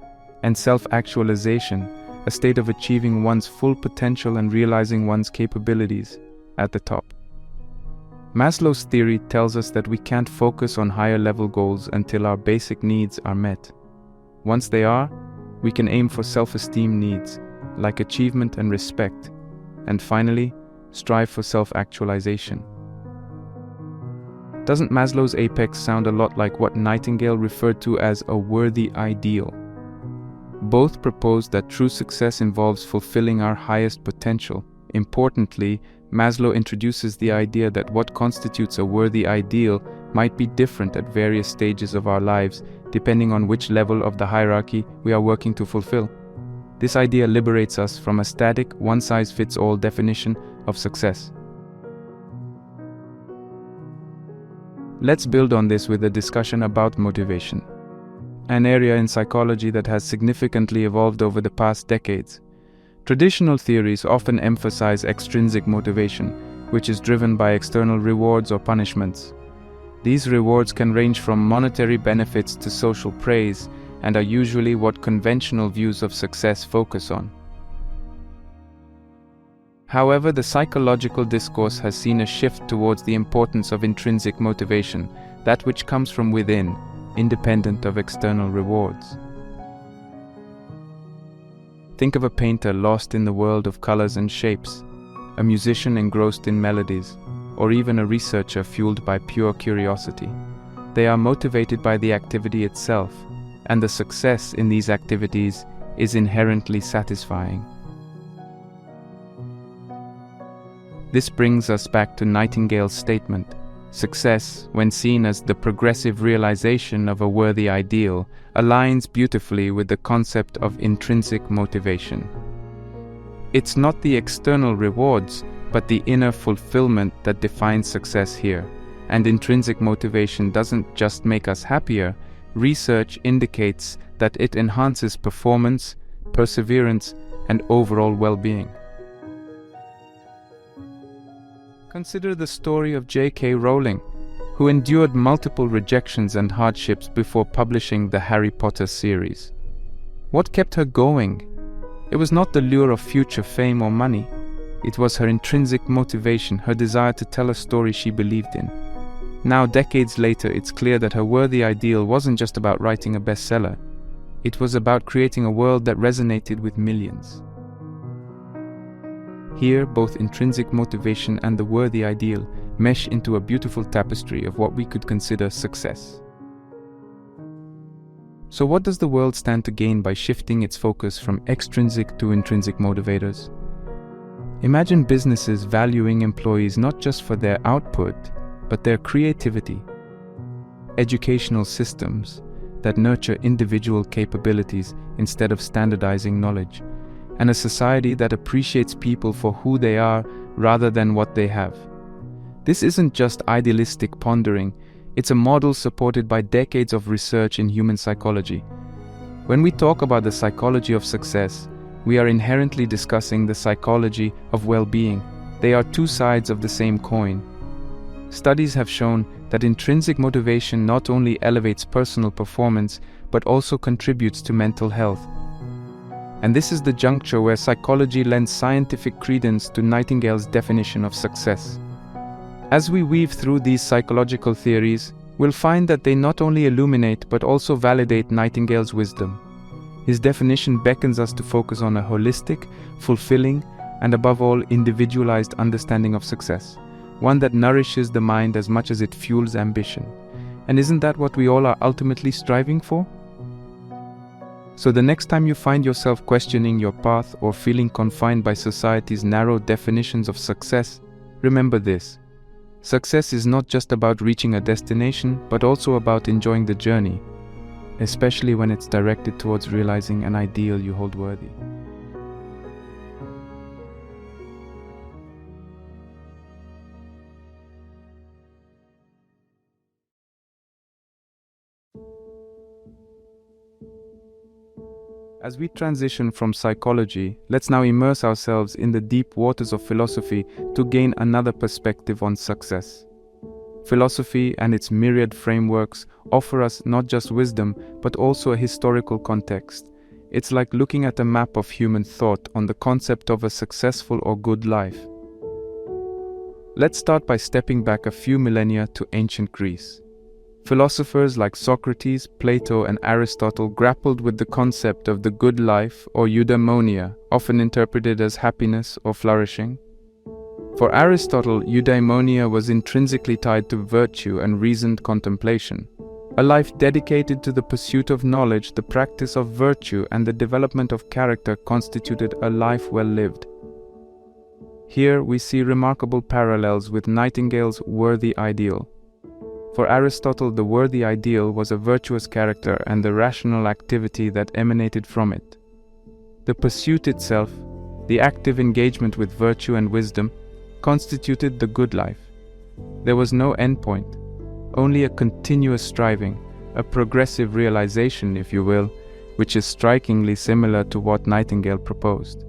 and self-actualization, a state of achieving one's full potential and realizing one's capabilities, at the top. Maslow's theory tells us that we can't focus on higher-level goals until our basic needs are met. Once they are, we can aim for self-esteem needs, like achievement and respect, and finally, strive for self-actualization. Doesn't Maslow's apex sound a lot like what Nightingale referred to as a worthy ideal? Both propose that true success involves fulfilling our highest potential. Importantly, Maslow introduces the idea that what constitutes a worthy ideal might be different at various stages of our lives, depending on which level of the hierarchy we are working to fulfill. This idea liberates us from a static, one-size-fits-all definition of success. Let's build on this with a discussion about motivation, an area in psychology that has significantly evolved over the past decades. Traditional theories often emphasize extrinsic motivation, which is driven by external rewards or punishments. These rewards can range from monetary benefits to social praise, and are usually what conventional views of success focus on. However, the psychological discourse has seen a shift towards the importance of intrinsic motivation, that which comes from within, independent of external rewards. Think of a painter lost in the world of colors and shapes, a musician engrossed in melodies, or even a researcher fueled by pure curiosity. They are motivated by the activity itself, and the success in these activities is inherently satisfying. This brings us back to Nightingale's statement: success, when seen as the progressive realization of a worthy ideal, aligns beautifully with the concept of intrinsic motivation. It's not the external rewards, but the inner fulfillment that defines success here. And intrinsic motivation doesn't just make us happier. Research indicates that it enhances performance, perseverance, and overall well-being. Consider the story of J.K. Rowling, who endured multiple rejections and hardships before publishing the Harry Potter series. What kept her going? It was not the lure of future fame or money. It was her intrinsic motivation, her desire to tell a story she believed in. Now, decades later, it's clear that her worthy ideal wasn't just about writing a bestseller. It was about creating a world that resonated with millions. Here, both intrinsic motivation and the worthy ideal mesh into a beautiful tapestry of what we could consider success. So what does the world stand to gain by shifting its focus from extrinsic to intrinsic motivators? Imagine businesses valuing employees not just for their output, but their creativity. Educational systems that nurture individual capabilities instead of standardizing knowledge. And a society that appreciates people for who they are rather than what they have. This isn't just idealistic pondering, it's a model supported by decades of research in human psychology. When we talk about the psychology of success, we are inherently discussing the psychology of well-being. They are two sides of the same coin. Studies have shown that intrinsic motivation not only elevates personal performance, but also contributes to mental health. And this is the juncture where psychology lends scientific credence to Nightingale's definition of success. As we weave through these psychological theories, we'll find that they not only illuminate but also validate Nightingale's wisdom. His definition beckons us to focus on a holistic, fulfilling, and above all, individualized understanding of success, one that nourishes the mind as much as it fuels ambition. And isn't that what we all are ultimately striving for? So the next time you find yourself questioning your path or feeling confined by society's narrow definitions of success, remember this. Success is not just about reaching a destination, but also about enjoying the journey, especially when it's directed towards realizing an ideal you hold worthy. As we transition from psychology, let's now immerse ourselves in the deep waters of philosophy to gain another perspective on success. Philosophy and its myriad frameworks offer us not just wisdom, but also a historical context. It's like looking at a map of human thought on the concept of a successful or good life. Let's start by stepping back a few millennia to ancient Greece. Philosophers like Socrates, Plato, and Aristotle grappled with the concept of the good life or eudaimonia, often interpreted as happiness or flourishing. For Aristotle, eudaimonia was intrinsically tied to virtue and reasoned contemplation. A life dedicated to the pursuit of knowledge, the practice of virtue, and the development of character constituted a life well lived. Here we see remarkable parallels with Nightingale's worthy ideal. For Aristotle, the worthy ideal was a virtuous character and the rational activity that emanated from it. The pursuit itself, the active engagement with virtue and wisdom, constituted the good life. There was no endpoint, only a continuous striving, a progressive realization, if you will, which is strikingly similar to what Nightingale proposed.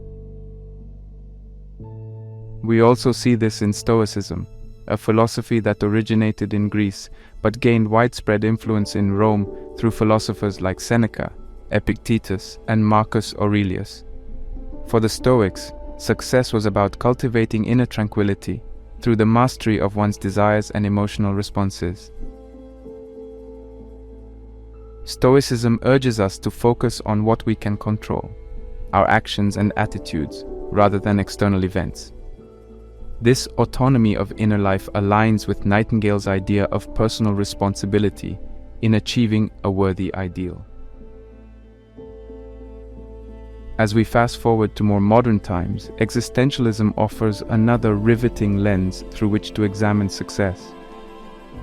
We also see this in Stoicism, a philosophy that originated in Greece but gained widespread influence in Rome through philosophers like Seneca, Epictetus, and Marcus Aurelius. For the Stoics, success was about cultivating inner tranquility through the mastery of one's desires and emotional responses. Stoicism urges us to focus on what we can control, our actions and attitudes, rather than external events. This autonomy of inner life aligns with Nightingale's idea of personal responsibility in achieving a worthy ideal. As we fast forward to more modern times, existentialism offers another riveting lens through which to examine success.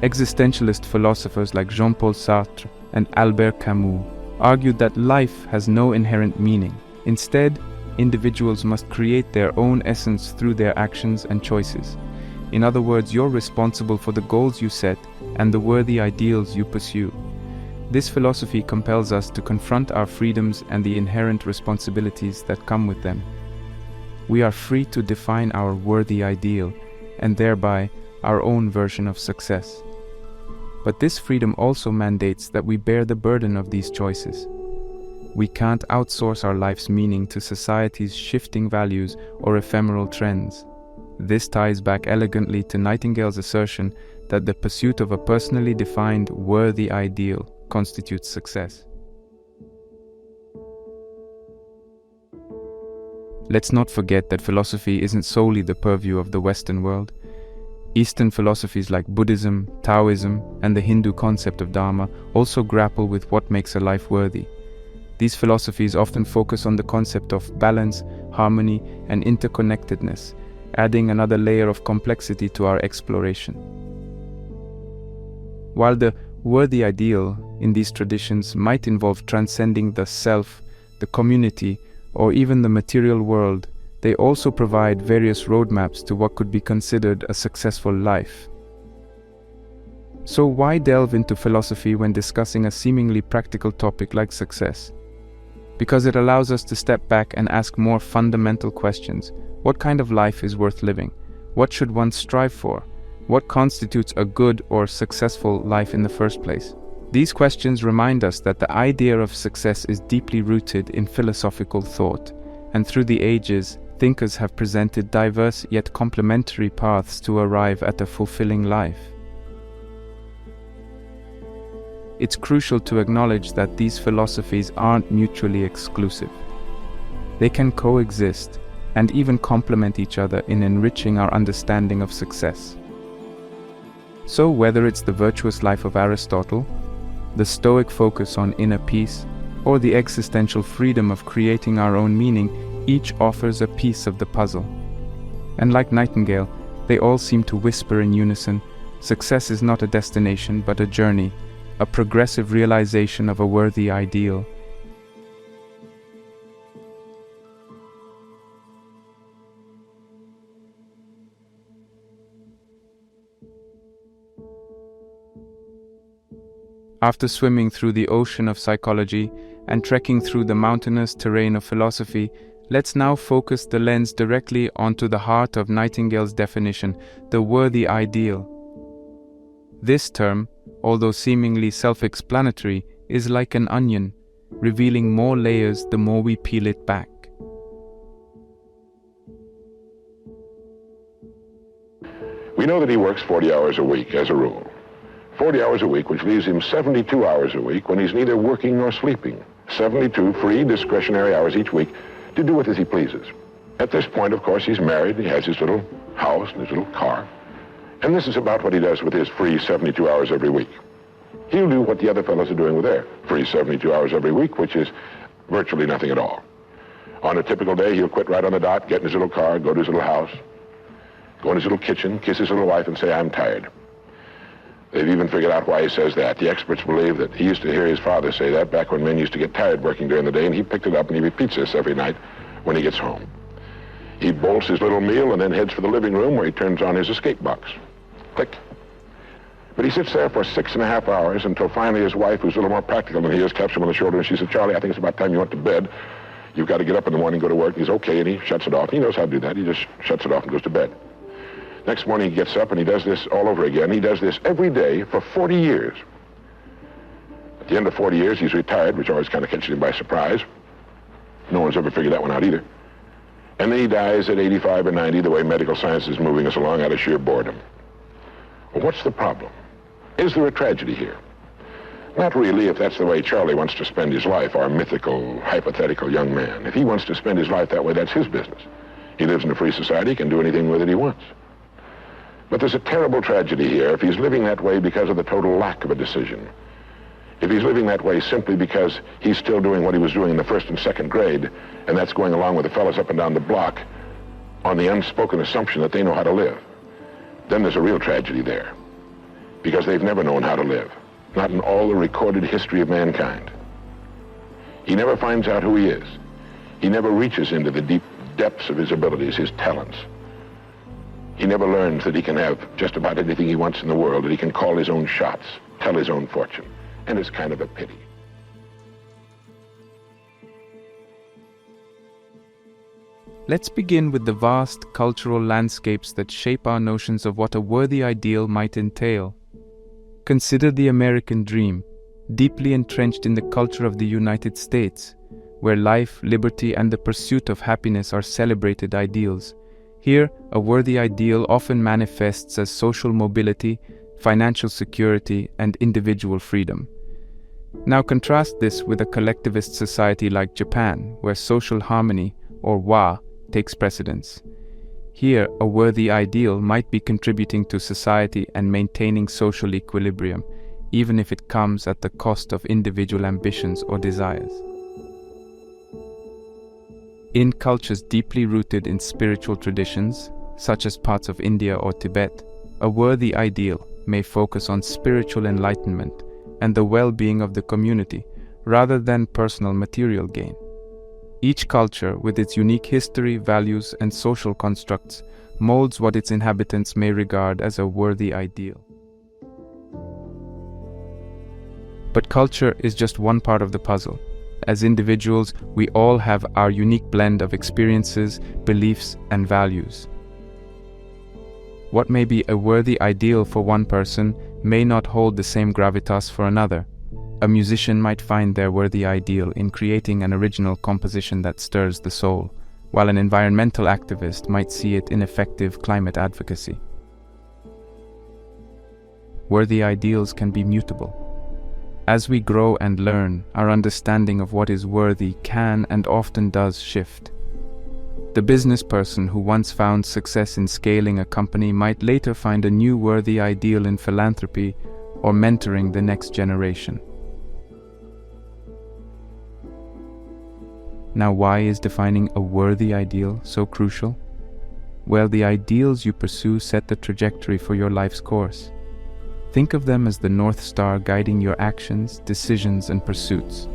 Existentialist philosophers like Jean-Paul Sartre and Albert Camus argued that life has no inherent meaning. Instead, individuals must create their own essence through their actions and choices. In other words, you're responsible for the goals you set and the worthy ideals you pursue. This philosophy compels us to confront our freedoms and the inherent responsibilities that come with them. We are free to define our worthy ideal and thereby our own version of success. But this freedom also mandates that we bear the burden of these choices. We can't outsource our life's meaning to society's shifting values or ephemeral trends. This ties back elegantly to Nightingale's assertion that the pursuit of a personally defined, worthy ideal constitutes success. Let's not forget that philosophy isn't solely the purview of the Western world. Eastern philosophies like Buddhism, Taoism, and the Hindu concept of Dharma also grapple with what makes a life worthy. These philosophies often focus on the concept of balance, harmony, and interconnectedness, adding another layer of complexity to our exploration. While the worthy ideal in these traditions might involve transcending the self, the community, or even the material world, they also provide various roadmaps to what could be considered a successful life. So why delve into philosophy when discussing a seemingly practical topic like success? Because it allows us to step back and ask more fundamental questions. What kind of life is worth living? What should one strive for? What constitutes a good or successful life in the first place? These questions remind us that the idea of success is deeply rooted in philosophical thought, and through the ages, thinkers have presented diverse yet complementary paths to arrive at a fulfilling life. It's crucial to acknowledge that these philosophies aren't mutually exclusive. They can coexist and even complement each other in enriching our understanding of success. So whether it's the virtuous life of Aristotle, the Stoic focus on inner peace, or the existential freedom of creating our own meaning, each offers a piece of the puzzle. And like Nightingale, they all seem to whisper in unison, success is not a destination but a journey, a progressive realization of a worthy ideal. After swimming through the ocean of psychology and trekking through the mountainous terrain of philosophy, let's now focus the lens directly onto the heart of Nightingale's definition, the worthy ideal. This term, although seemingly self-explanatory, is like an onion, revealing more layers the more we peel it back. We know that he works 40 hours a week as a rule. 40 hours a week, which leaves him 72 hours a week when he's neither working nor sleeping. 72 free, discretionary hours each week to do with as he pleases. At this point, of course, he's married, he has his little house and his little car. And this is about what he does with his free 72 hours every week. He'll do what the other fellows are doing with their free 72 hours every week, which is virtually nothing at all. On a typical day, he'll quit right on the dot, get in his little car, go to his little house, go in his little kitchen, kiss his little wife and say, "I'm tired." They've even figured out why he says that. The experts believe that he used to hear his father say that back when men used to get tired working during the day, and he picked it up and he repeats this every night when he gets home. He bolts his little meal and then heads for the living room where he turns on his escape box. Click. But he sits there for 6.5 hours until finally his wife, who's a little more practical than he is, claps him on the shoulder and she said, "Charlie, I think it's about time you went to bed. You've got to get up in the morning, go to work." And he's okay, and he shuts it off. He knows how to do that. He just shuts it off and goes to bed. Next morning he gets up and he does this all over again. He does this every day for 40 years. At the end of 40 years, he's retired, which always kind of catches him by surprise. No one's ever figured that one out either. And then he dies at 85 or 90, the way medical science is moving us along, out of sheer boredom. Well, what's the problem? Is there a tragedy here? Not really, if that's the way Charlie wants to spend his life, our mythical, hypothetical young man. If he wants to spend his life that way, that's his business. He lives in a free society, he can do anything with it he wants. But there's a terrible tragedy here if he's living that way because of the total lack of a decision. If he's living that way simply because he's still doing what he was doing in the first and second grade And that's going along with the fellas up and down the block on the unspoken assumption that they know how to live. Then there's a real tragedy there, because they've never known how to live, not in all the recorded history of mankind. He never finds out who he is. He never reaches into the deep depths of his abilities, his talents. He never learns that he can have just about anything he wants in the world, that he can call his own shots, tell his own fortune, and it's kind of a pity. Let's begin with the vast cultural landscapes that shape our notions of what a worthy ideal might entail. Consider the American dream, deeply entrenched in the culture of the United States, where life, liberty, and the pursuit of happiness are celebrated ideals. Here, a worthy ideal often manifests as social mobility, financial security, and individual freedom. Now contrast this with a collectivist society like Japan, where social harmony, or wa, takes precedence. Here, a worthy ideal might be contributing to society and maintaining social equilibrium, even if it comes at the cost of individual ambitions or desires. In cultures deeply rooted in spiritual traditions, such as parts of India or Tibet, a worthy ideal may focus on spiritual enlightenment and the well-being of the community, rather than personal material gain. Each culture, with its unique history, values, and social constructs, molds what its inhabitants may regard as a worthy ideal. But culture is just one part of the puzzle. As individuals, we all have our unique blend of experiences, beliefs, and values. What may be a worthy ideal for one person may not hold the same gravitas for another. A musician might find their worthy ideal in creating an original composition that stirs the soul, while an environmental activist might see it in effective climate advocacy. Worthy ideals can be mutable. As we grow and learn, our understanding of what is worthy can and often does shift. The business person who once found success in scaling a company might later find a new worthy ideal in philanthropy or mentoring the next generation. Now, why is defining a worthy ideal so crucial? Well, the ideals you pursue set the trajectory for your life's course. Think of them as the North Star guiding your actions, decisions, and pursuits.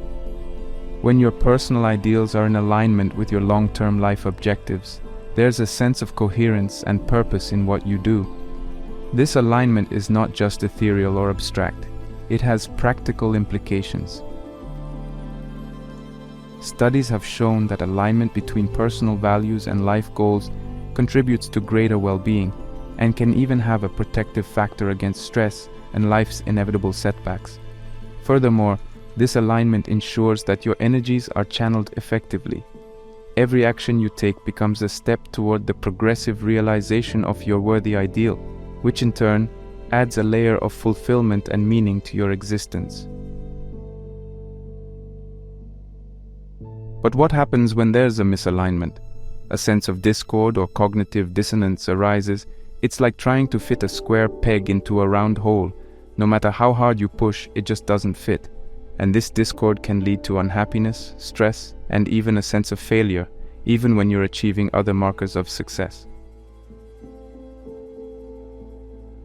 When your personal ideals are in alignment with your long-term life objectives, there's a sense of coherence and purpose in what you do. This alignment is not just ethereal or abstract. It has practical implications. Studies have shown that alignment between personal values and life goals contributes to greater well-being and can even have a protective factor against stress and life's inevitable setbacks. Furthermore, this alignment ensures that your energies are channeled effectively. Every action you take becomes a step toward the progressive realization of your worthy ideal, which in turn adds a layer of fulfillment and meaning to your existence. But what happens when there's a misalignment? A sense of discord or cognitive dissonance arises. It's like trying to fit a square peg into a round hole. No matter how hard you push, it just doesn't fit. And this discord can lead to unhappiness, stress, and even a sense of failure, even when you're achieving other markers of success.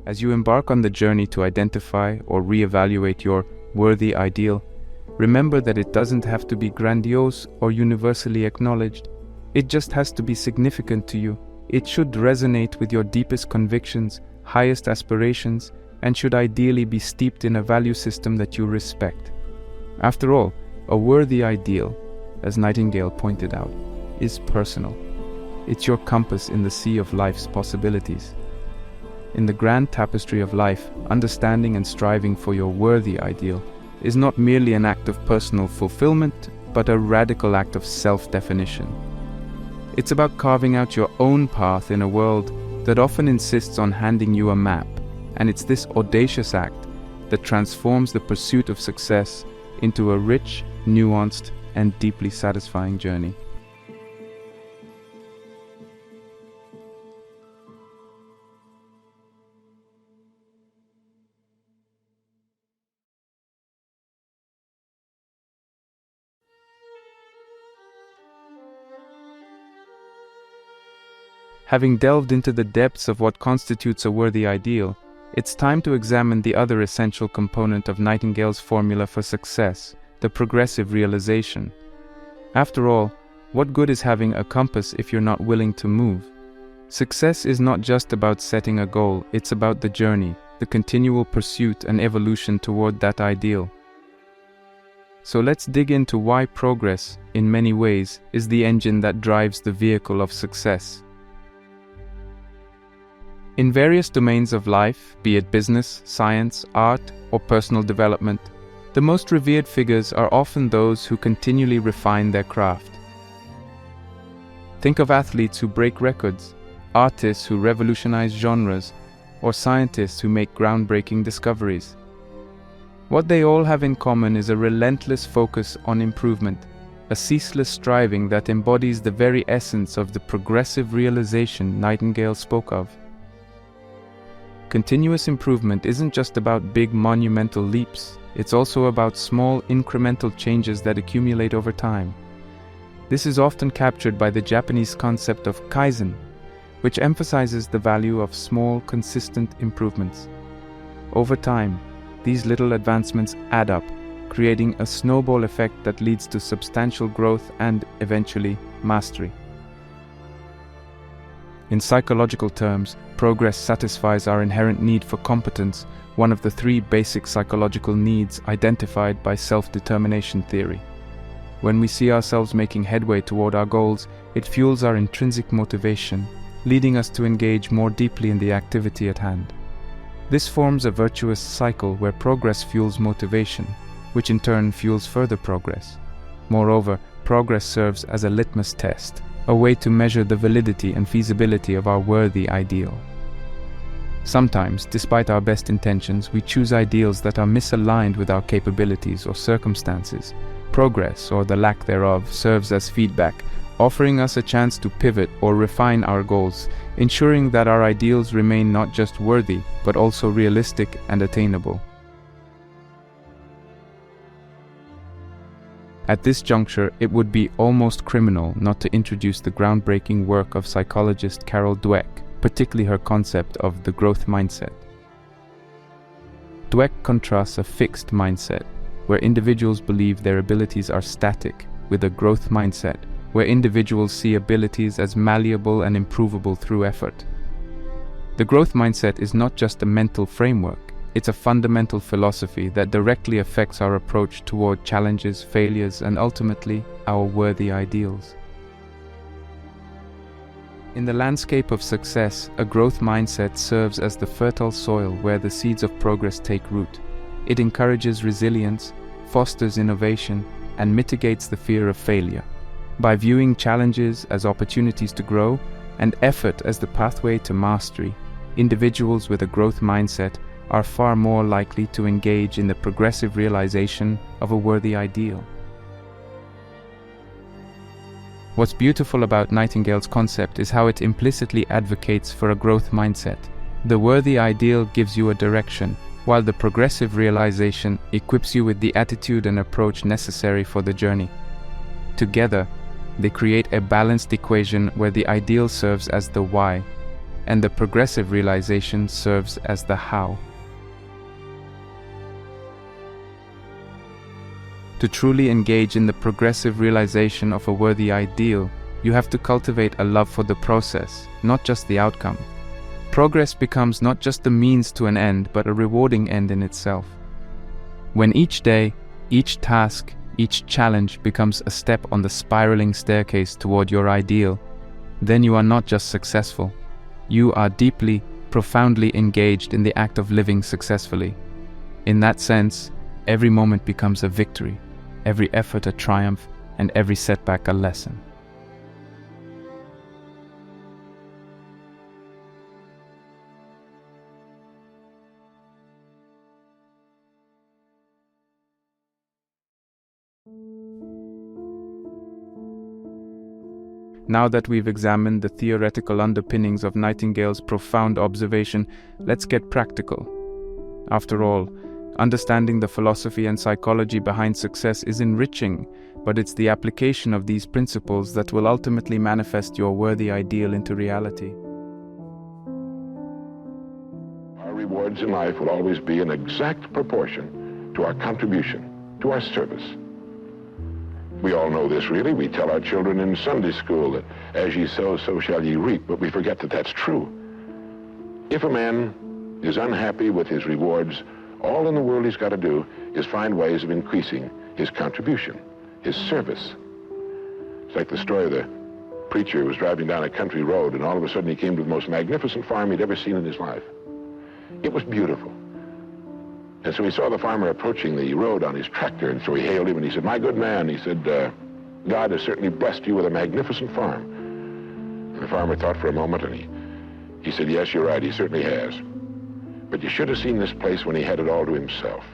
As you embark on the journey to identify or reevaluate your worthy ideal, remember that it doesn't have to be grandiose or universally acknowledged. It just has to be significant to you. It should resonate with your deepest convictions, highest aspirations, and should ideally be steeped in a value system that you respect. After all, a worthy ideal, as Nightingale pointed out, is personal. It's your compass in the sea of life's possibilities. In the grand tapestry of life, understanding and striving for your worthy ideal is not merely an act of personal fulfillment, but a radical act of self-definition. It's about carving out your own path in a world that often insists on handing you a map, and it's this audacious act that transforms the pursuit of success into a rich, nuanced, and deeply satisfying journey. Having delved into the depths of what constitutes a worthy ideal, it's time to examine the other essential component of Nightingale's formula for success, the progressive realization. After all, what good is having a compass if you're not willing to move? Success is not just about setting a goal, it's about the journey, the continual pursuit and evolution toward that ideal. So let's dig into why progress, in many ways, is the engine that drives the vehicle of success. In various domains of life, be it business, science, art, or personal development, the most revered figures are often those who continually refine their craft. Think of athletes who break records, artists who revolutionize genres, or scientists who make groundbreaking discoveries. What they all have in common is a relentless focus on improvement, a ceaseless striving that embodies the very essence of the progressive realization Nightingale spoke of. Continuous improvement isn't just about big monumental leaps, it's also about small incremental changes that accumulate over time. This is often captured by the Japanese concept of kaizen, which emphasizes the value of small, consistent improvements. Over time, these little advancements add up, creating a snowball effect that leads to substantial growth and, eventually, mastery. In psychological terms, progress satisfies our inherent need for competence, one of the three basic psychological needs identified by self-determination theory. When we see ourselves making headway toward our goals, it fuels our intrinsic motivation, leading us to engage more deeply in the activity at hand. This forms a virtuous cycle where progress fuels motivation, which in turn fuels further progress. Moreover, progress serves as a litmus test, a way to measure the validity and feasibility of our worthy ideal. Sometimes, despite our best intentions, we choose ideals that are misaligned with our capabilities or circumstances. Progress, or the lack thereof, serves as feedback, offering us a chance to pivot or refine our goals, ensuring that our ideals remain not just worthy, but also realistic and attainable. At this juncture, it would be almost criminal not to introduce the groundbreaking work of psychologist Carol Dweck, particularly her concept of the growth mindset. Dweck contrasts a fixed mindset, where individuals believe their abilities are static, with a growth mindset, where individuals see abilities as malleable and improvable through effort. The growth mindset is not just a mental framework, it's a fundamental philosophy that directly affects our approach toward challenges, failures, and ultimately, our worthy ideals. In the landscape of success, a growth mindset serves as the fertile soil where the seeds of progress take root. It encourages resilience, fosters innovation, and mitigates the fear of failure. By viewing challenges as opportunities to grow and effort as the pathway to mastery, individuals with a growth mindset are far more likely to engage in the progressive realization of a worthy ideal. What's beautiful about Nightingale's concept is how it implicitly advocates for a growth mindset. The worthy ideal gives you a direction, while the progressive realization equips you with the attitude and approach necessary for the journey. Together, they create a balanced equation where the ideal serves as the why, and the progressive realization serves as the how. To truly engage in the progressive realization of a worthy ideal, you have to cultivate a love for the process, not just the outcome. Progress becomes not just the means to an end, but a rewarding end in itself. When each day, each task, each challenge becomes a step on the spiraling staircase toward your ideal, then you are not just successful. You are deeply, profoundly engaged in the act of living successfully. In that sense, every moment becomes a victory, every effort a triumph, and every setback a lesson. Now that we've examined the theoretical underpinnings of Nightingale's profound observation, let's get practical. After all, Understanding the philosophy and psychology behind success is enriching, but it's the application of these principles that will ultimately manifest your worthy ideal into reality. Our rewards in life will always be in exact proportion to our contribution, to our service. We all know this, really. We tell our children in Sunday school that as ye sow, so shall ye reap, but we forget that that's true. If a man is unhappy with his rewards, all in the world he's got to do is find ways of increasing his contribution, his service. It's like the story of the preacher who was driving down a country road, and all of a sudden he came to the most magnificent farm he'd ever seen in his life. It was beautiful. And so he saw the farmer approaching the road on his tractor, and so he hailed him, and he said, "My good man," he said, "God has certainly blessed you with a magnificent farm." And the farmer thought for a moment, and he said, "Yes, you're right, he certainly has. But you should have seen this place when he had it all to himself."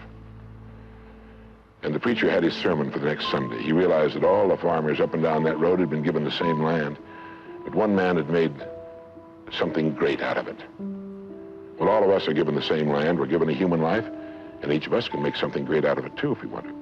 And the preacher had his sermon for the next Sunday. He realized that all the farmers up and down that road had been given the same land, but one man had made something great out of it. Well, all of us are given the same land. We're given a human life, and each of us can make something great out of it too if we want to.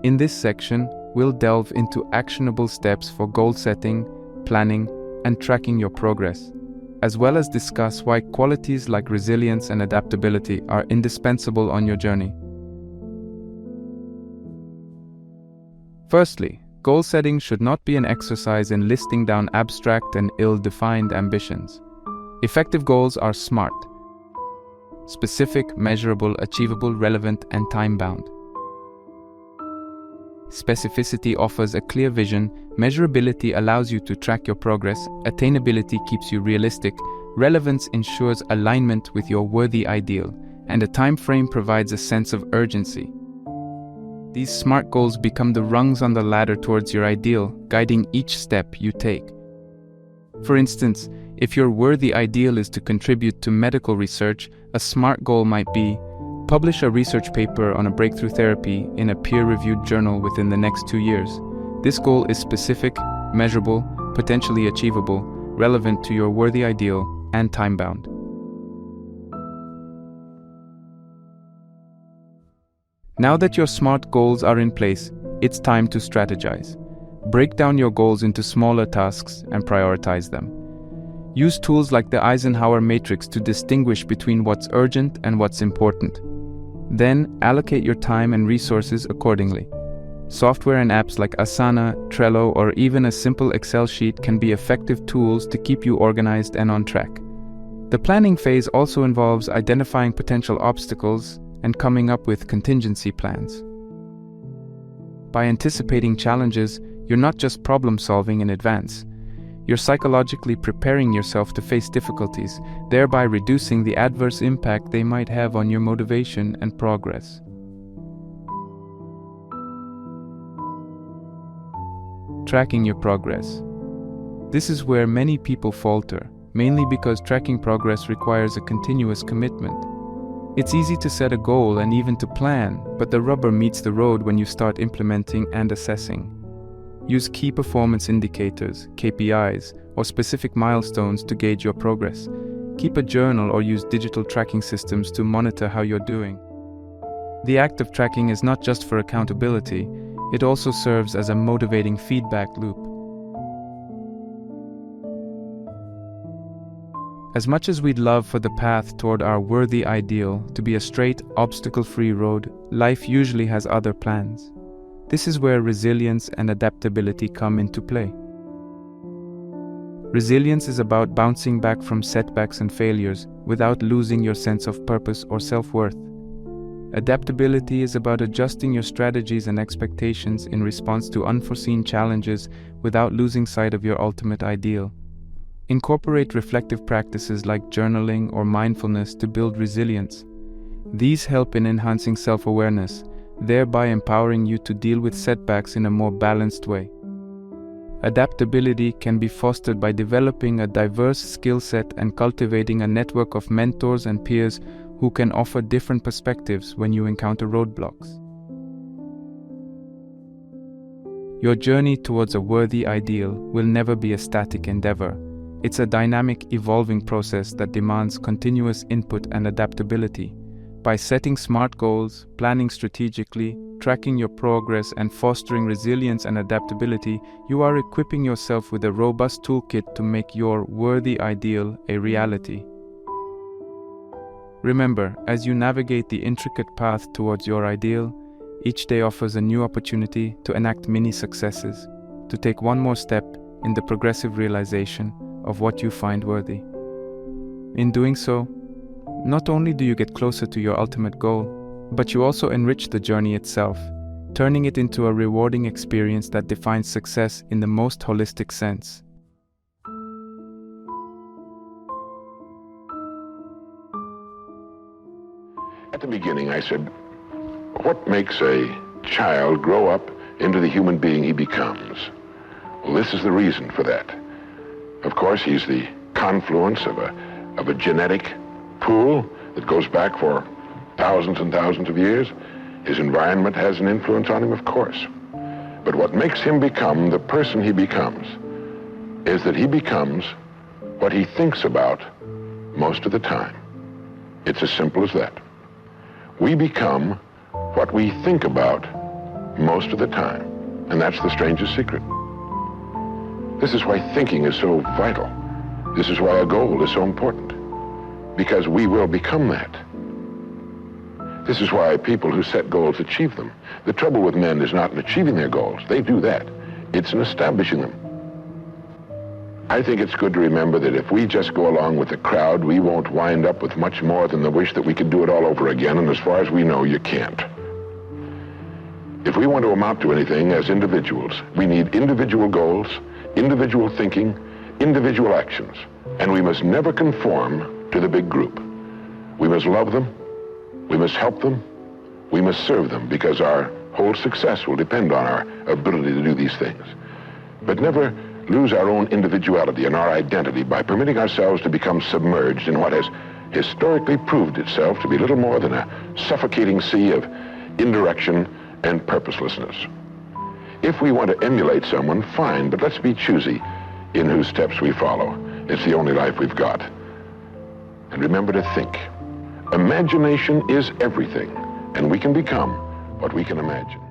In this section, we'll delve into actionable steps for goal setting, planning, and tracking your progress, as well as discuss why qualities like resilience and adaptability are indispensable on your journey. Firstly, goal setting should not be an exercise in listing down abstract and ill-defined ambitions. Effective goals are SMART: specific, measurable, achievable, relevant, and time-bound. Specificity offers a clear vision, measurability allows you to track your progress, attainability keeps you realistic, relevance ensures alignment with your worthy ideal, and a time frame provides a sense of urgency. These SMART goals become the rungs on the ladder towards your ideal, guiding each step you take. For instance, if your worthy ideal is to contribute to medical research, a SMART goal might be: publish a research paper on a breakthrough therapy in a peer-reviewed journal within the next 2 years. This goal is specific, measurable, potentially achievable, relevant to your worthy ideal, and time-bound. Now that your SMART goals are in place, it's time to strategize. Break down your goals into smaller tasks and prioritize them. Use tools like the Eisenhower matrix to distinguish between what's urgent and what's important. Then, allocate your time and resources accordingly. Software and apps like Asana, Trello, or even a simple Excel sheet can be effective tools to keep you organized and on track. The planning phase also involves identifying potential obstacles and coming up with contingency plans. By anticipating challenges, you're not just problem-solving in advance. You're psychologically preparing yourself to face difficulties, thereby reducing the adverse impact they might have on your motivation and progress. Tracking your progress. This is where many people falter, mainly because tracking progress requires a continuous commitment. It's easy to set a goal and even to plan, but the rubber meets the road when you start implementing and assessing. Use key performance indicators, KPIs, or specific milestones to gauge your progress. Keep a journal or use digital tracking systems to monitor how you're doing. The act of tracking is not just for accountability, it also serves as a motivating feedback loop. As much as we'd love for the path toward our worthy ideal to be a straight, obstacle-free road, life usually has other plans. This is where resilience and adaptability come into play. Resilience is about bouncing back from setbacks and failures without losing your sense of purpose or self-worth. Adaptability is about adjusting your strategies and expectations in response to unforeseen challenges without losing sight of your ultimate ideal. Incorporate reflective practices like journaling or mindfulness to build resilience. These help in enhancing self-awareness, thereby empowering you to deal with setbacks in a more balanced way. Adaptability can be fostered by developing a diverse skill set and cultivating a network of mentors and peers who can offer different perspectives when you encounter roadblocks. Your journey towards a worthy ideal will never be a static endeavor. It's a dynamic, evolving process that demands continuous input and adaptability. By setting smart goals, planning strategically, tracking your progress, and fostering resilience and adaptability, you are equipping yourself with a robust toolkit to make your worthy ideal a reality. Remember, as you navigate the intricate path towards your ideal, each day offers a new opportunity to enact mini successes, to take one more step in the progressive realization of what you find worthy. In doing so, not only do you get closer to your ultimate goal, but you also enrich the journey itself, turning it into a rewarding experience that defines success in the most holistic sense. At the beginning, I said, what makes a child grow up into the human being he becomes? Well, this is the reason for that. Of course, he's the confluence of a genetic pool that goes back for thousands and thousands of years. His environment has an influence on him, of course. But what makes him become the person he becomes is that he becomes what he thinks about most of the time. It's as simple as that. We become what we think about most of the time, and that's the strangest secret. This is why thinking is so vital. This is why a goal is so important, because we will become that. This is why people who set goals achieve them. The trouble with men is not in achieving their goals. They do that. It's in establishing them. I think it's good to remember that if we just go along with the crowd, we won't wind up with much more than the wish that we could do it all over again, and as far as we know, you can't. If we want to amount to anything as individuals, we need individual goals, individual thinking, individual actions, and we must never conform to the big group. We must love them, we must help them, we must serve them, because our whole success will depend on our ability to do these things. But never lose our own individuality and our identity by permitting ourselves to become submerged in what has historically proved itself to be little more than a suffocating sea of indirection and purposelessness. If we want to emulate someone, fine, but let's be choosy in whose steps we follow. It's the only life we've got. And remember to think. Imagination is everything, and we can become what we can imagine.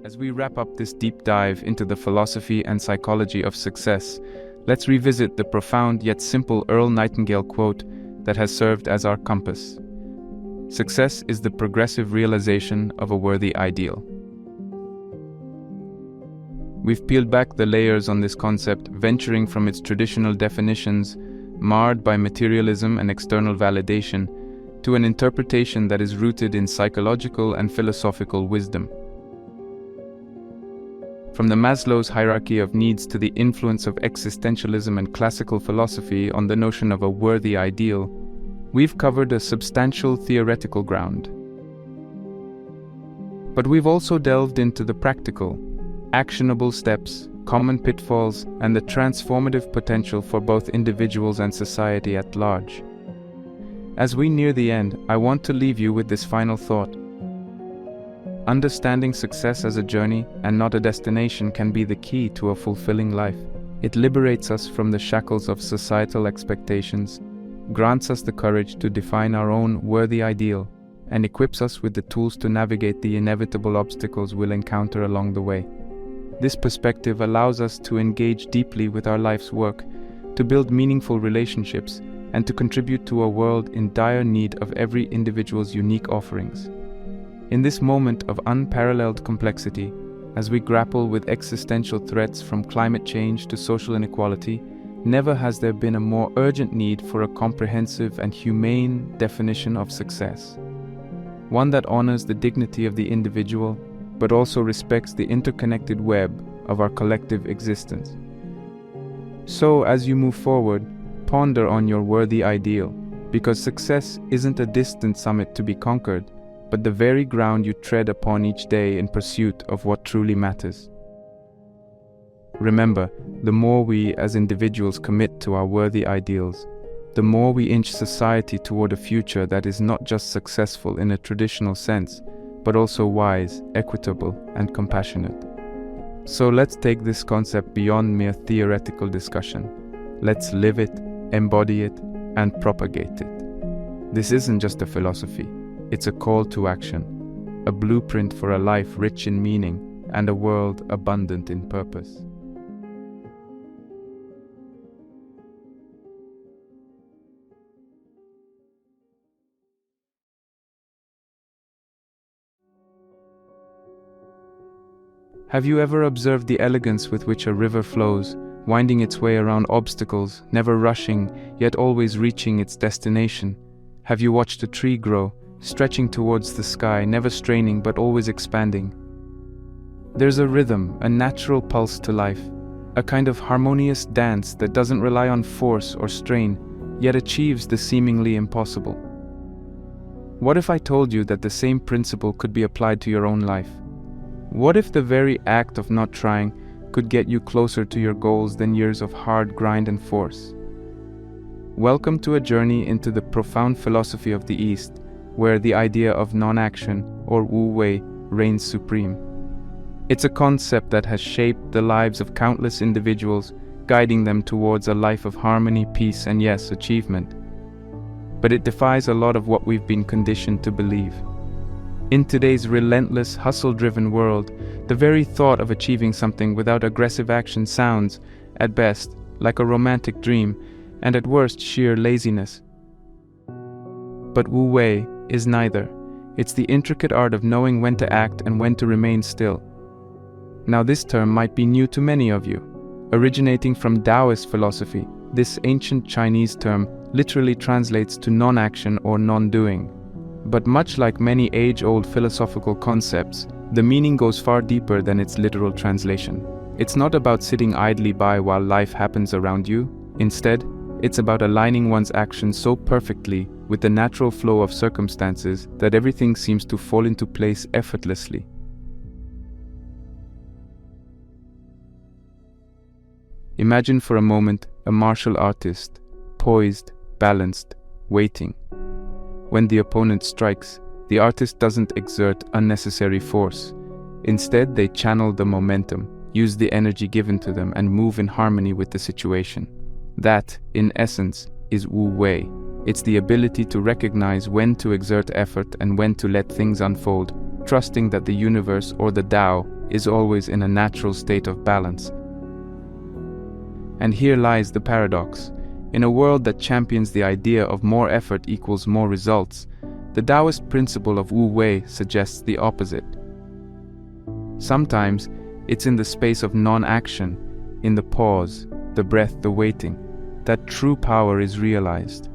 As we wrap up this deep dive into the philosophy and psychology of success, let's revisit the profound yet simple Earl Nightingale quote that has served as our compass. Success is the progressive realization of a worthy ideal. We've peeled back the layers on this concept, venturing from its traditional definitions, marred by materialism and external validation, to an interpretation that is rooted in psychological and philosophical wisdom. From the Maslow's hierarchy of needs to the influence of existentialism and classical philosophy on the notion of a worthy ideal, we've covered a substantial theoretical ground. But we've also delved into the practical, actionable steps, common pitfalls, and the transformative potential for both individuals and society at large. As we near the end, I want to leave you with this final thought. Understanding success as a journey and not a destination can be the key to a fulfilling life. It liberates us from the shackles of societal expectations, grants us the courage to define our own worthy ideal, and equips us with the tools to navigate the inevitable obstacles we'll encounter along the way. This perspective allows us to engage deeply with our life's work, to build meaningful relationships, and to contribute to a world in dire need of every individual's unique offerings. In this moment of unparalleled complexity, as we grapple with existential threats from climate change to social inequality, never has there been a more urgent need for a comprehensive and humane definition of success. One that honors the dignity of the individual, but also respects the interconnected web of our collective existence. So, as you move forward, ponder on your worthy ideal, because success isn't a distant summit to be conquered, but the very ground you tread upon each day in pursuit of what truly matters. Remember, the more we as individuals commit to our worthy ideals, the more we inch society toward a future that is not just successful in a traditional sense, but also wise, equitable, and compassionate. So let's take this concept beyond mere theoretical discussion. Let's live it, embody it, and propagate it. This isn't just a philosophy, it's a call to action, a blueprint for a life rich in meaning and a world abundant in purpose. Have you ever observed the elegance with which a river flows, winding its way around obstacles, never rushing, yet always reaching its destination? Have you watched a tree grow, stretching towards the sky, never straining but always expanding? There's a rhythm, a natural pulse to life, a kind of harmonious dance that doesn't rely on force or strain, yet achieves the seemingly impossible. What if I told you that the same principle could be applied to your own life? What if the very act of not trying could get you closer to your goals than years of hard grind and force? Welcome to a journey into the profound philosophy of the East, where the idea of non-action, or Wu Wei, reigns supreme. It's a concept that has shaped the lives of countless individuals, guiding them towards a life of harmony, peace, and yes, achievement. But it defies a lot of what we've been conditioned to believe. In today's relentless, hustle-driven world, the very thought of achieving something without aggressive action sounds, at best, like a romantic dream, and at worst, sheer laziness. But Wu Wei is neither. It's the intricate art of knowing when to act and when to remain still. Now, this term might be new to many of you. Originating from Taoist philosophy, this ancient Chinese term literally translates to non-action or non-doing. But much like many age-old philosophical concepts, the meaning goes far deeper than its literal translation. It's not about sitting idly by while life happens around you. Instead, it's about aligning one's actions so perfectly with the natural flow of circumstances that everything seems to fall into place effortlessly. Imagine for a moment a martial artist, poised, balanced, waiting. When the opponent strikes, the artist doesn't exert unnecessary force. Instead, they channel the momentum, use the energy given to them, and move in harmony with the situation. That, in essence, is Wu Wei. It's the ability to recognize when to exert effort and when to let things unfold, trusting that the universe or the Tao is always in a natural state of balance. And here lies the paradox. In a world that champions the idea of more effort equals more results, the Taoist principle of Wu Wei suggests the opposite. Sometimes, it's in the space of non-action, in the pause, the breath, the waiting, that true power is realized.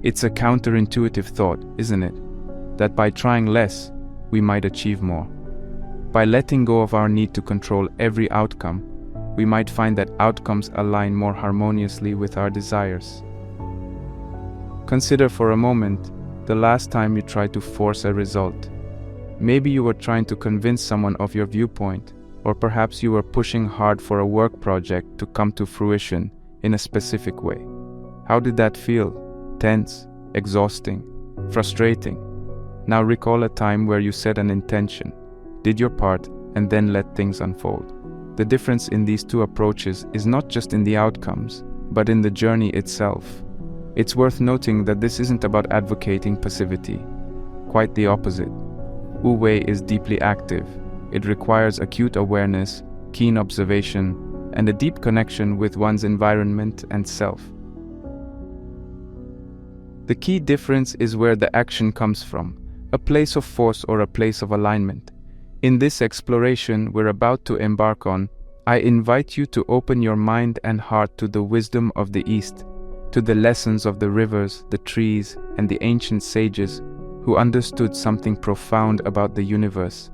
It's a counterintuitive thought, isn't it? That by trying less, we might achieve more. By letting go of our need to control every outcome, we might find that outcomes align more harmoniously with our desires. Consider for a moment the last time you tried to force a result. Maybe you were trying to convince someone of your viewpoint, or perhaps you were pushing hard for a work project to come to fruition in a specific way. How did that feel? Tense, exhausting, frustrating? Now recall a time where you set an intention, did your part, and then let things unfold. The difference in these two approaches is not just in the outcomes, but in the journey itself. It's worth noting that this isn't about advocating passivity. Quite the opposite. Wu Wei is deeply active. It requires acute awareness, keen observation, and a deep connection with one's environment and self. The key difference is where the action comes from, a place of force or a place of alignment. In this exploration we're about to embark on, I invite you to open your mind and heart to the wisdom of the East, to the lessons of the rivers, the trees, and the ancient sages who understood something profound about the universe.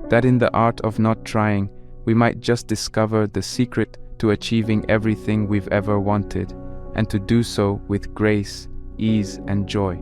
That in the art of not trying, we might just discover the secret to achieving everything we've ever wanted, and to do so with grace, ease, and joy.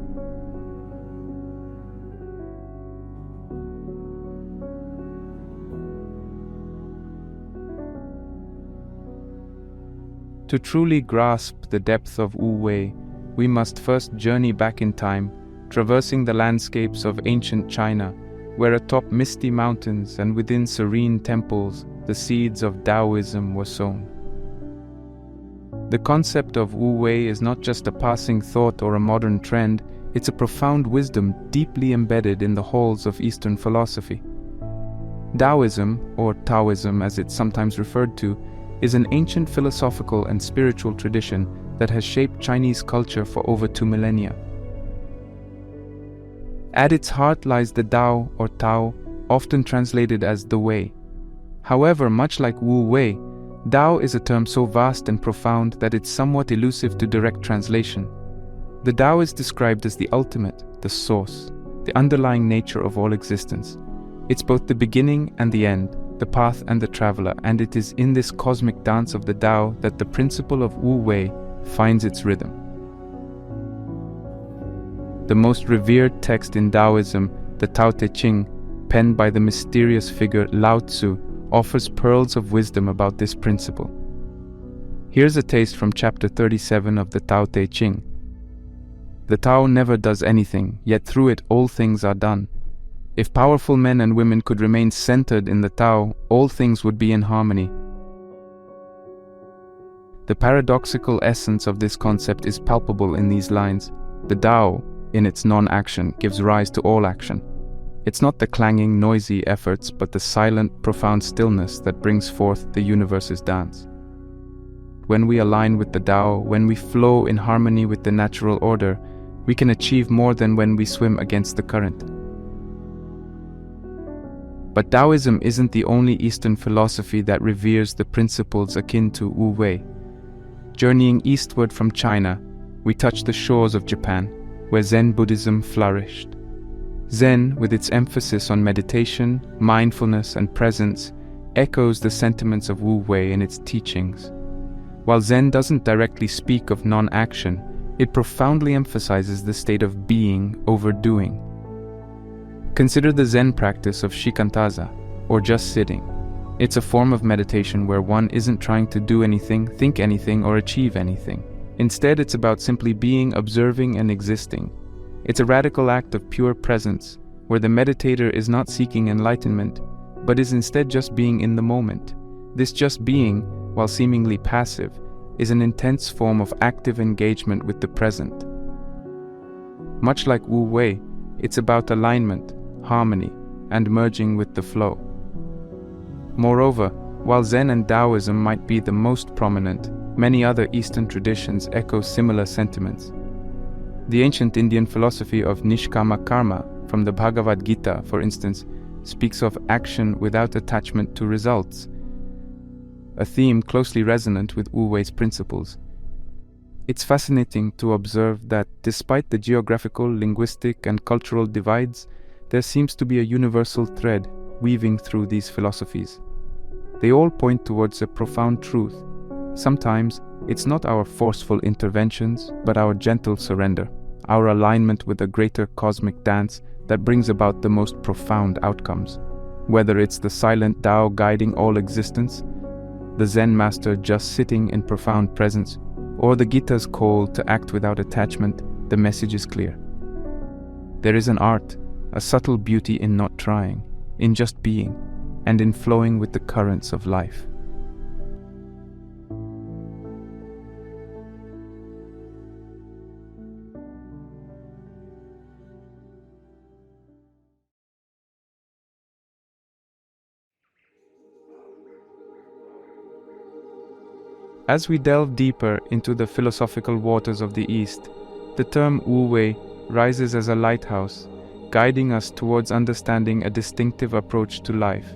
To truly grasp the depth of Wu Wei, we must first journey back in time, traversing the landscapes of ancient China, where atop misty mountains and within serene temples, the seeds of Taoism were sown. The concept of Wu Wei is not just a passing thought or a modern trend, it's a profound wisdom deeply embedded in the halls of Eastern philosophy. Taoism, or Taoism as it's sometimes referred to, is an ancient philosophical and spiritual tradition that has shaped Chinese culture for over 2 millennia. At its heart lies the Tao or Tao, often translated as the Way. However, much like Wu Wei, Tao is a term so vast and profound that it's somewhat elusive to direct translation. The Tao is described as the ultimate, the source, the underlying nature of all existence. It's both the beginning and the end, the path and the traveler, and it is in this cosmic dance of the Tao that the principle of Wu Wei finds its rhythm. The most revered text in Taoism, the Tao Te Ching, penned by the mysterious figure Lao Tzu, offers pearls of wisdom about this principle. Here's a taste from chapter 37 of the Tao Te Ching. The Tao never does anything, yet through it all things are done. If powerful men and women could remain centered in the Tao, all things would be in harmony. The paradoxical essence of this concept is palpable in these lines. The Tao, in its non-action, gives rise to all action. It's not the clanging, noisy efforts, but the silent, profound stillness that brings forth the universe's dance. When we align with the Tao, when we flow in harmony with the natural order, we can achieve more than when we swim against the current. But Taoism isn't the only Eastern philosophy that reveres the principles akin to Wu Wei. Journeying eastward from China, we touch the shores of Japan, where Zen Buddhism flourished. Zen, with its emphasis on meditation, mindfulness, and presence, echoes the sentiments of Wu Wei in its teachings. While Zen doesn't directly speak of non-action, it profoundly emphasizes the state of being over doing. Consider the Zen practice of shikantaza, or just sitting. It's a form of meditation where one isn't trying to do anything, think anything, or achieve anything. Instead, it's about simply being, observing, and existing. It's a radical act of pure presence, where the meditator is not seeking enlightenment, but is instead just being in the moment. This just being, while seemingly passive, is an intense form of active engagement with the present. Much like Wu Wei, it's about alignment, harmony, and merging with the flow. Moreover, while Zen and Taoism might be the most prominent, many other Eastern traditions echo similar sentiments. The ancient Indian philosophy of Nishkama Karma from the Bhagavad Gita, for instance, speaks of action without attachment to results, a theme closely resonant with Wu Wei's principles. It's fascinating to observe that despite the geographical, linguistic, and cultural divides, there seems to be a universal thread weaving through these philosophies. They all point towards a profound truth. Sometimes, it's not our forceful interventions, but our gentle surrender, our alignment with a greater cosmic dance that brings about the most profound outcomes. Whether it's the silent Tao guiding all existence, the Zen master just sitting in profound presence, or the Gita's call to act without attachment, the message is clear. There is an art, a subtle beauty in not trying, in just being, and in flowing with the currents of life. As we delve deeper into the philosophical waters of the East, the term Wu Wei rises as a lighthouse, guiding us towards understanding a distinctive approach to life.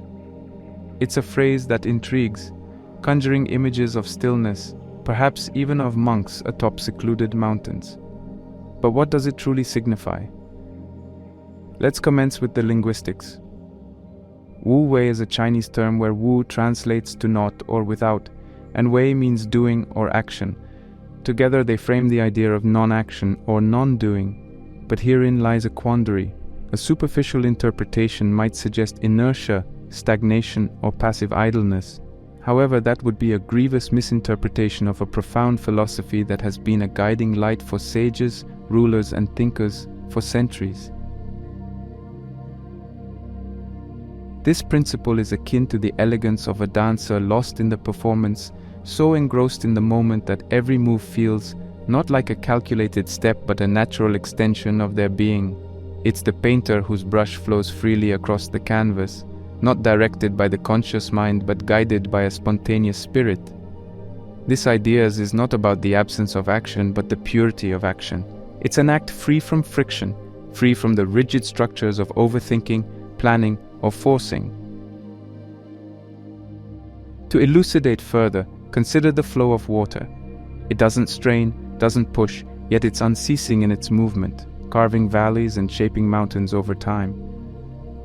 It's a phrase that intrigues, conjuring images of stillness, perhaps even of monks atop secluded mountains. But what does it truly signify? Let's commence with the linguistics. Wu Wei is a Chinese term where Wu translates to not or without, and Wei means doing or action. Together they frame the idea of non-action or non-doing, but herein lies a quandary. A superficial interpretation might suggest inertia, stagnation, or passive idleness. However, that would be a grievous misinterpretation of a profound philosophy that has been a guiding light for sages, rulers, and thinkers for centuries. This principle is akin to the elegance of a dancer lost in the performance, so engrossed in the moment that every move feels not like a calculated step but a natural extension of their being. It's the painter whose brush flows freely across the canvas, not directed by the conscious mind but guided by a spontaneous spirit. This idea is not about the absence of action but the purity of action. It's an act free from friction, free from the rigid structures of overthinking, planning, or forcing. To elucidate further, consider the flow of water. It doesn't strain, doesn't push, yet it's unceasing in its movement, carving valleys and shaping mountains over time.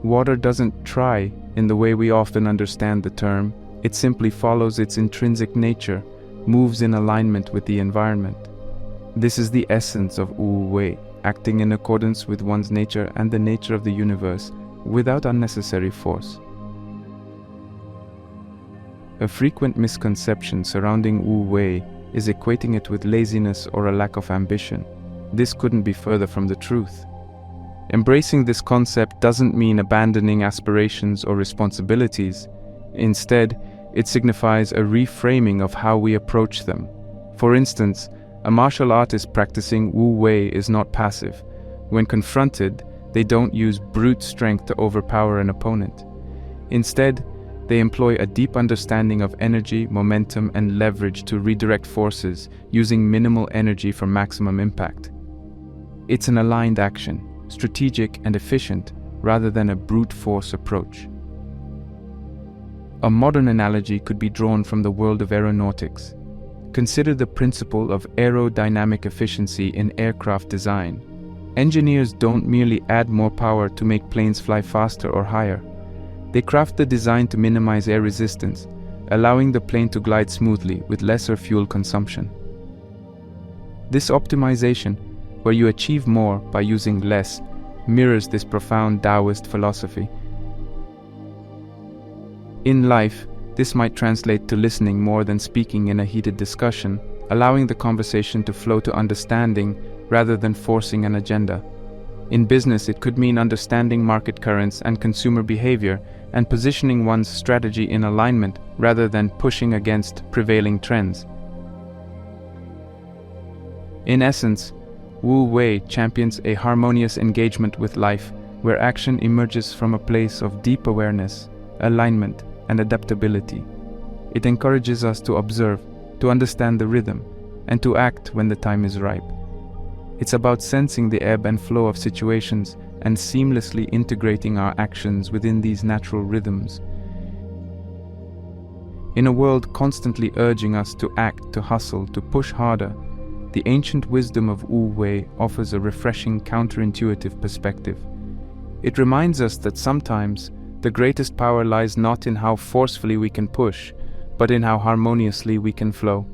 Water doesn't try in the way we often understand the term. It simply follows its intrinsic nature, moves in alignment with the environment. This is the essence of Wu Wei, acting in accordance with one's nature and the nature of the universe, without unnecessary force. A frequent misconception surrounding Wu Wei is equating it with laziness or a lack of ambition. This couldn't be further from the truth. Embracing this concept doesn't mean abandoning aspirations or responsibilities. Instead, it signifies a reframing of how we approach them. For instance, a martial artist practicing Wu Wei is not passive. When confronted, they don't use brute strength to overpower an opponent. Instead, they employ a deep understanding of energy, momentum, and leverage to redirect forces, using minimal energy for maximum impact. It's an aligned action, strategic and efficient, rather than a brute force approach. A modern analogy could be drawn from the world of aeronautics. Consider the principle of aerodynamic efficiency in aircraft design. Engineers don't merely add more power to make planes fly faster or higher. They craft the design to minimize air resistance, allowing the plane to glide smoothly with lesser fuel consumption. This optimization, where you achieve more by using less, mirrors this profound Taoist philosophy. In life, this might translate to listening more than speaking in a heated discussion, allowing the conversation to flow to understanding rather than forcing an agenda. In business, it could mean understanding market currents and consumer behavior and positioning one's strategy in alignment rather than pushing against prevailing trends. In essence, Wu Wei champions a harmonious engagement with life where action emerges from a place of deep awareness, alignment, and adaptability. It encourages us to observe, to understand the rhythm, and to act when the time is ripe. It's about sensing the ebb and flow of situations and seamlessly integrating our actions within these natural rhythms. In a world constantly urging us to act, to hustle, to push harder, the ancient wisdom of Wu Wei offers a refreshing counterintuitive perspective. It reminds us that sometimes the greatest power lies not in how forcefully we can push, but in how harmoniously we can flow.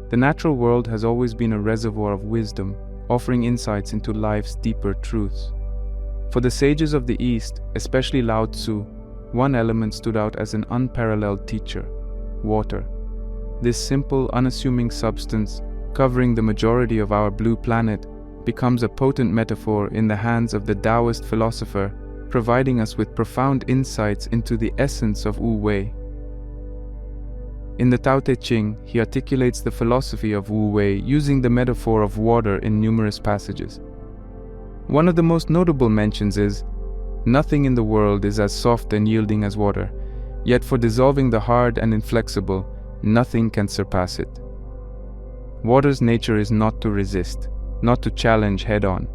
The natural world has always been a reservoir of wisdom, offering insights into life's deeper truths. For the sages of the East, especially Lao Tzu, one element stood out as an unparalleled teacher: water. This simple, unassuming substance, covering the majority of our blue planet, becomes a potent metaphor in the hands of the Taoist philosopher, providing us with profound insights into the essence of Wu Wei. In the Tao Te Ching, he articulates the philosophy of Wu Wei using the metaphor of water in numerous passages. One of the most notable mentions is, "Nothing in the world is as soft and yielding as water, yet for dissolving the hard and inflexible, nothing can surpass it." Water's nature is not to resist, not to challenge head-on,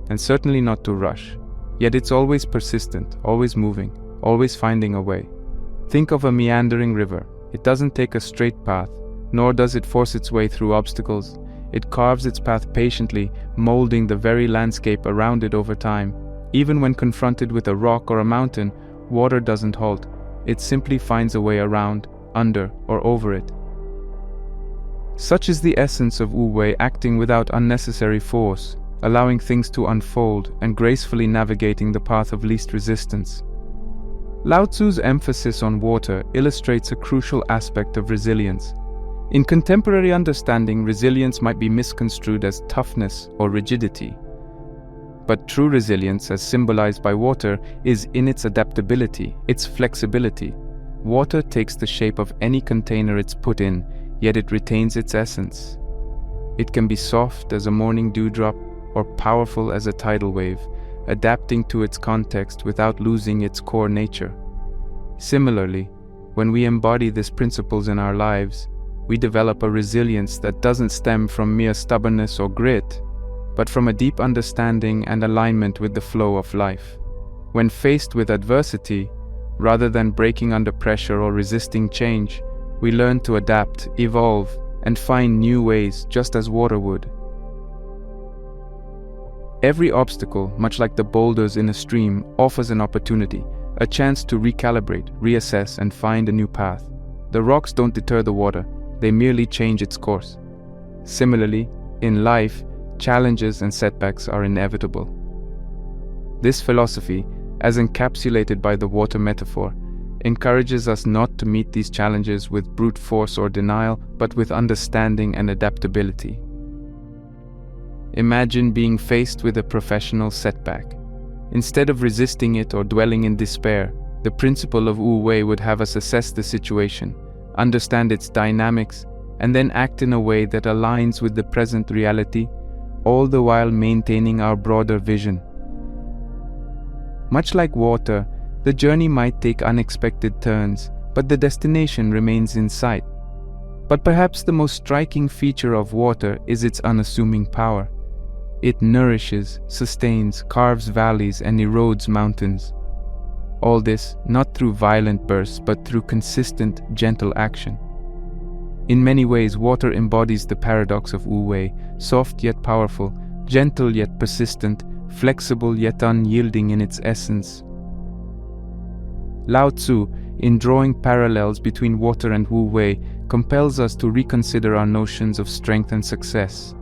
and certainly not to rush. Yet it's always persistent, always moving, always finding a way. Think of a meandering river. It doesn't take a straight path, nor does it force its way through obstacles. It carves its path patiently, molding the very landscape around it over time. Even when confronted with a rock or a mountain, water doesn't halt. It simply finds a way around, under, or over it. Such is the essence of Wu Wei, acting without unnecessary force, allowing things to unfold and gracefully navigating the path of least resistance. Lao Tzu's emphasis on water illustrates a crucial aspect of resilience. In contemporary understanding, resilience might be misconstrued as toughness or rigidity. But true resilience, as symbolized by water, is in its adaptability, its flexibility. Water takes the shape of any container it's put in, yet it retains its essence. It can be soft as a morning dewdrop or powerful as a tidal wave, adapting to its context without losing its core nature. Similarly, when we embody these principles in our lives, we develop a resilience that doesn't stem from mere stubbornness or grit, but from a deep understanding and alignment with the flow of life. When faced with adversity, rather than breaking under pressure or resisting change, we learn to adapt, evolve, and find new ways, just as water would. Every obstacle, much like the boulders in a stream, offers an opportunity, a chance to recalibrate, reassess, and find a new path. The rocks don't deter the water, they merely change its course. Similarly, in life, challenges and setbacks are inevitable. This philosophy, as encapsulated by the water metaphor, encourages us not to meet these challenges with brute force or denial, but with understanding and adaptability. Imagine being faced with a professional setback. Instead of resisting it or dwelling in despair, the principle of Wu Wei would have us assess the situation, understand its dynamics, and then act in a way that aligns with the present reality, all the while maintaining our broader vision. Much like water, the journey might take unexpected turns, but the destination remains in sight. But perhaps the most striking feature of water is its unassuming power. It nourishes, sustains, carves valleys, and erodes mountains. All this not through violent bursts, but through consistent, gentle action. In many ways, water embodies the paradox of Wu Wei, soft yet powerful, gentle yet persistent, flexible yet unyielding in its essence. Lao Tzu, in drawing parallels between water and Wu Wei, compels us to reconsider our notions of strength and success.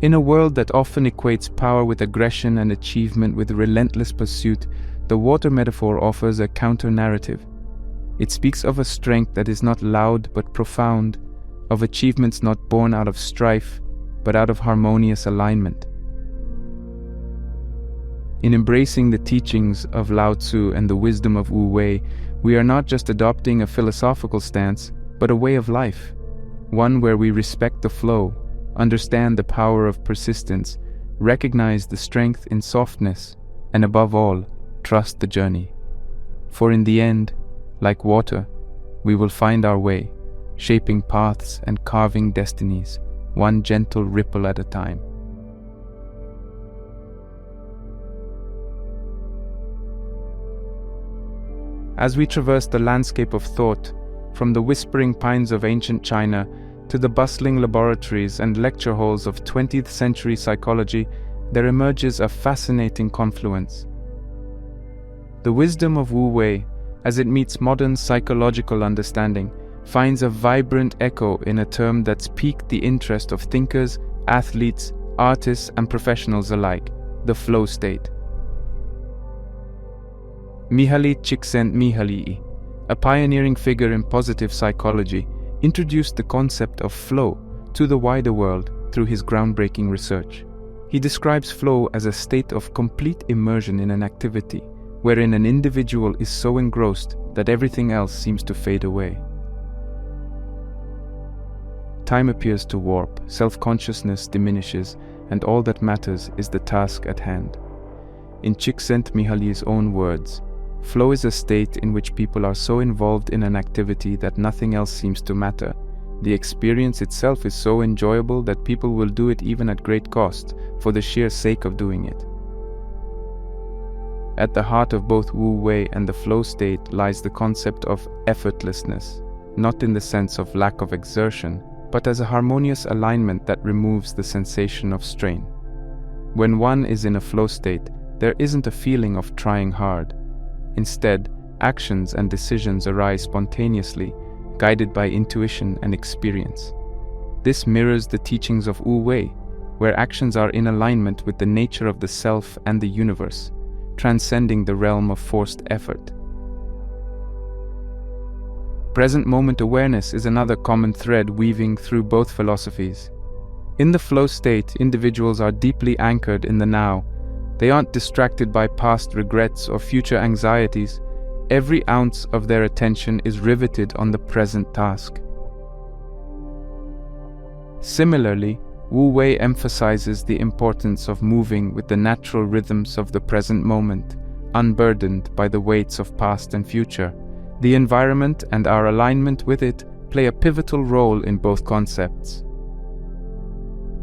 In a world that often equates power with aggression and achievement with relentless pursuit, the water metaphor offers a counter-narrative. It speaks of a strength that is not loud but profound, of achievements not born out of strife, but out of harmonious alignment. In embracing the teachings of Lao Tzu and the wisdom of Wu Wei, we are not just adopting a philosophical stance, but a way of life, one where we respect the flow, understand the power of persistence, recognize the strength in softness, and above all, trust the journey. For in the end, like water, we will find our way, shaping paths and carving destinies, one gentle ripple at a time. As we traverse the landscape of thought, from the whispering pines of ancient China to the bustling laboratories and lecture halls of 20th century psychology, there emerges a fascinating confluence. The wisdom of Wu Wei, as it meets modern psychological understanding, finds a vibrant echo in a term that's piqued the interest of thinkers, athletes, artists, and professionals alike: the flow state. Mihaly Csikszentmihalyi, a pioneering figure in positive psychology, introduced the concept of flow to the wider world through his groundbreaking research. He describes flow as a state of complete immersion in an activity, wherein an individual is so engrossed that everything else seems to fade away. Time appears to warp, self-consciousness diminishes, and all that matters is the task at hand. In Csikszentmihalyi's own words, flow is a state in which people are so involved in an activity that nothing else seems to matter. The experience itself is so enjoyable that people will do it even at great cost, for the sheer sake of doing it. At the heart of both Wu Wei and the flow state lies the concept of effortlessness, not in the sense of lack of exertion, but as a harmonious alignment that removes the sensation of strain. When one is in a flow state, there isn't a feeling of trying hard. Instead, actions and decisions arise spontaneously, guided by intuition and experience. This mirrors the teachings of Wu Wei, where actions are in alignment with the nature of the self and the universe, transcending the realm of forced effort. Present moment awareness is another common thread weaving through both philosophies. In the flow state, individuals are deeply anchored in the now. They aren't distracted by past regrets or future anxieties. Every ounce of their attention is riveted on the present task. Similarly, Wu Wei emphasizes the importance of moving with the natural rhythms of the present moment, unburdened by the weights of past and future. The environment and our alignment with it play a pivotal role in both concepts.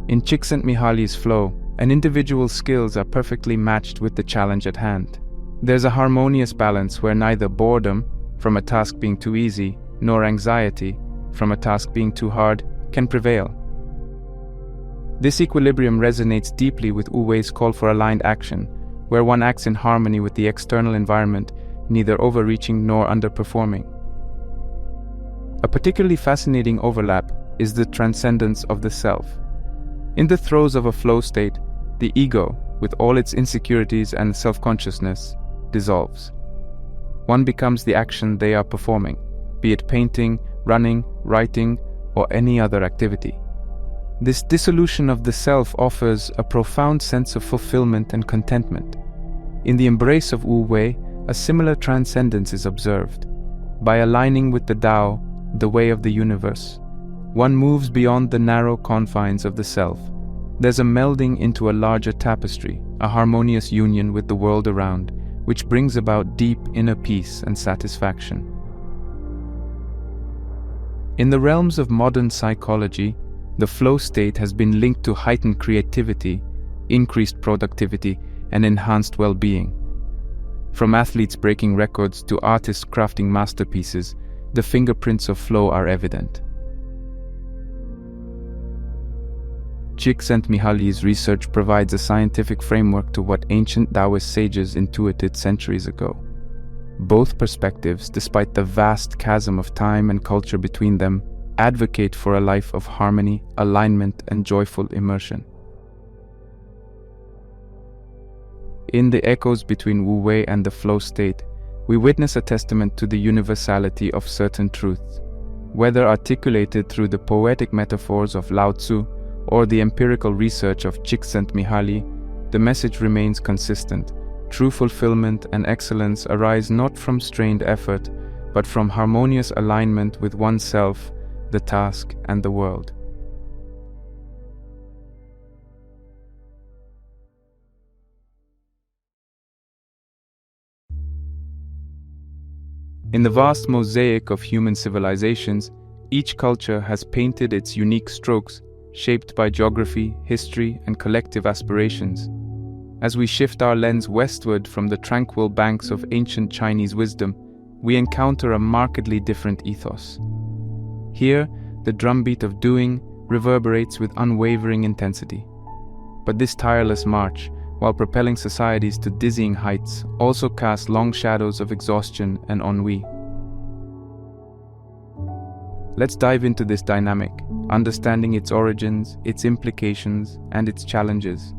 In Csikszentmihalyi's flow, an individual's skills are perfectly matched with the challenge at hand. There's a harmonious balance where neither boredom, from a task being too easy, nor anxiety, from a task being too hard, can prevail. This equilibrium resonates deeply with Wu Wei's call for aligned action, where one acts in harmony with the external environment, neither overreaching nor underperforming. A particularly fascinating overlap is the transcendence of the self. In the throes of a flow state, the ego, with all its insecurities and self-consciousness, dissolves. One becomes the action they are performing, be it painting, running, writing, or any other activity. This dissolution of the self offers a profound sense of fulfillment and contentment. In the embrace of Wu Wei, a similar transcendence is observed. By aligning with the Tao, the way of the universe, one moves beyond the narrow confines of the self. There's a melding into a larger tapestry, a harmonious union with the world around, which brings about deep inner peace and satisfaction. In the realms of modern psychology, the flow state has been linked to heightened creativity, increased productivity, and enhanced well-being. From athletes breaking records to artists crafting masterpieces, the fingerprints of flow are evident. Csikszentmihalyi's research provides a scientific framework to what ancient Taoist sages intuited centuries ago. Both perspectives, despite the vast chasm of time and culture between them, advocate for a life of harmony, alignment, and joyful immersion. In the echoes between Wu Wei and the flow state, we witness a testament to the universality of certain truths. Whether articulated through the poetic metaphors of Lao Tzu or the empirical research of Csikszentmihalyi, the message remains consistent. True fulfillment and excellence arise not from strained effort, but from harmonious alignment with oneself, the task, and the world. In the vast mosaic of human civilizations, each culture has painted its unique strokes, shaped by geography, history, and collective aspirations. As we shift our lens westward from the tranquil banks of ancient Chinese wisdom, we encounter a markedly different ethos. Here, the drumbeat of doing reverberates with unwavering intensity. But this tireless march, while propelling societies to dizzying heights, also casts long shadows of exhaustion and ennui. Let's dive into this dynamic, understanding its origins, its implications, and its challenges.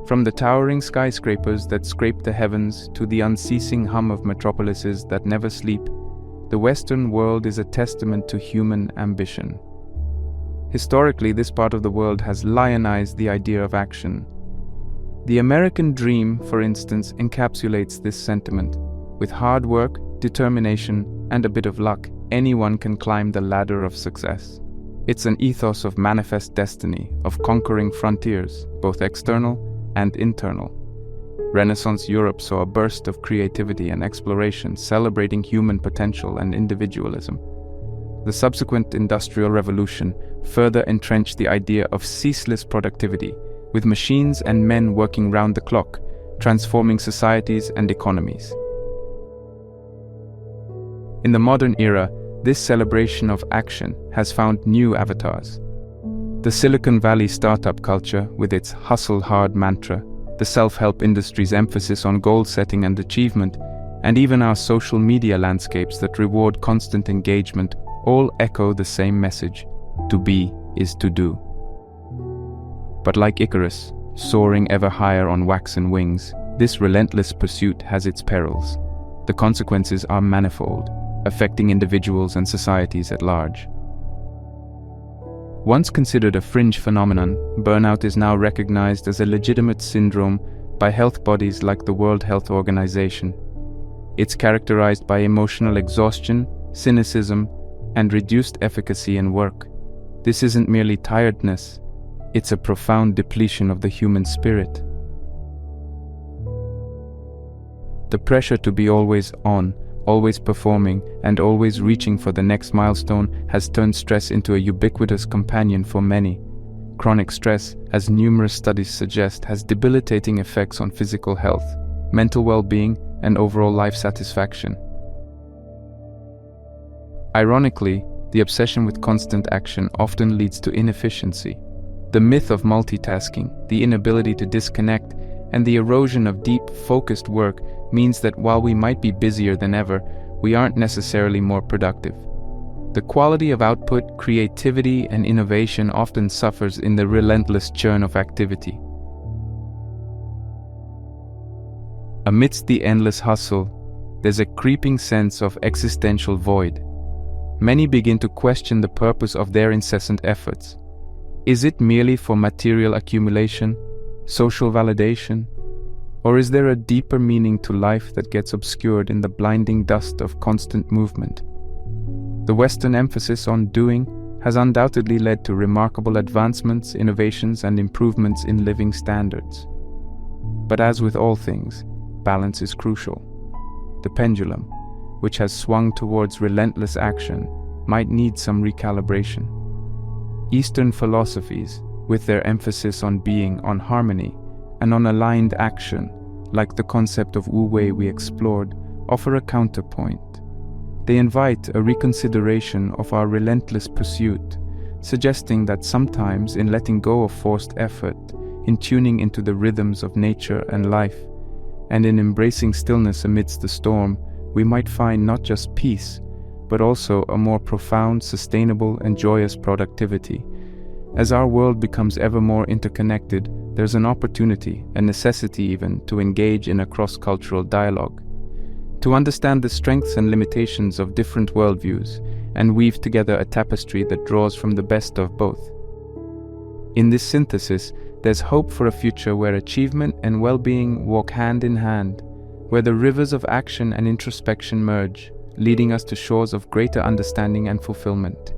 From the towering skyscrapers that scrape the heavens to the unceasing hum of metropolises that never sleep, the Western world is a testament to human ambition. Historically, this part of the world has lionized the idea of action. The American dream, for instance, encapsulates this sentiment. With hard work, determination, and a bit of luck, anyone can climb the ladder of success. It's an ethos of manifest destiny, of conquering frontiers, both external and internal. Renaissance Europe saw a burst of creativity and exploration, celebrating human potential and individualism. The subsequent Industrial Revolution further entrenched the idea of ceaseless productivity, with machines and men working round the clock, transforming societies and economies. In the modern era, this celebration of action has found new avatars. The Silicon Valley startup culture, with its hustle hard mantra, the self-help industry's emphasis on goal setting and achievement, and even our social media landscapes that reward constant engagement all echo the same message: to be is to do. But like Icarus, soaring ever higher on waxen wings, this relentless pursuit has its perils. The consequences are manifold, affecting individuals and societies at large. Once considered a fringe phenomenon, burnout is now recognized as a legitimate syndrome by health bodies like the World Health Organization. It's characterized by emotional exhaustion, cynicism, and reduced efficacy in work. This isn't merely tiredness, it's a profound depletion of the human spirit. The pressure to be always on, always performing, and always reaching for the next milestone has turned stress into a ubiquitous companion for many. Chronic stress, as numerous studies suggest, has debilitating effects on physical health, mental well-being, and overall life satisfaction. Ironically, the obsession with constant action often leads to inefficiency. The myth of multitasking, the inability to disconnect, and the erosion of deep, focused work means that while we might be busier than ever, we aren't necessarily more productive. The quality of output, creativity, and innovation often suffers in the relentless churn of activity. Amidst the endless hustle, there's a creeping sense of existential void. Many begin to question the purpose of their incessant efforts. Is it merely for material accumulation, social validation, or is there a deeper meaning to life that gets obscured in the blinding dust of constant movement? The Western emphasis on doing has undoubtedly led to remarkable advancements, innovations, and improvements in living standards. But as with all things, balance is crucial. The pendulum, which has swung towards relentless action, might need some recalibration. Eastern philosophies, with their emphasis on being, on harmony, and on aligned action, like the concept of Wu Wei we explored, offer a counterpoint. They invite a reconsideration of our relentless pursuit, suggesting that sometimes in letting go of forced effort, in tuning into the rhythms of nature and life, and in embracing stillness amidst the storm, we might find not just peace, but also a more profound, sustainable, and joyous productivity. As our world becomes ever more interconnected, there's an opportunity, a necessity even, to engage in a cross-cultural dialogue, to understand the strengths and limitations of different worldviews, and weave together a tapestry that draws from the best of both. In this synthesis, there's hope for a future where achievement and well-being walk hand in hand, where the rivers of action and introspection merge, leading us to shores of greater understanding and fulfillment.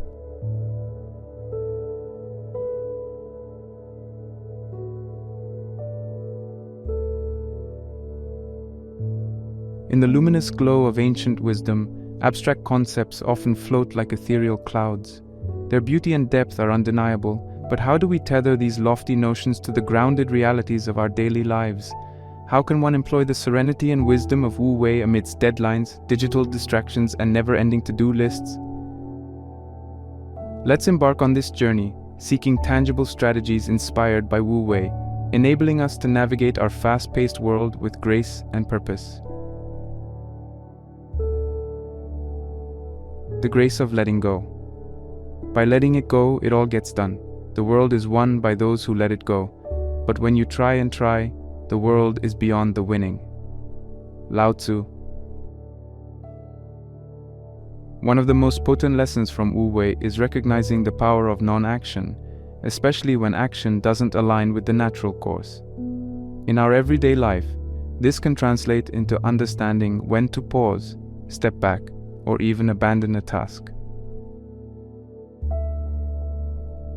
In the luminous glow of ancient wisdom, abstract concepts often float like ethereal clouds. Their beauty and depth are undeniable, but how do we tether these lofty notions to the grounded realities of our daily lives? How can one employ the serenity and wisdom of Wu Wei amidst deadlines, digital distractions, and never-ending to-do lists? Let's embark on this journey, seeking tangible strategies inspired by Wu Wei, enabling us to navigate our fast-paced world with grace and purpose. The grace of letting go. By letting it go, it all gets done. The world is won by those who let it go. But when you try and try, the world is beyond the winning. Lao Tzu. One of the most potent lessons from Wu Wei is recognizing the power of non-action, especially when action doesn't align with the natural course. In our everyday life, this can translate into understanding when to pause, step back, or even abandon a task.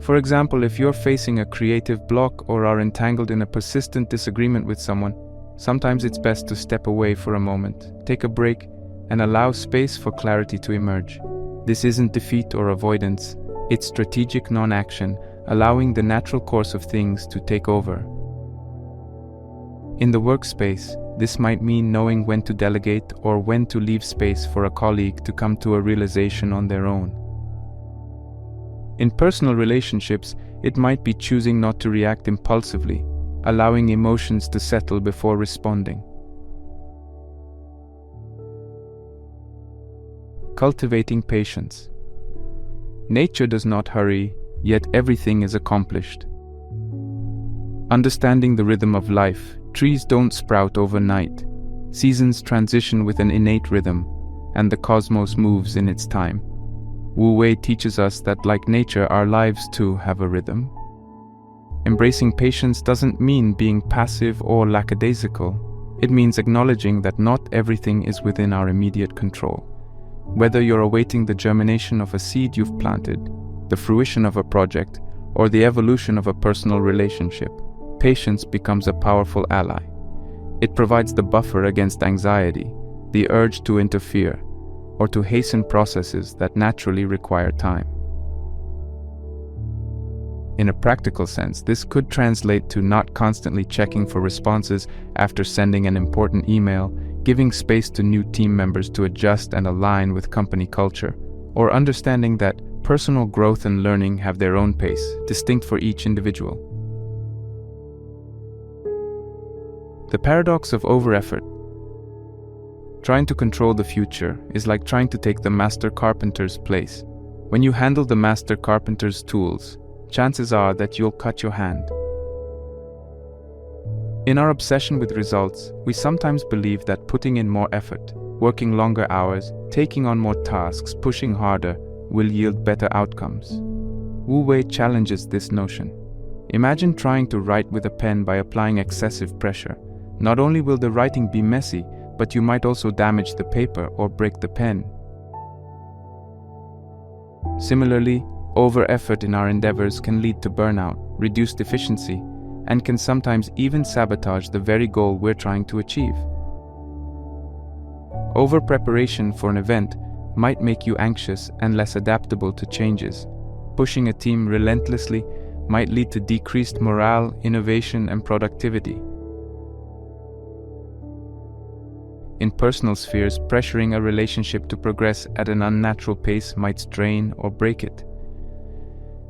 For example, if you're facing a creative block or are entangled in a persistent disagreement with someone, sometimes it's best to step away for a moment, take a break, and allow space for clarity to emerge. This isn't defeat or avoidance, it's strategic non-action, allowing the natural course of things to take over. In the workspace, this might mean knowing when to delegate or when to leave space for a colleague to come to a realization on their own. In personal relationships, it might be choosing not to react impulsively, allowing emotions to settle before responding. cultivating patience. Nature does not hurry, yet everything is accomplished. Understanding the rhythm of life, trees don't sprout overnight. Seasons transition with an innate rhythm, and the cosmos moves in its time. Wu Wei teaches us that, like nature, our lives too have a rhythm. Embracing patience doesn't mean being passive or lackadaisical. It means acknowledging that not everything is within our immediate control. Whether you're awaiting the germination of a seed you've planted, the fruition of a project, or the evolution of a personal relationship, patience becomes a powerful ally. It provides the buffer against anxiety, the urge to interfere, or to hasten processes that naturally require time. In a practical sense, this could translate to not constantly checking for responses after sending an important email, giving space to new team members to adjust and align with company culture, or understanding that personal growth and learning have their own pace, distinct for each individual. The paradox of over-effort. Trying to control the future is like trying to take the master carpenter's place. When you handle the master carpenter's tools, chances are that you'll cut your hand. In our obsession with results, we sometimes believe that putting in more effort, working longer hours, taking on more tasks, pushing harder, will yield better outcomes. Wu Wei challenges this notion. Imagine trying to write with a pen by applying excessive pressure. Not only will the writing be messy, but you might also damage the paper or break the pen. Similarly, over-effort in our endeavors can lead to burnout, reduced efficiency, and can sometimes even sabotage the very goal we're trying to achieve. Over-preparation for an event might make you anxious and less adaptable to changes. Pushing a team relentlessly might lead to decreased morale, innovation, and productivity. In personal spheres, pressuring a relationship to progress at an unnatural pace might strain or break it.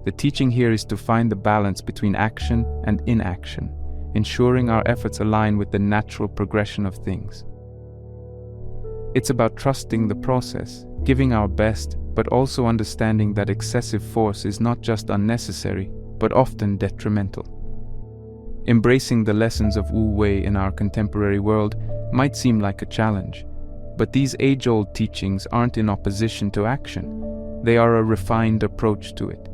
The teaching here is to find the balance between action and inaction, ensuring our efforts align with the natural progression of things. It's about trusting the process, giving our best, but also understanding that excessive force is not just unnecessary, but often detrimental. Embracing the lessons of Wu Wei in our contemporary world might seem like a challenge, but these age-old teachings aren't in opposition to action. They are a refined approach to it.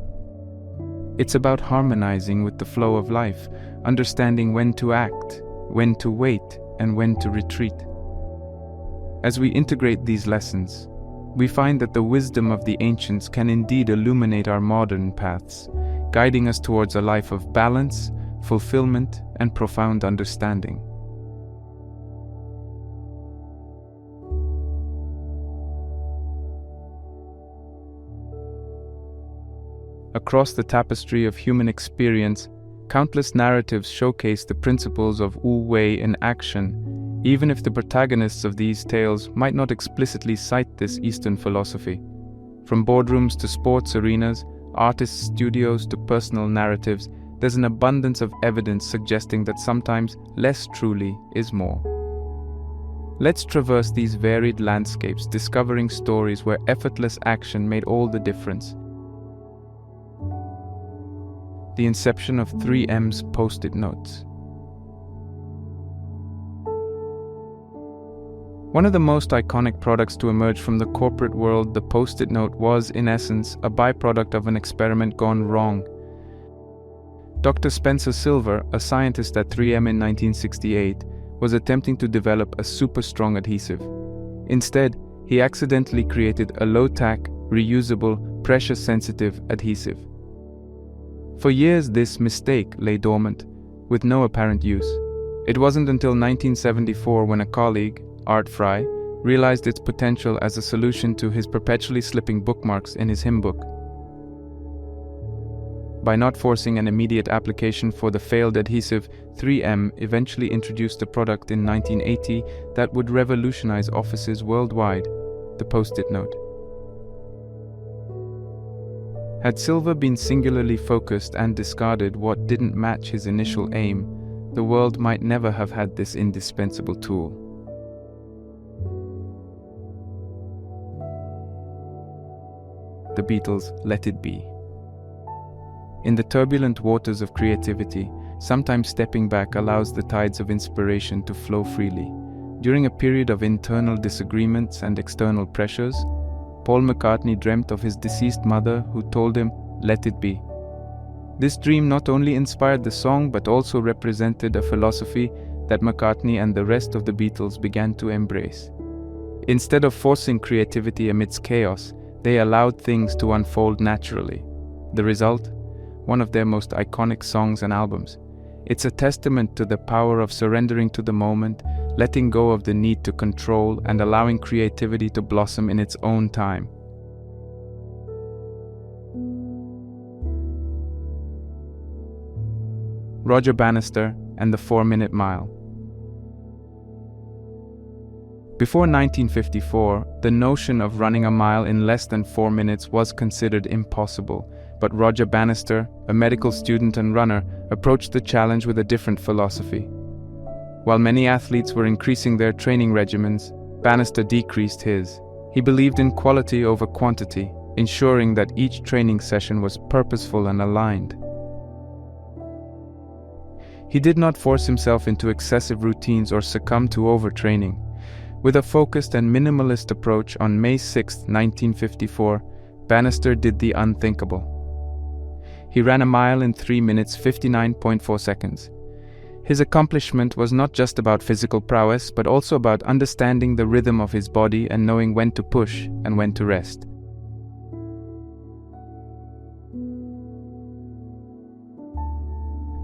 It's about harmonizing with the flow of life, understanding when to act, when to wait, and when to retreat. As we integrate these lessons, we find that the wisdom of the ancients can indeed illuminate our modern paths, guiding us towards a life of balance, fulfillment, and profound understanding. Across the tapestry of human experience, countless narratives showcase the principles of Wu Wei in action, even if the protagonists of these tales might not explicitly cite this Eastern philosophy. From boardrooms to sports arenas, artists' studios to personal narratives, there's an abundance of evidence suggesting that sometimes less truly is more. Let's traverse these varied landscapes, discovering stories where effortless action made all the difference. The inception of 3M's Post-it notes. One of the most iconic products to emerge from the corporate world, the Post-it note was, in essence, a byproduct of an experiment gone wrong. Dr. Spencer Silver, a scientist at 3M in 1968, was attempting to develop a super-strong adhesive. Instead, he accidentally created a low-tack, reusable, pressure-sensitive adhesive. For years, this mistake lay dormant, with no apparent use. It wasn't until 1974 when a colleague, Art Fry, realized its potential as a solution to his perpetually slipping bookmarks in his hymn book. By not forcing an immediate application for the failed adhesive, 3M eventually introduced a product in 1980 that would revolutionize offices worldwide, the Post-it note. Had Silver been singularly focused and discarded what didn't match his initial aim, the world might never have had this indispensable tool. the Beatles' Let It Be. In the turbulent waters of creativity, sometimes stepping back allows the tides of inspiration to flow freely. During a period of internal disagreements and external pressures, Paul McCartney dreamt of his deceased mother who told him, "Let it be." This dream not only inspired the song but also represented a philosophy that McCartney and the rest of the Beatles began to embrace. Instead of forcing creativity amidst chaos, they allowed things to unfold naturally. The result? One of their most iconic songs and albums. It's a testament to the power of surrendering to the moment, letting go of the need to control, and allowing creativity to blossom in its own time. Roger Bannister and the 4-Minute Mile. Before 1954, the notion of running a mile in less than 4 minutes was considered impossible, but Roger Bannister, a medical student and runner, approached the challenge with a different philosophy. While many athletes were increasing their training regimens, Bannister decreased his. He believed in quality over quantity, ensuring that each training session was purposeful and aligned. He did not force himself into excessive routines or succumb to overtraining. With a focused and minimalist approach, on May 6, 1954, Bannister did the unthinkable. He ran a mile in 3 minutes 59.4 seconds. His accomplishment was not just about physical prowess, but also about understanding the rhythm of his body and knowing when to push and when to rest.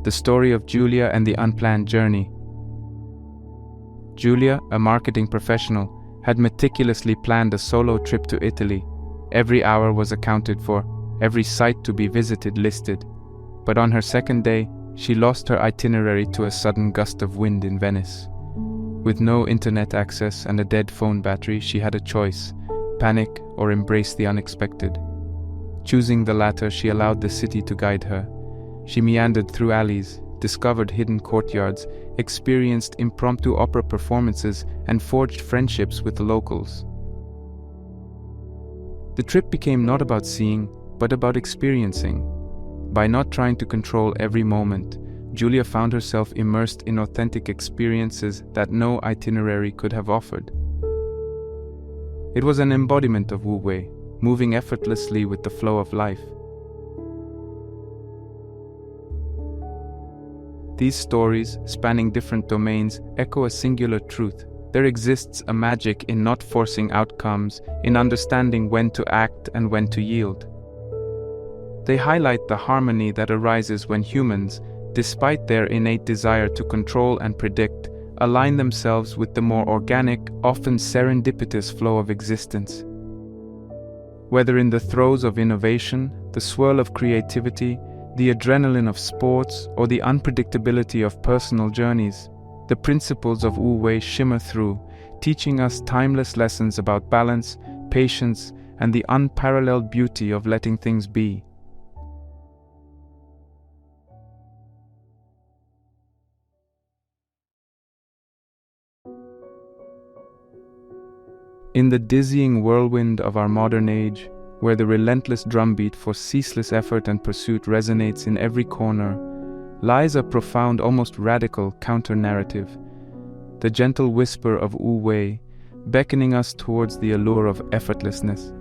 The story of Julia and the unplanned journey. Julia, a marketing professional, had meticulously planned a solo trip to Italy. Every hour was accounted for, every site to be visited listed. But on her second day, she lost her itinerary to a sudden gust of wind in Venice. With no internet access and a dead phone battery, she had a choice: panic or embrace the unexpected. Choosing the latter, she allowed the city to guide her. She meandered through alleys, discovered hidden courtyards, experienced impromptu opera performances, and forged friendships with the locals. The trip became not about seeing, but about experiencing. By not trying to control every moment, Julia found herself immersed in authentic experiences that no itinerary could have offered. It was an embodiment of Wu Wei, moving effortlessly with the flow of life. These stories, spanning different domains, echo a singular truth. There exists a magic in not forcing outcomes, in understanding when to act and when to yield. They highlight the harmony that arises when humans, despite their innate desire to control and predict, align themselves with the more organic, often serendipitous flow of existence. Whether in the throes of innovation, the swirl of creativity, the adrenaline of sports, or the unpredictability of personal journeys, the principles of Wu Wei shimmer through, teaching us timeless lessons about balance, patience, and the unparalleled beauty of letting things be. In the dizzying whirlwind of our modern age, where the relentless drumbeat for ceaseless effort and pursuit resonates in every corner, lies a profound, almost radical counter-narrative, the gentle whisper of Wu Wei, beckoning us towards the allure of effortlessness.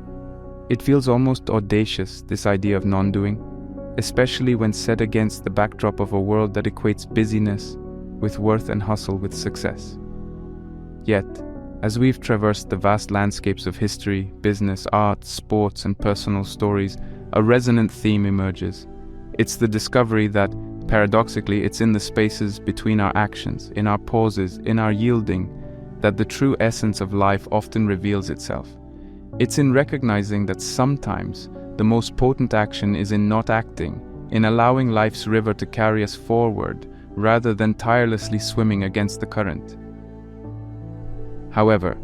It feels almost audacious, this idea of non-doing, especially when set against the backdrop of a world that equates busyness with worth and hustle with success. Yet, as we've traversed the vast landscapes of history, business, art, sports, and personal stories, a resonant theme emerges. It's the discovery that, paradoxically, it's in the spaces between our actions, in our pauses, in our yielding, that the true essence of life often reveals itself. It's in recognizing that sometimes the most potent action is in not acting, in allowing life's river to carry us forward, rather than tirelessly swimming against the current. However,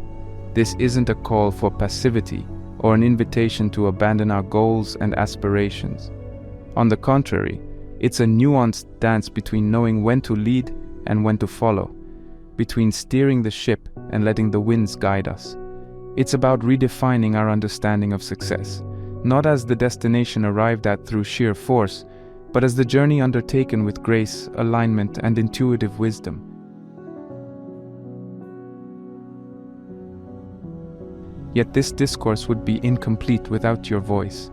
this isn't a call for passivity or an invitation to abandon our goals and aspirations. On the contrary, it's a nuanced dance between knowing when to lead and when to follow, between steering the ship and letting the winds guide us. It's about redefining our understanding of success, not as the destination arrived at through sheer force, but as the journey undertaken with grace, alignment, and intuitive wisdom. Yet this discourse would be incomplete without your voice.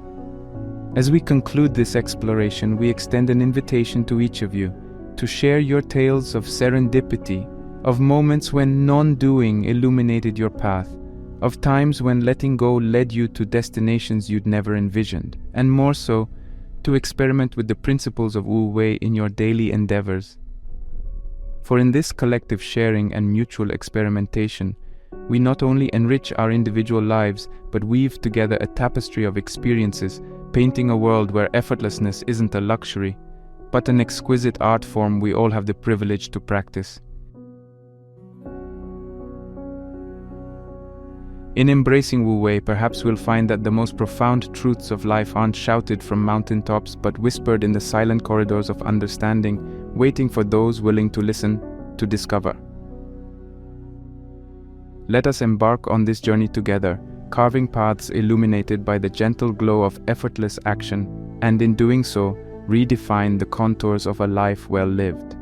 As we conclude this exploration, we extend an invitation to each of you to share your tales of serendipity, of moments when non-doing illuminated your path, of times when letting go led you to destinations you'd never envisioned, and more so, to experiment with the principles of Wu Wei in your daily endeavors. For in this collective sharing and mutual experimentation, we not only enrich our individual lives, but weave together a tapestry of experiences, painting a world where effortlessness isn't a luxury, but an exquisite art form we all have the privilege to practice. In embracing Wu Wei, perhaps we'll find that the most profound truths of life aren't shouted from mountaintops, but whispered in the silent corridors of understanding, waiting for those willing to listen, to discover. Let us embark on this journey together, carving paths illuminated by the gentle glow of effortless action, and in doing so, redefine the contours of a life well lived.